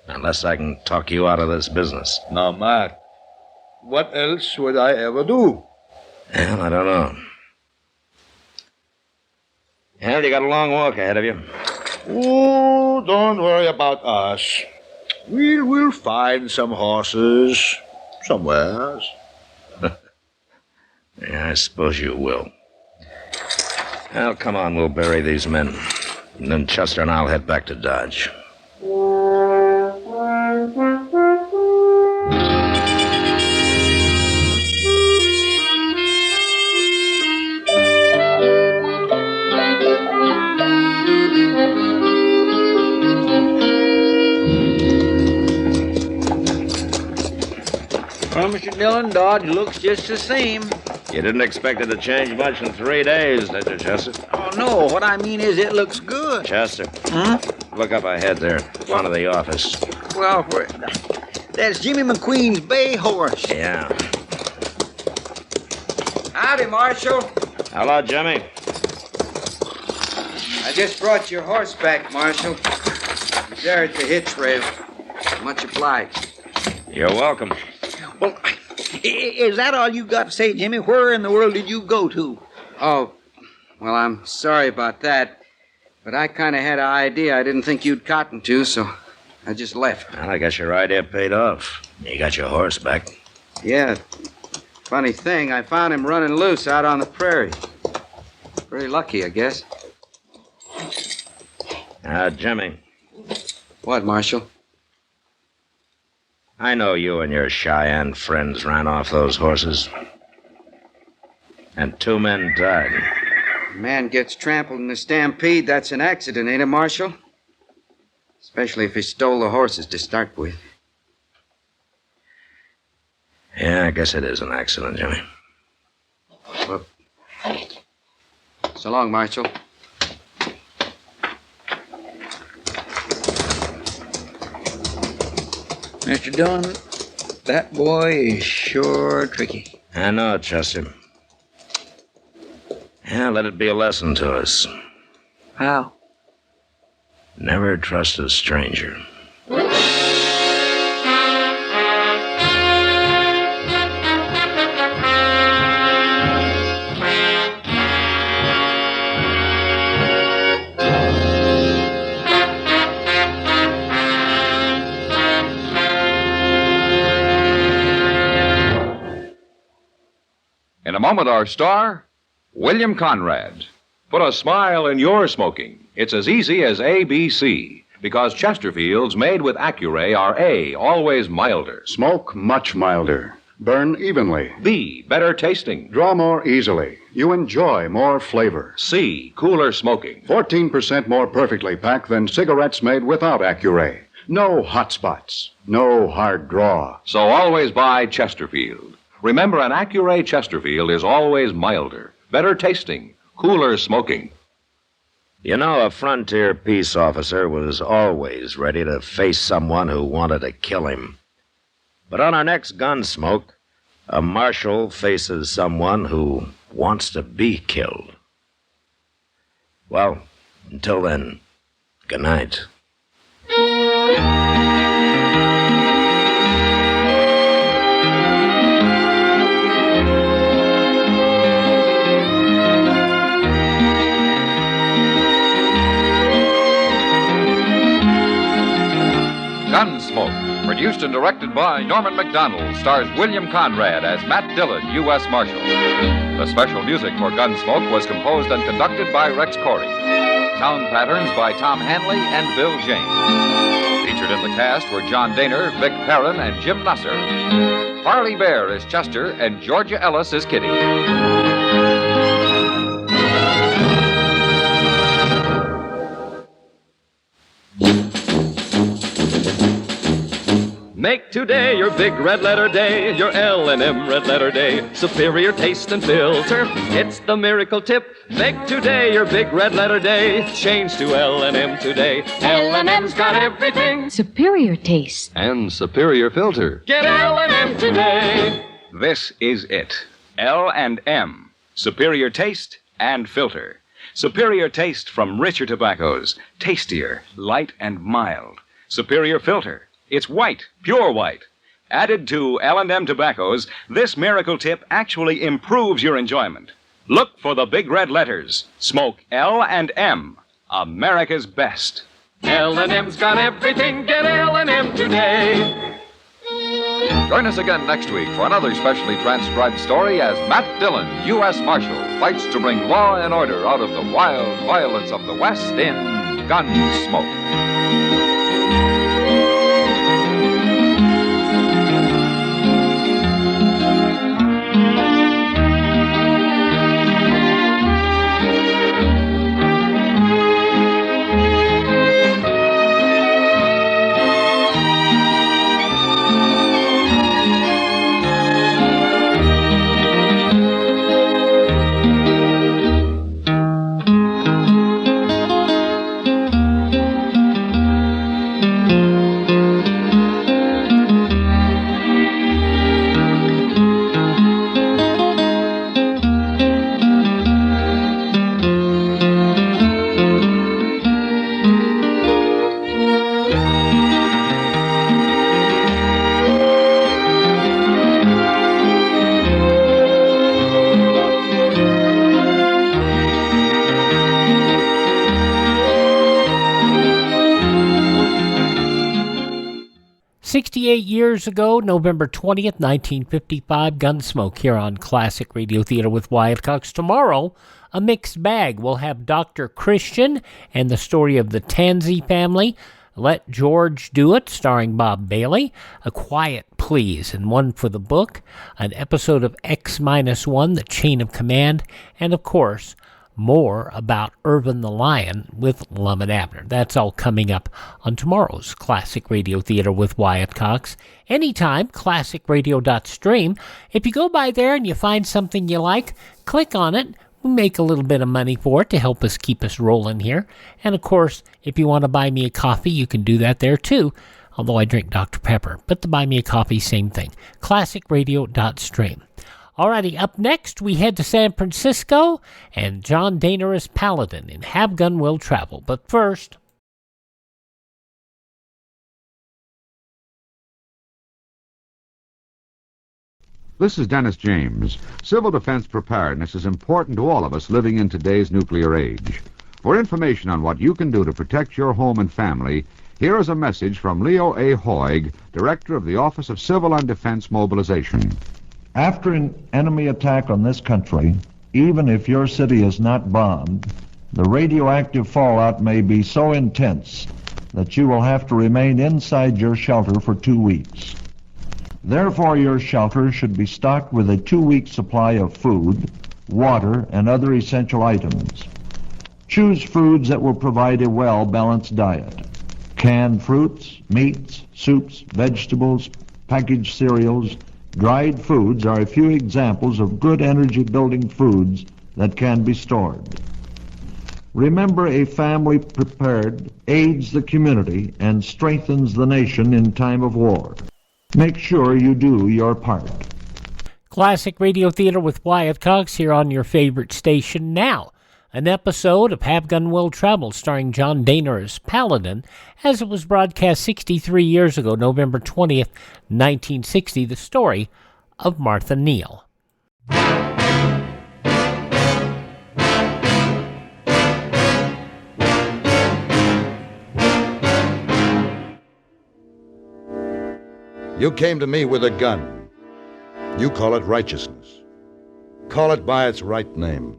Unless I can talk you out of this business. Now, Matt, what else would I ever do? Well, I don't know. Well, you got a long walk ahead of you. Oh, don't worry about us. We'll find some horses somewhere. Yeah, I suppose you will. Well, come on, we'll bury these men. And then Chester and I'll head back to Dodge. Well, Mr. Dillon, Dodge looks just the same. You didn't expect it to change much in 3 days, did you, Chester? Oh, no. What I mean is it looks good. Chester. Huh? Look up ahead there, in front of the office. Well, that's Jimmy McQueen's bay horse. Yeah. Howdy, Marshal. Hello, Jimmy. I just brought your horse back, Marshal. He's there at the hitch rail. Much obliged. You're welcome. Well, is that all you got to say, Jimmy? Where in the world did you go to? Oh, well, I'm sorry about that. But I kind of had an idea I didn't think you'd cotton to, so I just left. Well, I guess your idea paid off. You got your horse back. Yeah. Funny thing, I found him running loose out on the prairie. Very lucky, I guess. Jimmy. What, Marshal? I know you and your Cheyenne friends ran off those horses. And 2 men died. A man gets trampled in a stampede, that's an accident, ain't it, Marshal? Especially if he stole the horses to start with. Yeah, I guess it is an accident, Jimmy. Well, so long, Marshal. Mr. Dillon, that boy is sure tricky. I know, Chester. Yeah, let it be a lesson to us. How? Never trust a stranger. In a moment, our star, William Conrad. Put a smile in your smoking. It's as easy as ABC, because Chesterfields made with Accuray are A, always milder. Smoke much milder. Burn evenly. B, better tasting. Draw more easily. You enjoy more flavor. C, cooler smoking. 14% more perfectly packed than cigarettes made without Accuray. No hot spots. No hard draw. So always buy Chesterfield. Remember, an Accuray Chesterfield is always milder, better tasting, cooler smoking. You know, a frontier peace officer was always ready to face someone who wanted to kill him. But on our next Gunsmoke, a marshal faces someone who wants to be killed. Well, until then, good night. Gunsmoke, produced and directed by Norman MacDonald, stars William Conrad as Matt Dillon, U.S. Marshal. The special music for Gunsmoke was composed and conducted by Rex Corey. Sound patterns by Tom Hanley and Bill James. Featured in the cast were John Daner, Vic Perrin, and Jim Nusser. Harley Bear is Chester, and Georgia Ellis is Kitty. Make today your big red letter day, your L&M red letter day. Superior taste and filter, it's the miracle tip. Make today your big red letter day. Change to L&M today. L&M's got everything. Superior taste. And superior filter. Get L&M today. This is it. L&M. Superior taste and filter. Superior taste from richer tobaccos. Tastier, light and mild. Superior filter. It's white, pure white. Added to L&M tobaccos, this miracle tip actually improves your enjoyment. Look for the big red letters. Smoke L&M, America's best. L&M's got everything. Get L&M today. Join us again next week for another specially transcribed story as Matt Dillon, U.S. Marshal, fights to bring law and order out of the wild violence of the West in Gunsmoke. 68 years ago, November 20th, 1955, Gunsmoke here on Classic Radio Theater with Wyatt Cox. Tomorrow, a mixed bag. We'll have Dr. Christian and the story of the Tansey family. Let George Do It, starring Bob Bailey. A Quiet Please, and one for the book. An episode of X-1, The Chain of Command. And, of course, more about Irvin the Lion with Lum and Abner. That's all coming up on tomorrow's Classic Radio Theater with Wyatt Cox. Anytime, classicradio.stream. If you go by there and you find something you like, click on it. We make a little bit of money for it to help us keep us rolling here. And, of course, if you want to buy me a coffee, you can do that there, too. Although I drink Dr. Pepper. But to buy me a coffee, same thing. classicradio.stream. Alrighty, up next, we head to San Francisco, and John Daner is Paladin in Have Gun Will Travel. But first... This is Dennis James. Civil defense preparedness is important to all of us living in today's nuclear age. For information on what you can do to protect your home and family, here is a message from Leo A. Hoig, Director of the Office of Civil and Defense Mobilization. After an enemy attack on this country, even if your city is not bombed, the radioactive fallout may be so intense that you will have to remain inside your shelter for 2 weeks. Therefore, your shelter should be stocked with a 2-week supply of food, water, and other essential items. Choose foods that will provide a well-balanced diet. Canned fruits, meats, soups, vegetables, packaged cereals, dried foods are a few examples of good energy-building foods that can be stored. Remember, a family prepared aids the community and strengthens the nation in time of war. Make sure you do your part. Classic Radio Theater with Wyatt Cox here on your favorite station now. an episode of Have Gun Will Travel starring John Dehner as Paladin, as it was broadcast 63 years ago, November 20th, 1960, the story of Martha Neal. You came to me with a gun. You call it righteousness. Call it by its right name.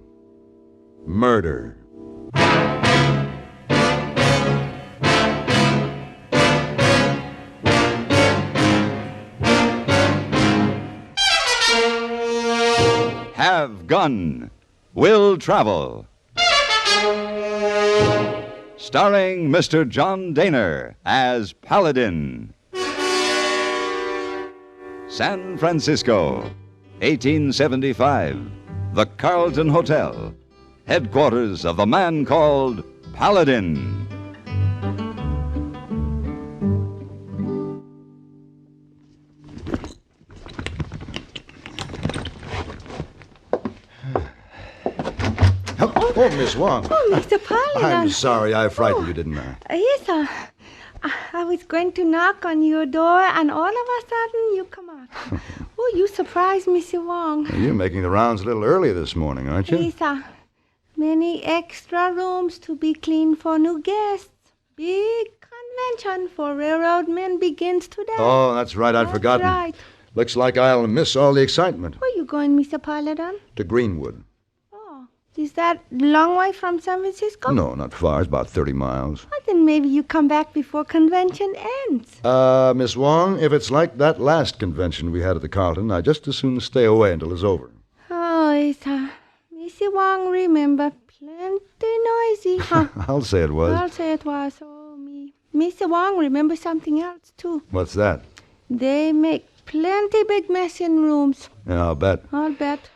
Murder. Have Gun Will Travel. Starring Mr. John Dehner as Paladin. San Francisco, 1875. The Carlton Hotel, headquarters of the man called Paladin. Oh, Miss Wong. Oh, Mr. Paladin. I'm sorry I frightened you, didn't I? Yes, sir. I was going to knock on your door, and all of a sudden you come out. Oh, you surprised Mr. Wong. You're making the rounds a little early this morning, aren't you? Yes, sir. Many extra rooms to be cleaned for new guests. Big convention for railroad men begins today. Oh, that's right. I'd forgotten. Right. Looks like I'll miss all the excitement. Where you going, Mr. Paladin? To Greenwood. Is that long way from San Francisco? No, not far. It's about 30 miles. Well, then maybe you come back before convention ends. Miss Wong, if it's like that last convention we had at the Carlton, I'd just as soon stay away until it's over. Oh, it's Missy Wong, remember, plenty noisy, huh? I'll say it was. I'll say it was. Oh, me. Mr. Wong, remember something else, too. What's that? They make plenty big mess in rooms. Yeah, I'll bet. I'll bet.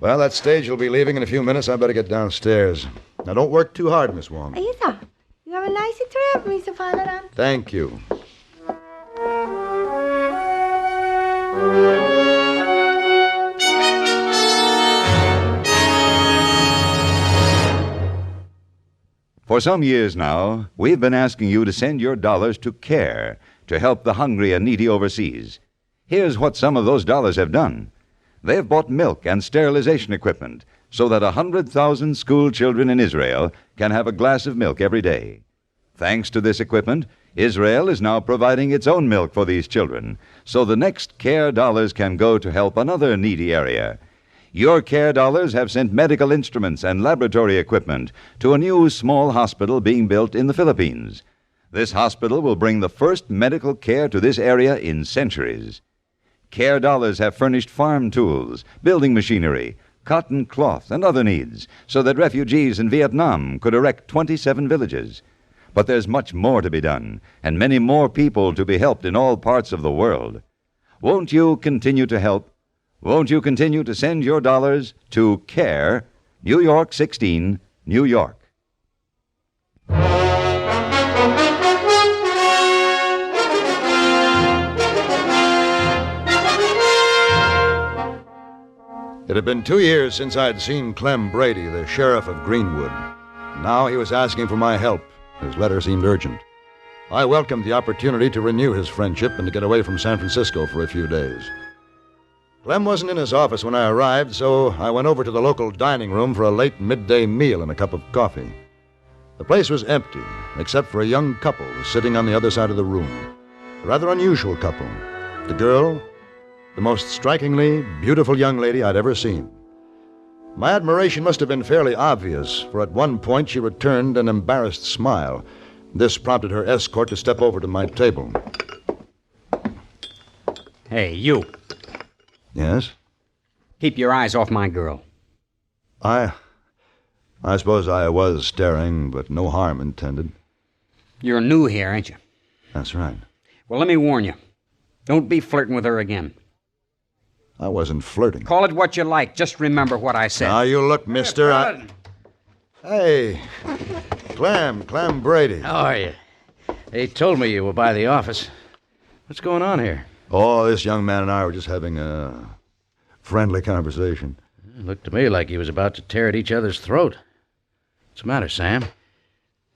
Well, that stage will be leaving in a few minutes. I better get downstairs. Now, don't work too hard, Miss Wong. Yes, sir. You have a nice trip, Mr. Paladin. Thank you. For some years now, we've been asking you to send your dollars to CARE to help the hungry and needy overseas. Here's what some of those dollars have done. They've bought milk and sterilization equipment so that 100,000 school children in Israel can have a glass of milk every day. Thanks to this equipment, Israel is now providing its own milk for these children, so the next CARE dollars can go to help another needy area. Your CARE dollars have sent medical instruments and laboratory equipment to a new small hospital being built in the Philippines. This hospital will bring the first medical care to this area in centuries. CARE dollars have furnished farm tools, building machinery, cotton cloth, and other needs, so that refugees in Vietnam could erect 27 villages. But there's much more to be done, and many more people to be helped in all parts of the world. Won't you continue to help? Won't you continue to send your dollars to CARE, New York 16, New York? It had been 2 years since I'd seen Clem Brady, the sheriff of Greenwood. Now he was asking for my help. His letter seemed urgent. I welcomed the opportunity to renew his friendship and to get away from San Francisco for a few days. Clem wasn't in his office when I arrived, so I went over to the local dining room for a late midday meal and a cup of coffee. The place was empty, except for a young couple sitting on the other side of the room. A rather unusual couple. The girl, the most strikingly beautiful young lady I'd ever seen. My admiration must have been fairly obvious, for at one point she returned an embarrassed smile. This prompted her escort to step over to my table. Hey, you. Yes? Keep your eyes off my girl. I suppose I was staring, but no harm intended. You're new here, ain't you? That's right. Well, let me warn you. Don't be flirting with her again. I wasn't flirting. Call it what you like. Just remember what I said. Now you look, mister. Hey, Clem Brady. How are you? They told me you were by the office. What's going on here? Oh, this young man and I were just having a friendly conversation. It looked to me like he was about to tear at each other's throat. What's the matter, Sam?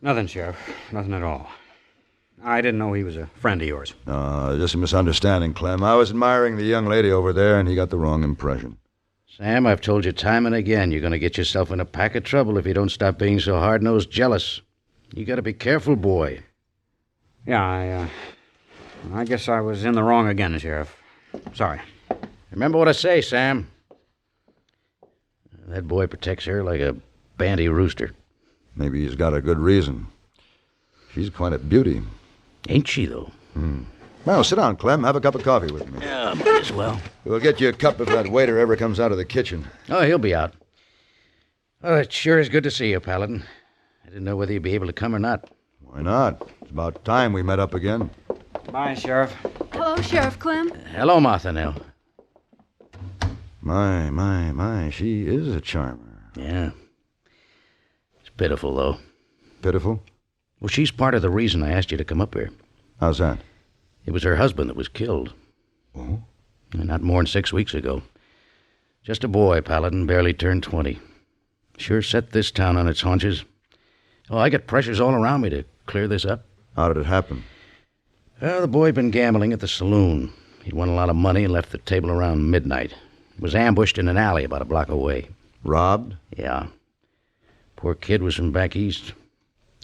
Nothing, Sheriff. Nothing at all. I didn't know he was a friend of yours. Just a misunderstanding, Clem. I was admiring the young lady over there, and he got the wrong impression. Sam, I've told you time and again you're going to get yourself in a pack of trouble if you don't stop being so hard-nosed jealous. You got to be careful, boy. Yeah, I guess I was in the wrong again, Sheriff. Sorry. Remember what I say, Sam. That boy protects her like a banty rooster. Maybe he's got a good reason. She's quite a beauty. Ain't she, though? Well, sit down, Clem. Have a cup of coffee with me. Yeah, might as well. We'll get you a cup if that waiter ever comes out of the kitchen. Oh, he'll be out. Oh, it sure is good to see you, Paladin. I didn't know whether you'd be able to come or not. Why not? It's about time we met up again. Bye, Sheriff. Hello, Sheriff Clem. Hello, Martha Nell. My, she is a charmer. Yeah. It's pitiful, though. Pitiful? Well, she's part of the reason I asked you to come up here. How's that? It was her husband that was killed. Oh? Not more than 6 weeks ago. Just a boy, Paladin, barely turned 20. Sure set this town on its haunches. Oh, I got pressures all around me to clear this up. How did it happen? Well, the boy'd been gambling at the saloon. He'd won a lot of money and left the table around midnight. Was ambushed in an alley about a block away. Robbed? Yeah. Poor kid was from back east.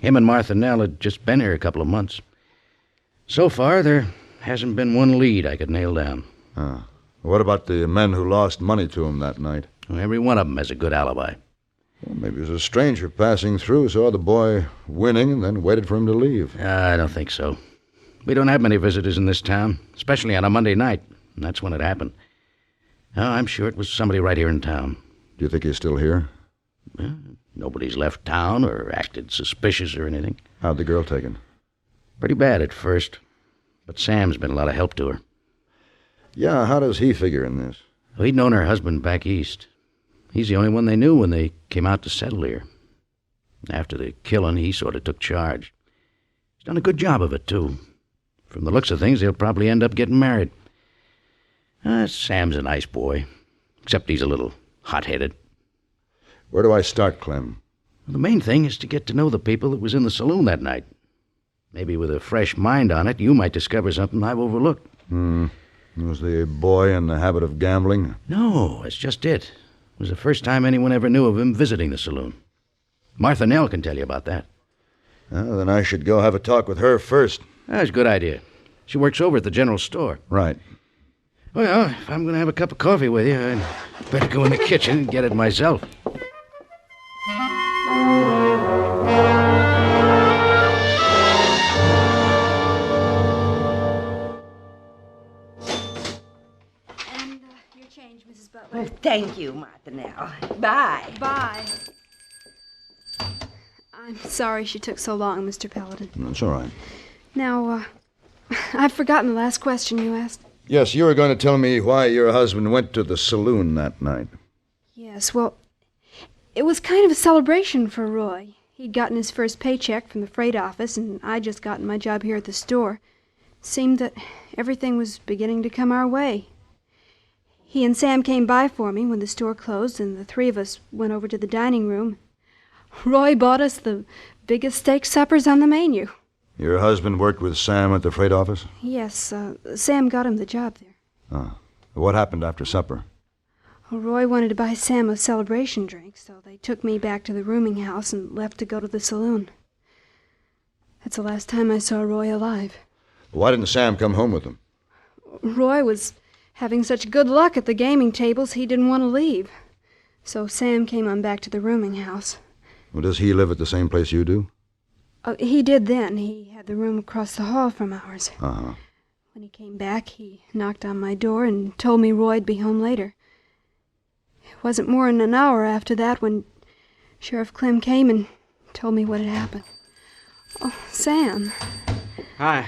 Him and Martha Nell had just been here a couple of months. So far, there hasn't been one lead I could nail down. What about the men who lost money to him that night? Well, every one of them has a good alibi. Well, maybe it was a stranger passing through, saw the boy winning, and then waited for him to leave. I don't think so. We don't have many visitors in this town, especially on a Monday night, and that's when it happened. Oh, I'm sure it was somebody right here in town. Do you think he's still here? Well, nobody's left town or acted suspicious or anything. How'd the girl taken? Pretty bad at first, but Sam's been a lot of help to her. Yeah, how does he figure in this? Well, he'd known her husband back east. He's the only one they knew when they came out to settle here. After the killing, he sort of took charge. He's done a good job of it, too. From the looks of things, they'll probably end up getting married. Sam's a nice boy, except he's a little hot-headed. Where do I start, Clem? Well, the main thing is to get to know the people that was in the saloon that night. Maybe with a fresh mind on it, you might discover something I've overlooked. Was the boy in the habit of gambling? No, that's just it. It was the first time anyone ever knew of him visiting the saloon. Martha Nell can tell you about that. Well, then I should go have a talk with her first. That's a good idea. She works over at the general store. Right. Well, if I'm going to have a cup of coffee with you, I'd better go in the kitchen and get it myself. Your change, Mrs. Butler. Oh, thank you, Martha Nell. Bye. Bye. I'm sorry she took so long, Mr. Paladin. That's all right. Now, I've forgotten the last question you asked. Yes, you were going to tell me why your husband went to the saloon that night. Yes, well, it was kind of a celebration for Roy. He'd gotten his first paycheck from the freight office, and I'd just gotten my job here at the store. Seemed that everything was beginning to come our way. He and Sam came by for me when the store closed, and the three of us went over to the dining room. Roy bought us the biggest steak suppers on the menu. Your husband worked with Sam at the freight office? Yes, Sam got him the job there. What happened after supper? Well, Roy wanted to buy Sam a celebration drink, so they took me back to the rooming house and left to go to the saloon. That's the last time I saw Roy alive. Why didn't Sam come home with them? Roy was having such good luck at the gaming tables he didn't want to leave. So Sam came on back to the rooming house. Well, does he live at the same place you do? He did then. He had the room across the hall from ours. Uh-huh. When he came back, he knocked on my door and told me Roy'd be home later. It wasn't more than an hour after that when Sheriff Clem came and told me what had happened. Oh, Sam. Hi.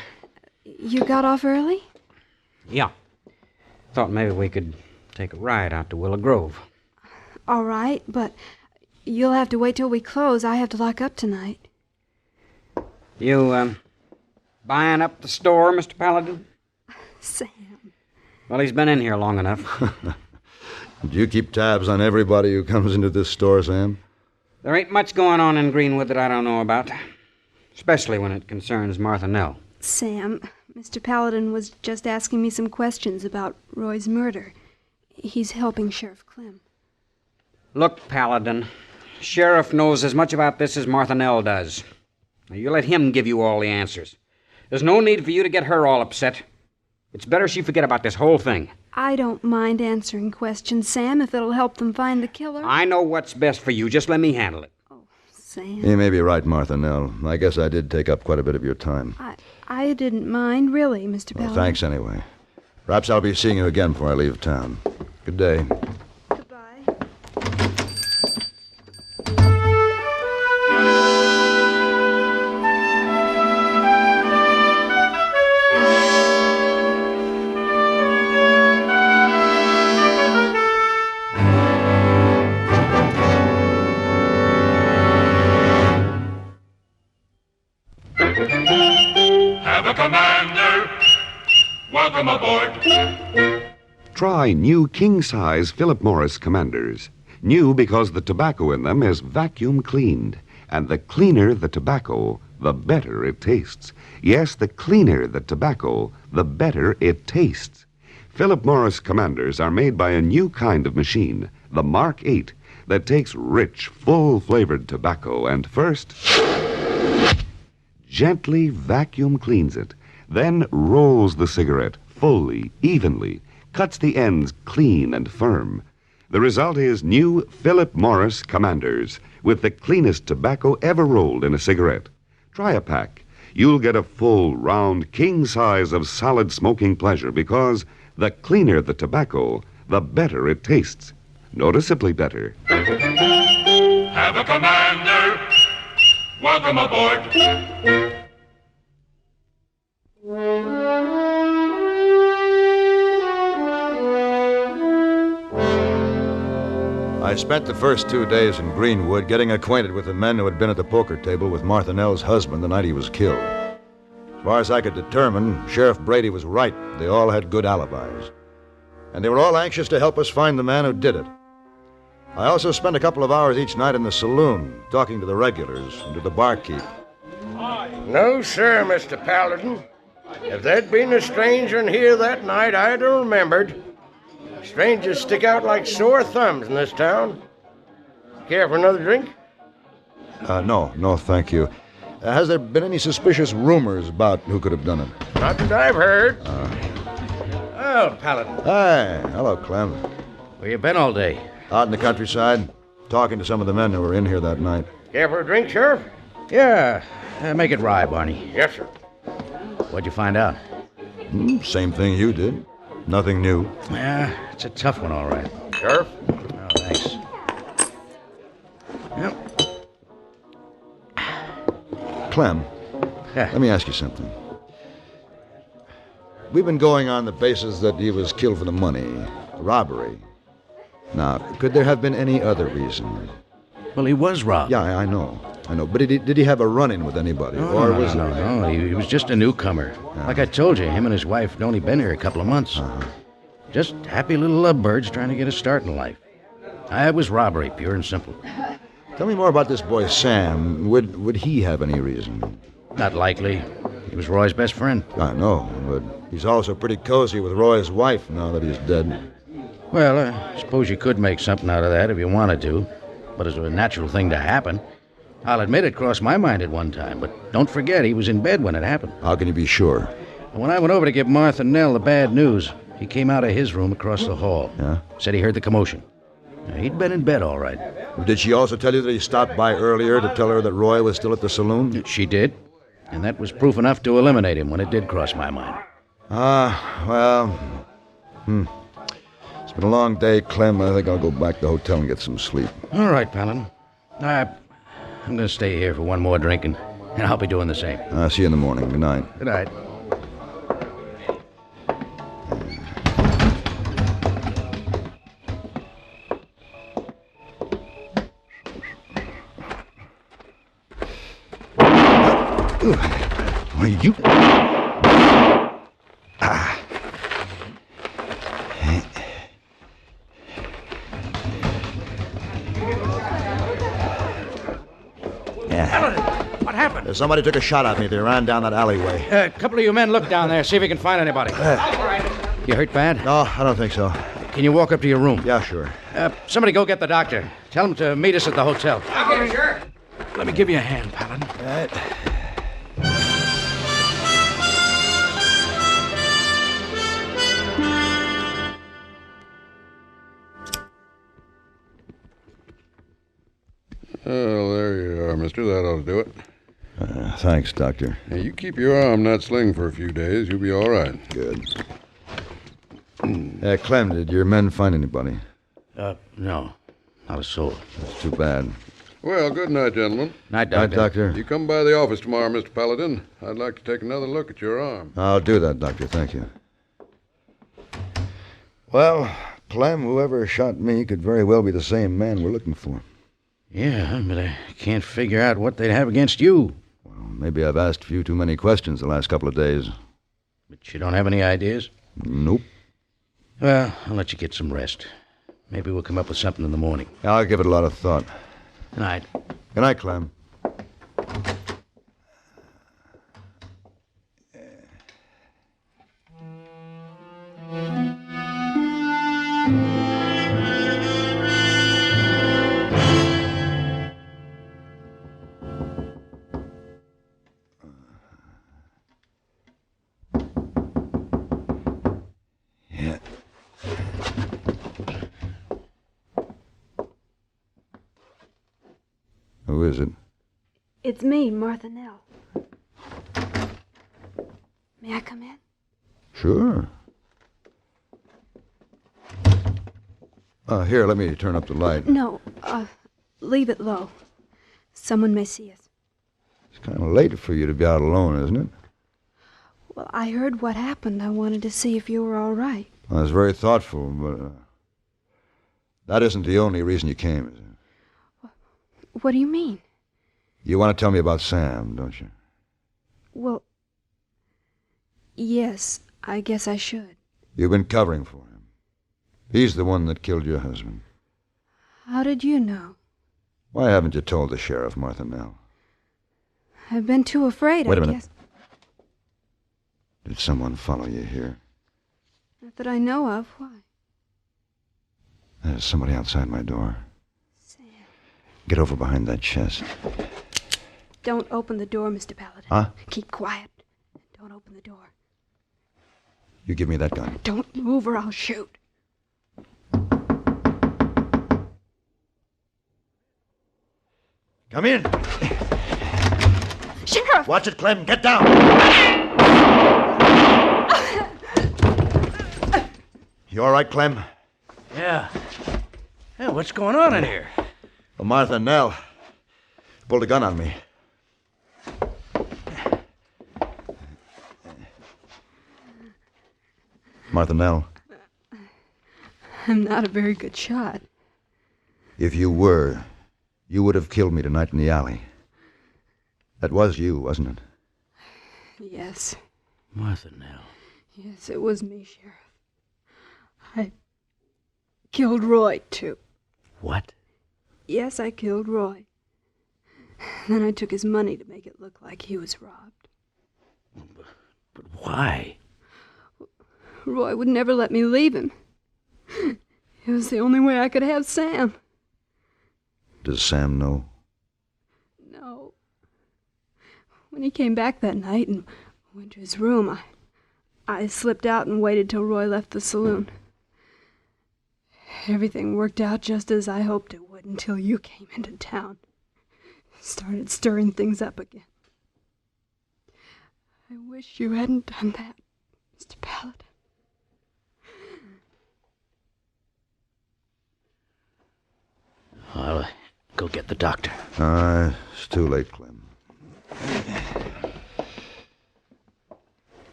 You got off early? Yeah. Thought maybe we could take a ride out to Willow Grove. All right, but you'll have to wait till we close. I have to lock up tonight. You, buying up the store, Mr. Paladin? Sam. Well, he's been in here long enough. Do you keep tabs on everybody who comes into this store, Sam? There ain't much going on in Greenwood that I don't know about, especially when it concerns Martha Nell. Sam, Mr. Paladin was just asking me some questions about Roy's murder. He's helping Sheriff Clem. Look, Paladin, Sheriff knows as much about this as Martha Nell does. Now, you let him give you all the answers. There's no need for you to get her all upset. It's better she forget about this whole thing. I don't mind answering questions, Sam, if it'll help them find the killer. I know what's best for you. Just let me handle it. Sam. You may be right, Martha Nell. I guess I did take up quite a bit of your time. I didn't mind, really, Mr. Paladin. Well, thanks anyway. Perhaps I'll be seeing you again before I leave town. Good day. Have a commander. Welcome aboard. Try new king-size Philip Morris Commanders. New because the tobacco in them is vacuum cleaned. And the cleaner the tobacco, the better it tastes. Yes, the cleaner the tobacco, the better it tastes. Philip Morris Commanders are made by a new kind of machine, the Mark 8, that takes rich, full-flavored tobacco and first gently vacuum cleans it, then rolls the cigarette fully, evenly, cuts the ends clean and firm. The result is new Philip Morris Commanders with the cleanest tobacco ever rolled in a cigarette. Try a pack. You'll get a full, round, king size of solid smoking pleasure because the cleaner the tobacco, the better it tastes. Noticeably better. Have a commander. Welcome aboard. I spent the first 2 days in Greenwood getting acquainted with the men who had been at the poker table with Martha Nell's husband the night he was killed. As far as I could determine, Sheriff Brady was right. They all had good alibis. And they were all anxious to help us find the man who did it. I also spent a couple of hours each night in the saloon, talking to the regulars and to the barkeep. No, sir, Mr. Paladin. If there'd been a stranger in here that night, I'd have remembered. Strangers stick out like sore thumbs in this town. Care for another drink? No, thank you. Has there been any suspicious rumors about who could have done it? Not that I've heard. Oh, Paladin. Hi, hello, Clem. Where you been all day? Out in the countryside, talking to some of the men who were in here that night. Care for a drink, Sheriff? Yeah, make it rye, Barney. Yes, sir. What'd you find out? Same thing you did. Nothing new. Yeah, it's a tough one, all right. Sheriff? Oh, thanks. Yep. Clem, let me ask you something. We've been going on the basis that he was killed for the money, robbery. Now, could there have been any other reason? Well, he was robbed. Yeah, I know. But did he have a run-in with anybody? No. He was just a newcomer. Like I told you, him and his wife had only been here a couple of months. Just happy little lovebirds trying to get a start in life. It was robbery, pure and simple. Tell me more about this boy, Sam. Would he have any reason? Not likely. He was Roy's best friend. I know, but he's also pretty cozy with Roy's wife now that he's dead. Well, I suppose you could make something out of that if you wanted to. But it's a natural thing to happen. I'll admit it crossed my mind at one time, but don't forget he was in bed when it happened. How can you be sure? When I went over to give Martha Nell the bad news, he came out of his room across the hall. Yeah? Said he heard the commotion. He'd been in bed all right. Did she also tell you that he stopped by earlier to tell her that Roy was still at the saloon? She did. And that was proof enough to eliminate him when it did cross my mind. It's been a long day, Clem. I think I'll go back to the hotel and get some sleep. All right, Paladin. I'm going to stay here for one more drink, and I'll be doing the same. I'll see you in the morning. Good night. Good night. Why, you... happened? Somebody took a shot at me. They ran down that alleyway. A couple of you men look down there, see if you can find anybody. You hurt bad? No, I don't think so. Can you walk up to your room? Yeah, sure. Somebody go get the doctor. Tell him to meet us at the hotel. Okay, sure. Let me give you a hand, Paladin. All right. Oh, there you are, mister. That ought to do it. Thanks, Doctor. Hey, you keep your arm in that sling for a few days. You'll be all right. Good. Clem, did your men find anybody? No. Not a soul. That's too bad. Well, good night, gentlemen. Night, Doctor. Night, Doctor. You come by the office tomorrow, Mr. Paladin. I'd like to take another look at your arm. I'll do that, Doctor. Thank you. Well, Clem, whoever shot me could very well be the same man we're looking for. Yeah, but I can't figure out what they'd have against you. Well, maybe I've asked a few too many questions the last couple of days. But you don't have any ideas? Nope. Well, I'll let you get some rest. Maybe we'll come up with something in the morning. I'll give it a lot of thought. Good night. Good night, Clem. Who is it? It's me, Martha Nell. May I come in? Sure. Here, let me turn up the light. No, leave it low. Someone may see us. It's kind of late for you to be out alone, isn't it? Well, I heard what happened. I wanted to see if you were all right. Well, that's very thoughtful, but that isn't the only reason you came, is it? What do you mean? You want to tell me about Sam, don't you? Well, yes, I guess I should. You've been covering for him. He's the one that killed your husband. How did you know? Why haven't you told the sheriff, Martha Nell? I've been too afraid, Wait a I minute. guess. Did someone follow you here? Not that I know of. Why? There's somebody outside my door. Sam. Get over behind that chest. Don't open the door, Mr. Paladin. Huh? Keep quiet. Don't open the door. You give me that gun. Don't move or I'll shoot. Come in. Sheriff! Watch it, Clem. Get down. You all right, Clem? Yeah. Hey, what's going on in here? Well, Martha Nell pulled a gun on me. Martha Nell, I'm not a very good shot. if you were, you would have killed me tonight in the alley. That was you, wasn't it? Yes. Martha Nell. Yes, it was me, Sheriff. I killed Roy, too. What? Yes, I killed Roy. Then I took his money to make it look like he was robbed. But why? Roy would never let me leave him. It was the only way I could have Sam. Does Sam know? No. When he came back that night and went to his room, I slipped out and waited till Roy left the saloon. Everything worked out just as I hoped it would until you came into town. Started stirring things up again. I wish you hadn't done that, Mr. Paladin. I'll go get the doctor. It's too late, Clem.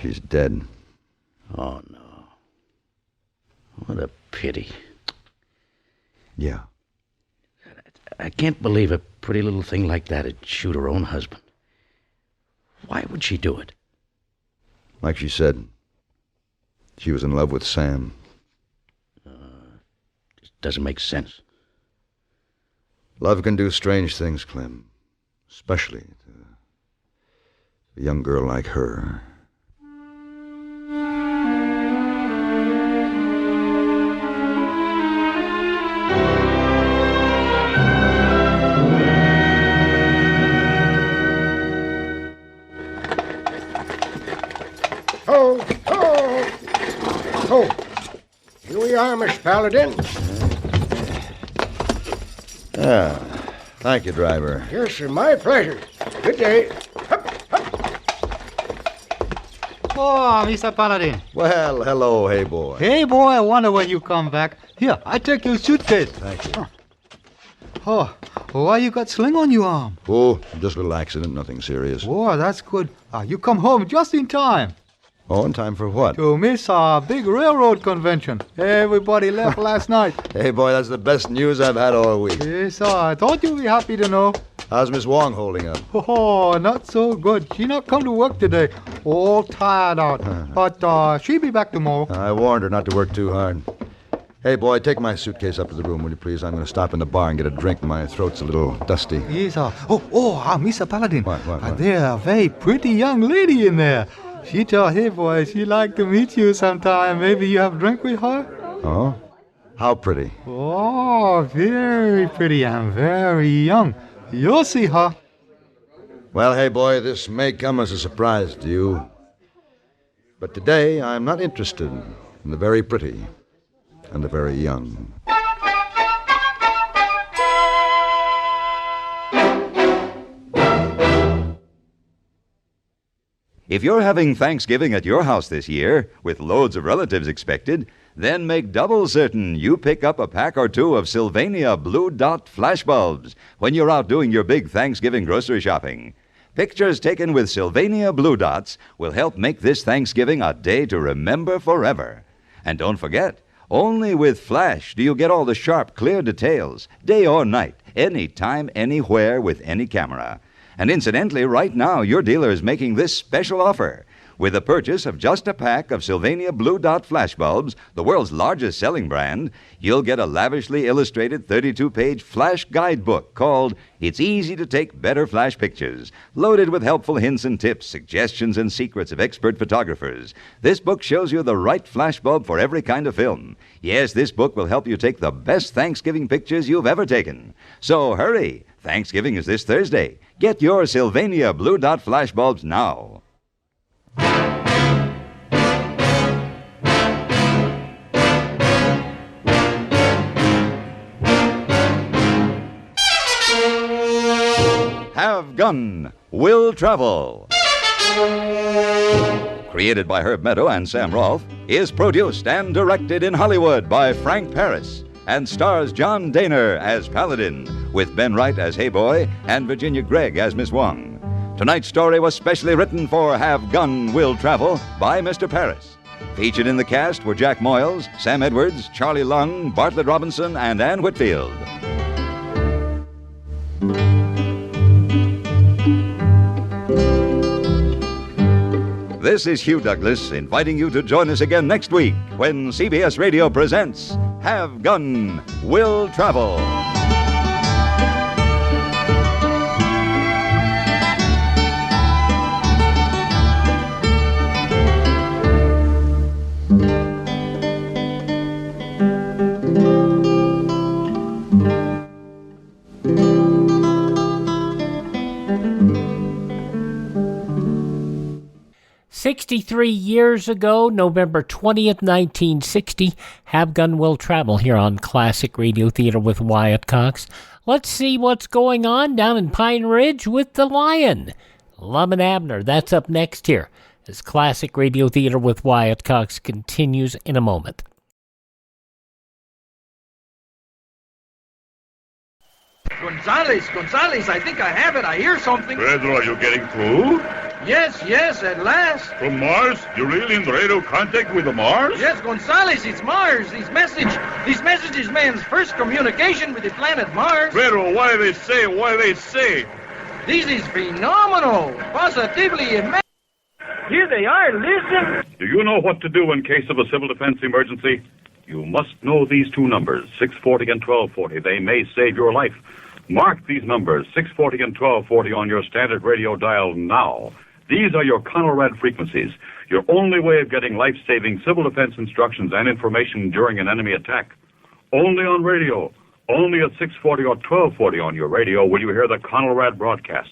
She's dead. Oh, no. What a pity. Yeah. I can't believe a pretty little thing like that would shoot her own husband. Why would she do it? Like she said, she was in love with Sam. Just doesn't make sense. Love can do strange things, Clem. Especially to A young girl like her. Here we are, Miss Paladin. Thank you, driver. Yes, sir, my pleasure. Good day. Oh, Mr. Paladin. Well, hello, hey boy. Hey, boy, I wonder when you come back. Here, I take your suitcase. Thank you. Oh, why you got sling on your arm? Oh, just a little accident, nothing serious. Oh, that's good. You come home just in time. Oh, in time for what? To miss our big railroad convention. Everybody left last night. Hey, boy, that's the best news I've had all week. Yes, I thought you'd be happy to know. How's Miss Wong holding up? Oh, not so good. She not come to work today. All tired out. But she'll be back tomorrow. I warned her not to work too hard. Hey, boy, take my suitcase up to the room, will you please? I'm going to stop in the bar and get a drink. My throat's a little dusty. Yes, Mr. Paladin. What? There's a very pretty young lady in there. She told, hey, boy, she'd like to meet you sometime. Maybe you have a drink with her? Oh? How pretty? Oh, very pretty and very young. You'll see her. Well, hey, boy, this may come as a surprise to you. But today, I'm not interested in the very pretty and the very young. If you're having Thanksgiving at your house this year, with loads of relatives expected, then make double certain you pick up a pack or two of Sylvania Blue Dot flashbulbs when you're out doing your big Thanksgiving grocery shopping. Pictures taken with Sylvania Blue Dots will help make this Thanksgiving a day to remember forever. And don't forget, only with Flash do you get all the sharp, clear details, day or night, anytime, anywhere, with any camera. And incidentally, right now, your dealer is making this special offer. With the purchase of just a pack of Sylvania Blue Dot flashbulbs, the world's largest selling brand, you'll get a lavishly illustrated 32-page flash guidebook called It's Easy to Take Better Flash Pictures, loaded with helpful hints and tips, suggestions and secrets of expert photographers. This book shows you the right flashbulb for every kind of film. Yes, this book will help you take the best Thanksgiving pictures you've ever taken. So hurry! Thanksgiving is this Thursday. Get your Sylvania Blue Dot flashbulbs now. Have Gun, Will Travel. Created by Herb Meadow and Sam Rolfe, is produced and directed in Hollywood by Frank Paris and stars John Daner as Paladin, with Ben Wright as Hey Boy and Virginia Gregg as Miss Wong. Tonight's story was specially written for Have Gun, Will Travel by Mr. Paris. Featured in the cast were Jack Moyles, Sam Edwards, Charlie Lung, Bartlett Robinson, and Ann Whitfield. This is Hugh Douglas inviting you to join us again next week when CBS Radio presents Have Gun, Will Travel. "63 years ago, November 20th, 1960, Have Gun Will Travel here on Classic Radio Theater with Wyatt Cox. Let's see what's going on down in Pine Ridge with the Lion. Lum and Abner, that's up next here as Classic Radio Theater with Wyatt Cox continues in a moment. Gonzales, I think I have it. I hear something. Pedro, are you getting through? Yes, at last. From Mars? You're really in radio contact with the Mars? Yes, Gonzales, it's Mars. These messages man's first communication with the planet Mars. Pedro, what do they say? This is phenomenal. Positively immense. Here they are, listen. Do you know what to do in case of a civil defense emergency? You must know these two numbers, 640 and 1240. They may save your life. Mark these numbers, 640 and 1240, on your standard radio dial now. These are your Conrad frequencies, your only way of getting life-saving civil defense instructions and information during an enemy attack. Only on radio, only at 640 or 1240 on your radio will you hear the Conrad broadcasts.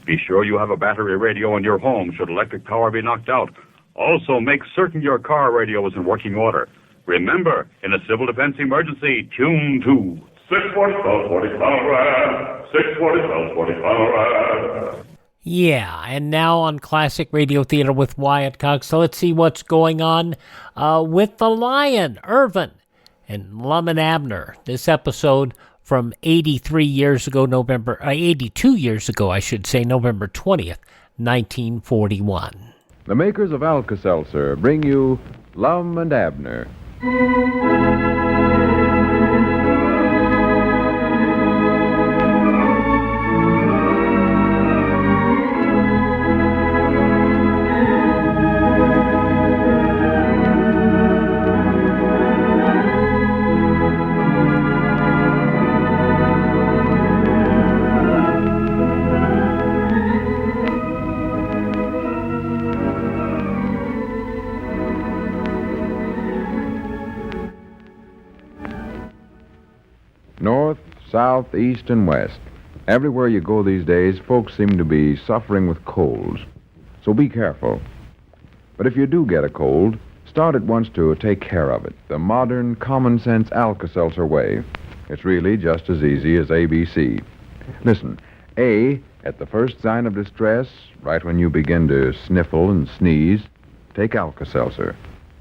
Be sure you have a battery radio in your home should electric power be knocked out. Also, make certain your car radio is in working order. Remember, in a civil defense emergency, tune to 640, 1240 Conrad, 640, 1240 Conrad. Yeah, and now on Classic Radio Theater with Wyatt Cox. So let's see what's going on with the Lion, Irvin, and Lum and Abner. This episode from 82 years ago, November 20th, 1941. The makers of Alka-Seltzer bring you Lum and Abner. North, south, east, and west. Everywhere you go these days, folks seem to be suffering with colds. So be careful. But if you do get a cold, start at once to take care of it. The modern, common-sense Alka-Seltzer way. It's really just as easy as ABC. Listen, A, at the first sign of distress, right when you begin to sniffle and sneeze, take Alka-Seltzer.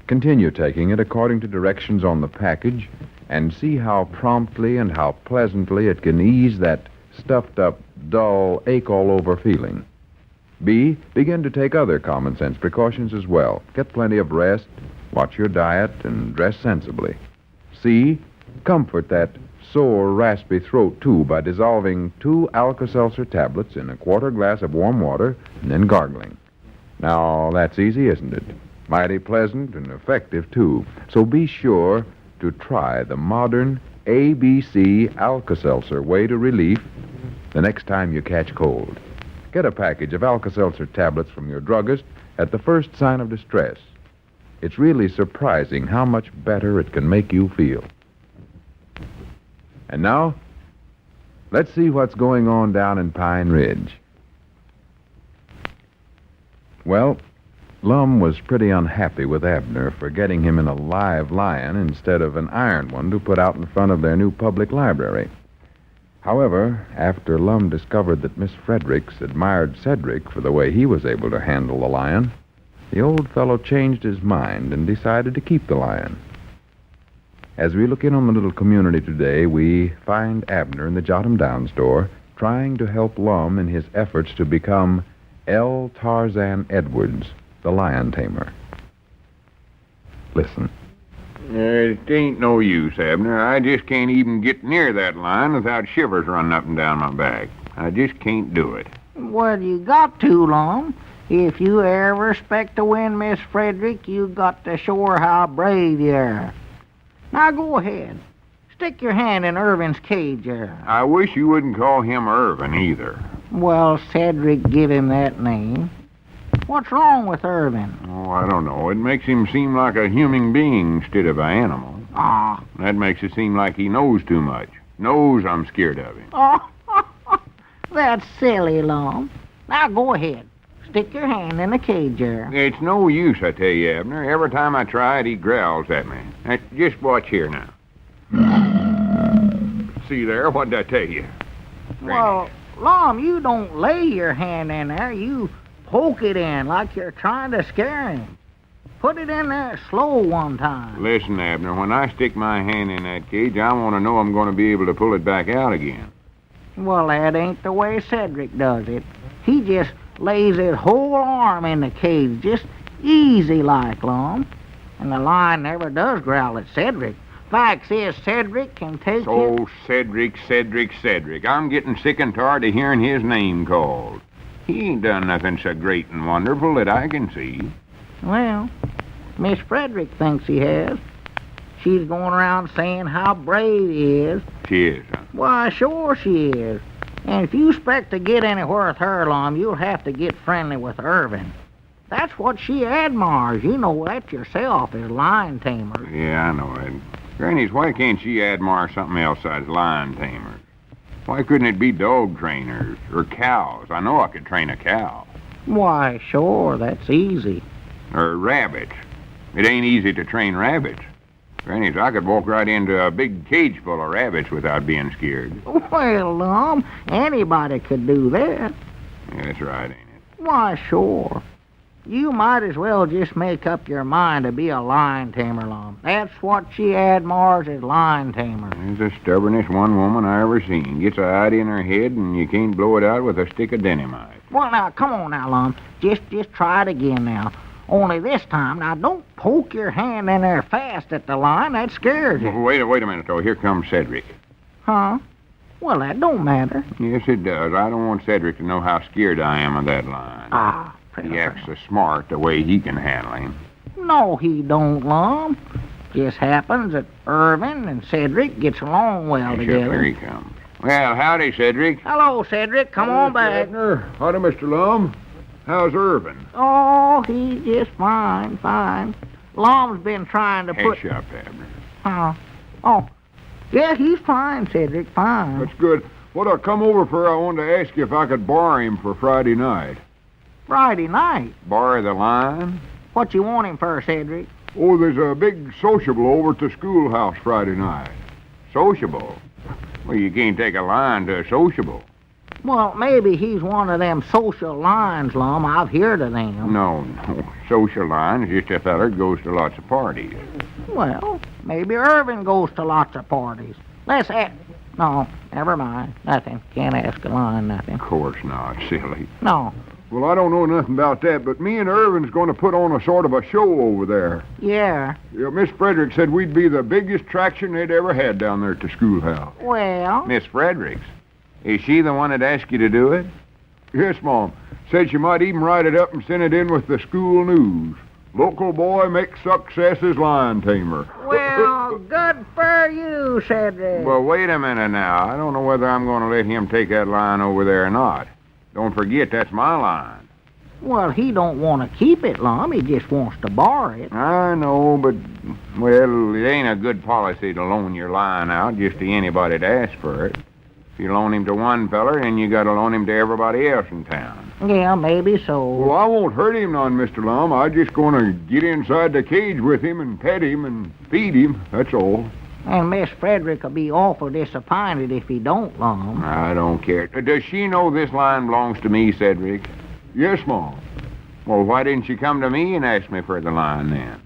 Continue taking it according to directions on the package, and see how promptly and how pleasantly it can ease that stuffed-up, dull, ache-all-over feeling. B, begin to take other common-sense precautions as well. Get plenty of rest, watch your diet, and dress sensibly. C, comfort that sore, raspy throat, too, by dissolving 2 Alka-Seltzer tablets in a quarter glass of warm water and then gargling. Now, that's easy, isn't it? Mighty pleasant and effective, too. So be sure to try the modern ABC Alka-Seltzer way to relief the next time you catch cold. Get a package of Alka-Seltzer tablets from your druggist at the first sign of distress. It's really surprising how much better it can make you feel. And now, let's see what's going on down in Pine Ridge. Well, Lum was pretty unhappy with Abner for getting him in a live lion instead of an iron one to put out in front of their new public library. However, after Lum discovered that Miss Fredericks admired Cedric for the way he was able to handle the lion, the old fellow changed his mind and decided to keep the lion. As we look in on the little community today, we find Abner in the Jot-'em-Down store trying to help Lum in his efforts to become L. Tarzan Edwards, the lion tamer. Listen. It ain't no use, Abner. I just can't even get near that lion without shivers running up and down my back. I just can't do it. Well, you got to, Lum. If you ever expect to win Miss Frederick, you got to show her how brave you are. Now go ahead. Stick your hand in Irvin's cage there. I wish you wouldn't call him Irvin either. Well, Cedric give him that name. What's wrong with Irvin? Oh, I don't know. It makes him seem like a human being instead of an animal. Ah. That makes it seem like he knows too much. Knows I'm scared of him. Oh, that's silly, Lum. Now go ahead. Stick your hand in the cage there. It's no use, I tell you, Abner. Every time I try it, he growls at me. Just watch here now. See there? What did I tell you? Well, Lum, you don't lay your hand in there. You poke it in like you're trying to scare him. Put it in there slow one time. Listen, Abner, when I stick my hand in that cage, I want to know I'm going to be able to pull it back out again. Well, that ain't the way Cedric does it. He just lays his whole arm in the cage, just easy like, Lum. And the lion never does growl at Cedric. Fact is, Cedric can take Oh, Cedric. I'm getting sick and tired of hearing his name called. He ain't done nothing so great and wonderful that I can see. Well, Miss Frederick thinks he has. She's going around saying how brave he is. She is, huh? Why, sure she is. And if you expect to get anywhere with her, Lum, you'll have to get friendly with Irvin. That's what she admires. You know that yourself as lion tamers. Yeah, I know it. Grannies, why can't she admire something else besides lion tamers? Why couldn't it be dog trainers or cows? I know I could train a cow. Why, sure, that's easy. Or rabbits. It ain't easy to train rabbits. Grannies, I could walk right into a big cage full of rabbits without being scared. Well, Lum, anybody could do that. Yeah, that's right, ain't it? Why, sure. You might as well just make up your mind to be a lion tamer, Lum. That's what she admires as lion tamers. There's the stubbornest one woman I ever seen. Gets an idea in her head and you can't blow it out with a stick of dynamite. Well, now, come on now, Lum. Just try it again now. Only this time, now, don't poke your hand in there fast at the line. That scares you. Wait a minute, though. Here comes Cedric. Huh? Well, that don't matter. Yes, it does. I don't want Cedric to know how scared I am of that line. Ah, he acts so smart the way he can handle him. No, he don't, Lum. Just happens that Irvin and Cedric gets along well together. Here he comes. Well, howdy, Cedric. Hello, Cedric. Come on back. Howdy, Mr. Lum. How's Irvin? Oh, he's just fine. Lum's been trying to put... Hush up, Abner. Huh? Oh, yeah, he's fine, Cedric, fine. That's good. What I come over for, I wanted to ask you if I could borrow him for Friday night. Friday night? Borrow the line? What you want him for, Cedric? Oh, there's a big sociable over at the schoolhouse Friday night. Sociable? Well, you can't take a line to a sociable. Well, maybe he's one of them social lions, Lum. I've heard of them. No. Social line's just a feller that goes to lots of parties. Well, maybe Irvin goes to lots of parties. Let's ask... No, never mind. Nothing. Can't ask a lion nothing. Of course not, silly. No. Well, I don't know nothing about that, but me and Irvin's going to put on a sort of a show over there. Yeah. Miss Fredericks said we'd be the biggest attraction they'd ever had down there at the schoolhouse. Well? Miss Fredericks? Is she the one that asked you to do it? Yes, Mom. Said she might even write it up and send it in with the school news. Local boy makes success as lion tamer. Well, good for you, Cedric. Well, wait a minute now. I don't know whether I'm going to let him take that line over there or not. Don't forget, that's my line. Well, he don't want to keep it, Lum. He just wants to borrow it. I know, but, well, it ain't a good policy to loan your line out just to anybody that asks for it. If you loan him to one feller, then you got to loan him to everybody else in town. Yeah, maybe so. Well, I won't hurt him none, Mr. Lum. I'm just going to get inside the cage with him and pet him and feed him, that's all. And Miss Frederick will be awful disappointed if he don't, Lum. I don't care. Does she know this line belongs to me, Cedric? Yes, Mom. Well, why didn't she come to me and ask me for the line then?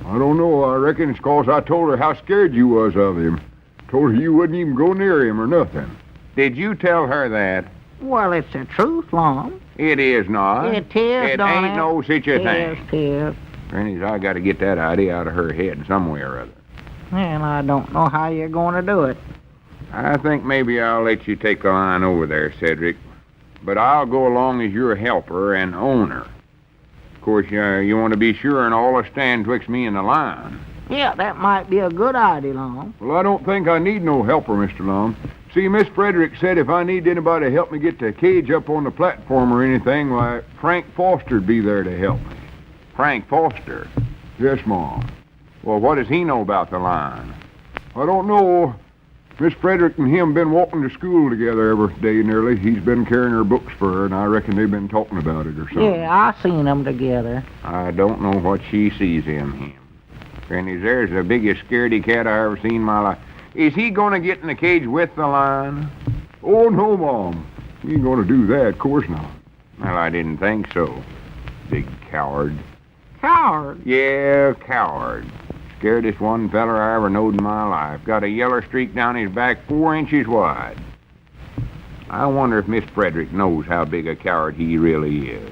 I don't know. I reckon it's 'cause I told her how scared you was of him. Told her you wouldn't even go near him or nothing. Did you tell her that? Well, it's the truth, Lum. It is not. It is, It don't ain't no such a thing. It is. Granny's, I got to get that idea out of her head some way or other. And I don't know how you're going to do it. I think maybe I'll let you take the line over there, Cedric. But I'll go along as your helper and owner. Of course, you want to be sure and all will stand twixt me and the line. Yeah, that might be a good idea, Lum. Well, I don't think I need no helper, Mr. Lum. See, Miss Frederick said if I need anybody to help me get the cage up on the platform or anything, why, Frank Foster'd be there to help me. Frank Foster? Yes, Mom. Well, what does he know about the line? I don't know. Miss Frederick and him been walking to school together every day nearly. He's been carrying her books for her, and I reckon they've been talking about it or something. Yeah, I seen them together. I don't know what she sees in him. Granny, there's the biggest scaredy cat I ever seen in my life. Is he going to get in the cage with the line? Oh, no, Mom. He ain't going to do that. Of course not. Well, I didn't think so. Big coward. Coward? Yeah, coward. Scaredest one feller I ever knowed in my life. Got a yeller streak down his back 4 inches wide. I wonder if Miss Frederick knows how big a coward he really is.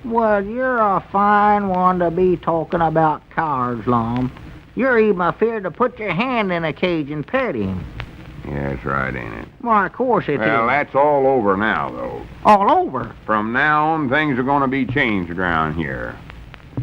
Well, you're a fine one to be talking about cowards, Lum. You're even afraid to put your hand in a cage and pet him. Yeah, that's right, ain't it? Why, of course it is. Well, that's all over now, though. All over? From now on, things are going to be changed around here.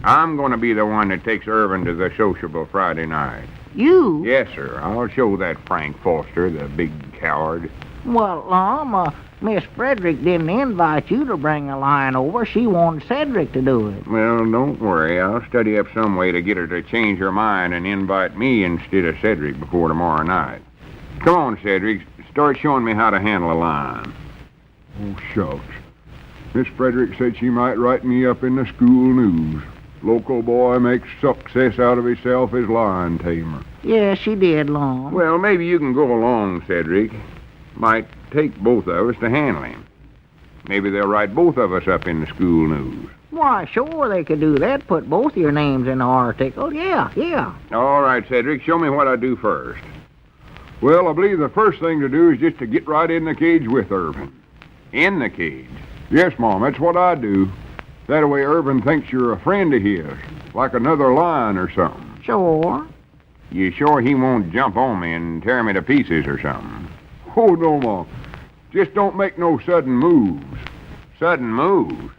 I'm going to be the one that takes Irvin to the sociable Friday night. You? Yes, sir. I'll show that Frank Foster, the big coward. Well, Lum, Miss Frederick didn't invite you to bring a line over. She wanted Cedric to do it. Well, don't worry. I'll study up some way to get her to change her mind and invite me instead of Cedric before tomorrow night. Come on, Cedric. Start showing me how to handle a line. Oh, shucks. Miss Frederick said she might write me up in the school news. Local boy makes success out of himself as lion tamer. Yeah, she did, Lum. Well, maybe you can go along, Cedric. Might take both of us to handle him. Maybe they'll write both of us up in the school news. Why, sure they could do that. Put both your names in the article. Yeah. All right, Cedric, show me what I do first. Well, I believe the first thing to do is just to get right in the cage with Irvin. In the cage? Yes, Mom, that's what I do. That way Irvin thinks you're a friend of his, like another lion or something. Sure. You sure he won't jump on me and tear me to pieces or something? Oh, no, Mom. Just don't make no sudden moves. Sudden moves?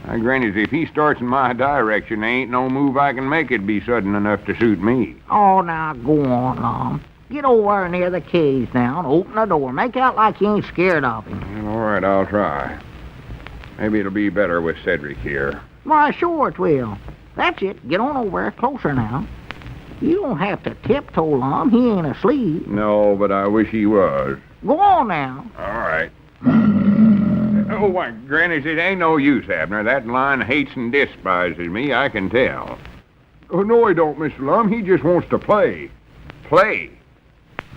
Granny, if he starts in my direction, there ain't no move I can make it be sudden enough to suit me. Oh, now go on, Lum. Get over near the cage now and open the door. Make out like you ain't scared of him. Well, all right, I'll try. Maybe it'll be better with Cedric here. Why, sure it will. That's it. Get on over closer now. You don't have to tiptoe, Lum. He ain't asleep. No, but I wish he was. Go on now. All right. Oh, why, Granny, it ain't no use, Abner. That lion hates and despises me, I can tell. Oh, no, he don't, Mr. Lum. He just wants to play. Play?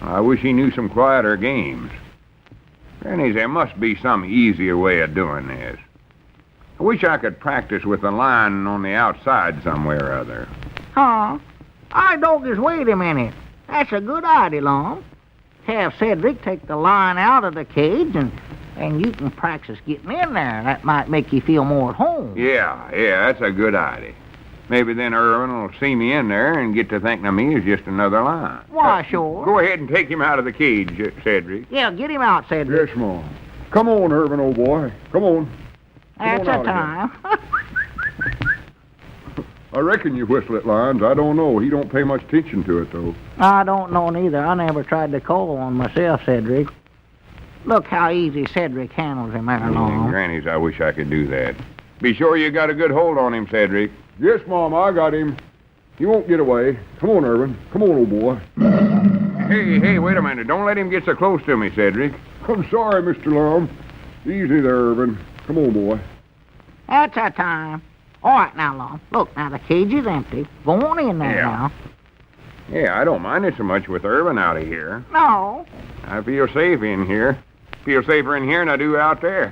I wish he knew some quieter games. Granny, there must be some easier way of doing this. I wish I could practice with the lion on the outside somewhere or other. Huh? Doggies, wait a minute. That's a good idea, Lum. Have Cedric take the lion out of the cage and you can practice getting in there. That might make you feel more at home. Yeah, that's a good idea. Maybe then Irwin will see me in there and get to thinking of me as just another lion. Why, sure. Go ahead and take him out of the cage, Cedric. Yeah, get him out, Cedric. Yes, Mom. Come on, Irvin, old boy. Come on. That's a time. I reckon you whistle at lions. I don't know. He don't pay much attention to it, though. I don't know neither. I never tried to call one myself, Cedric. Look how easy Cedric handles him there along. Grannies, I wish I could do that. Be sure you got a good hold on him, Cedric. Yes, Mom, I got him. He won't get away. Come on, Irvin. Come on, old boy. Hey, wait a minute. Don't let him get so close to me, Cedric. I'm sorry, Mr. Lum. Easy there, Irvin. Come on, boy. That's our time. All right, now, Lum. Look, now the cage is empty. Go on in there now. Yeah, I don't mind it so much with Irvin out of here. No. I feel safe in here. Feel safer in here than I do out there.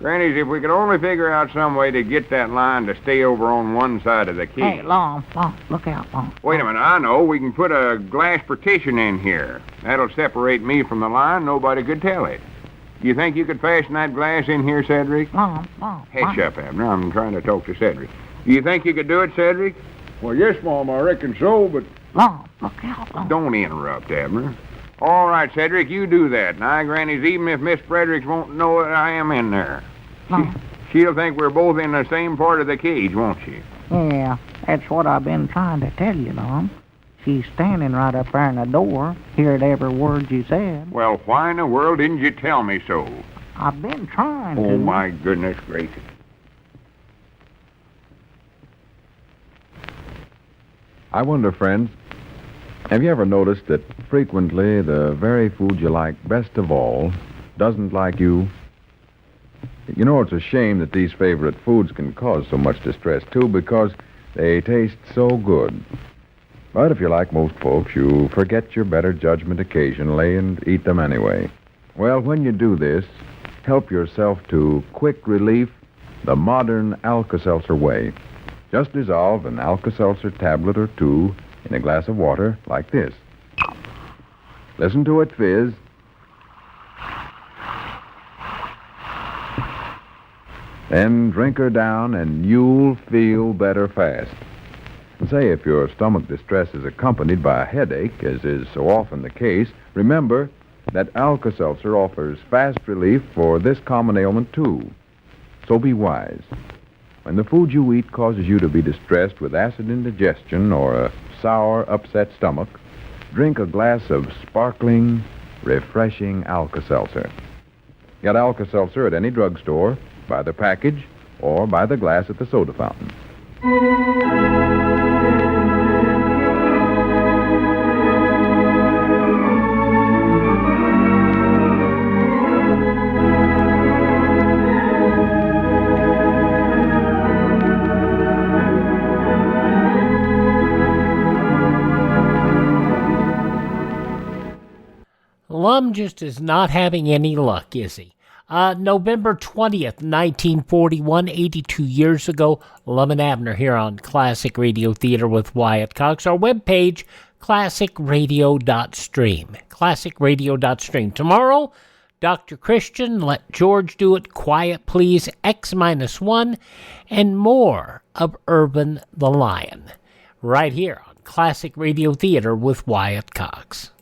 Grannies, if we could only figure out some way to get that lion to stay over on one side of the cage. Hey, Lum, look out, Lum. Wait a minute, I know. We can put a glass partition in here. That'll separate me from the lion. Nobody could tell it. You think you could fasten that glass in here, Cedric? Lum. Hush up, Abner. I'm trying to talk to Cedric. Do you think you could do it, Cedric? Well, yes, Mom, I reckon so, but... Lum, look out, Lum. Don't interrupt, Abner. All right, Cedric, you do that. Now, Grannies, even if Miss Fredericks won't know that I am in there. She'll think we're both in the same part of the cage, won't she? Yeah, that's what I've been trying to tell you, Lum. She's standing right up there in the door, heard every word you said. Well, why in the world didn't you tell me so? I've been trying to. Oh, my goodness gracious. I wonder, friends, have you ever noticed that frequently the very food you like best of all doesn't like you? You know, it's a shame that these favorite foods can cause so much distress, too, because they taste so good. But if you're like most folks, you forget your better judgment occasionally and eat them anyway. Well, when you do this, help yourself to quick relief the modern Alka-Seltzer way. Just dissolve an Alka-Seltzer tablet or two in a glass of water like this. Listen to it fizz. Then drink her down and you'll feel better fast. And say, if your stomach distress is accompanied by a headache, as is so often the case, remember that Alka-Seltzer offers fast relief for this common ailment, too. So be wise. When the food you eat causes you to be distressed with acid indigestion or a sour, upset stomach, drink a glass of sparkling, refreshing Alka-Seltzer. Get Alka-Seltzer at any drugstore, by the package, or by the glass at the soda fountain. Lum just is not having any luck, is he? November 20th, 1941, 82 years ago, Lum and Abner here on Classic Radio Theater with Wyatt Cox. Our webpage, classicradio.stream. Classicradio.stream. Tomorrow, Dr. Christian, Let George Do It, Quiet Please, X-1, and more of Urban the Lion. Right here on Classic Radio Theater with Wyatt Cox.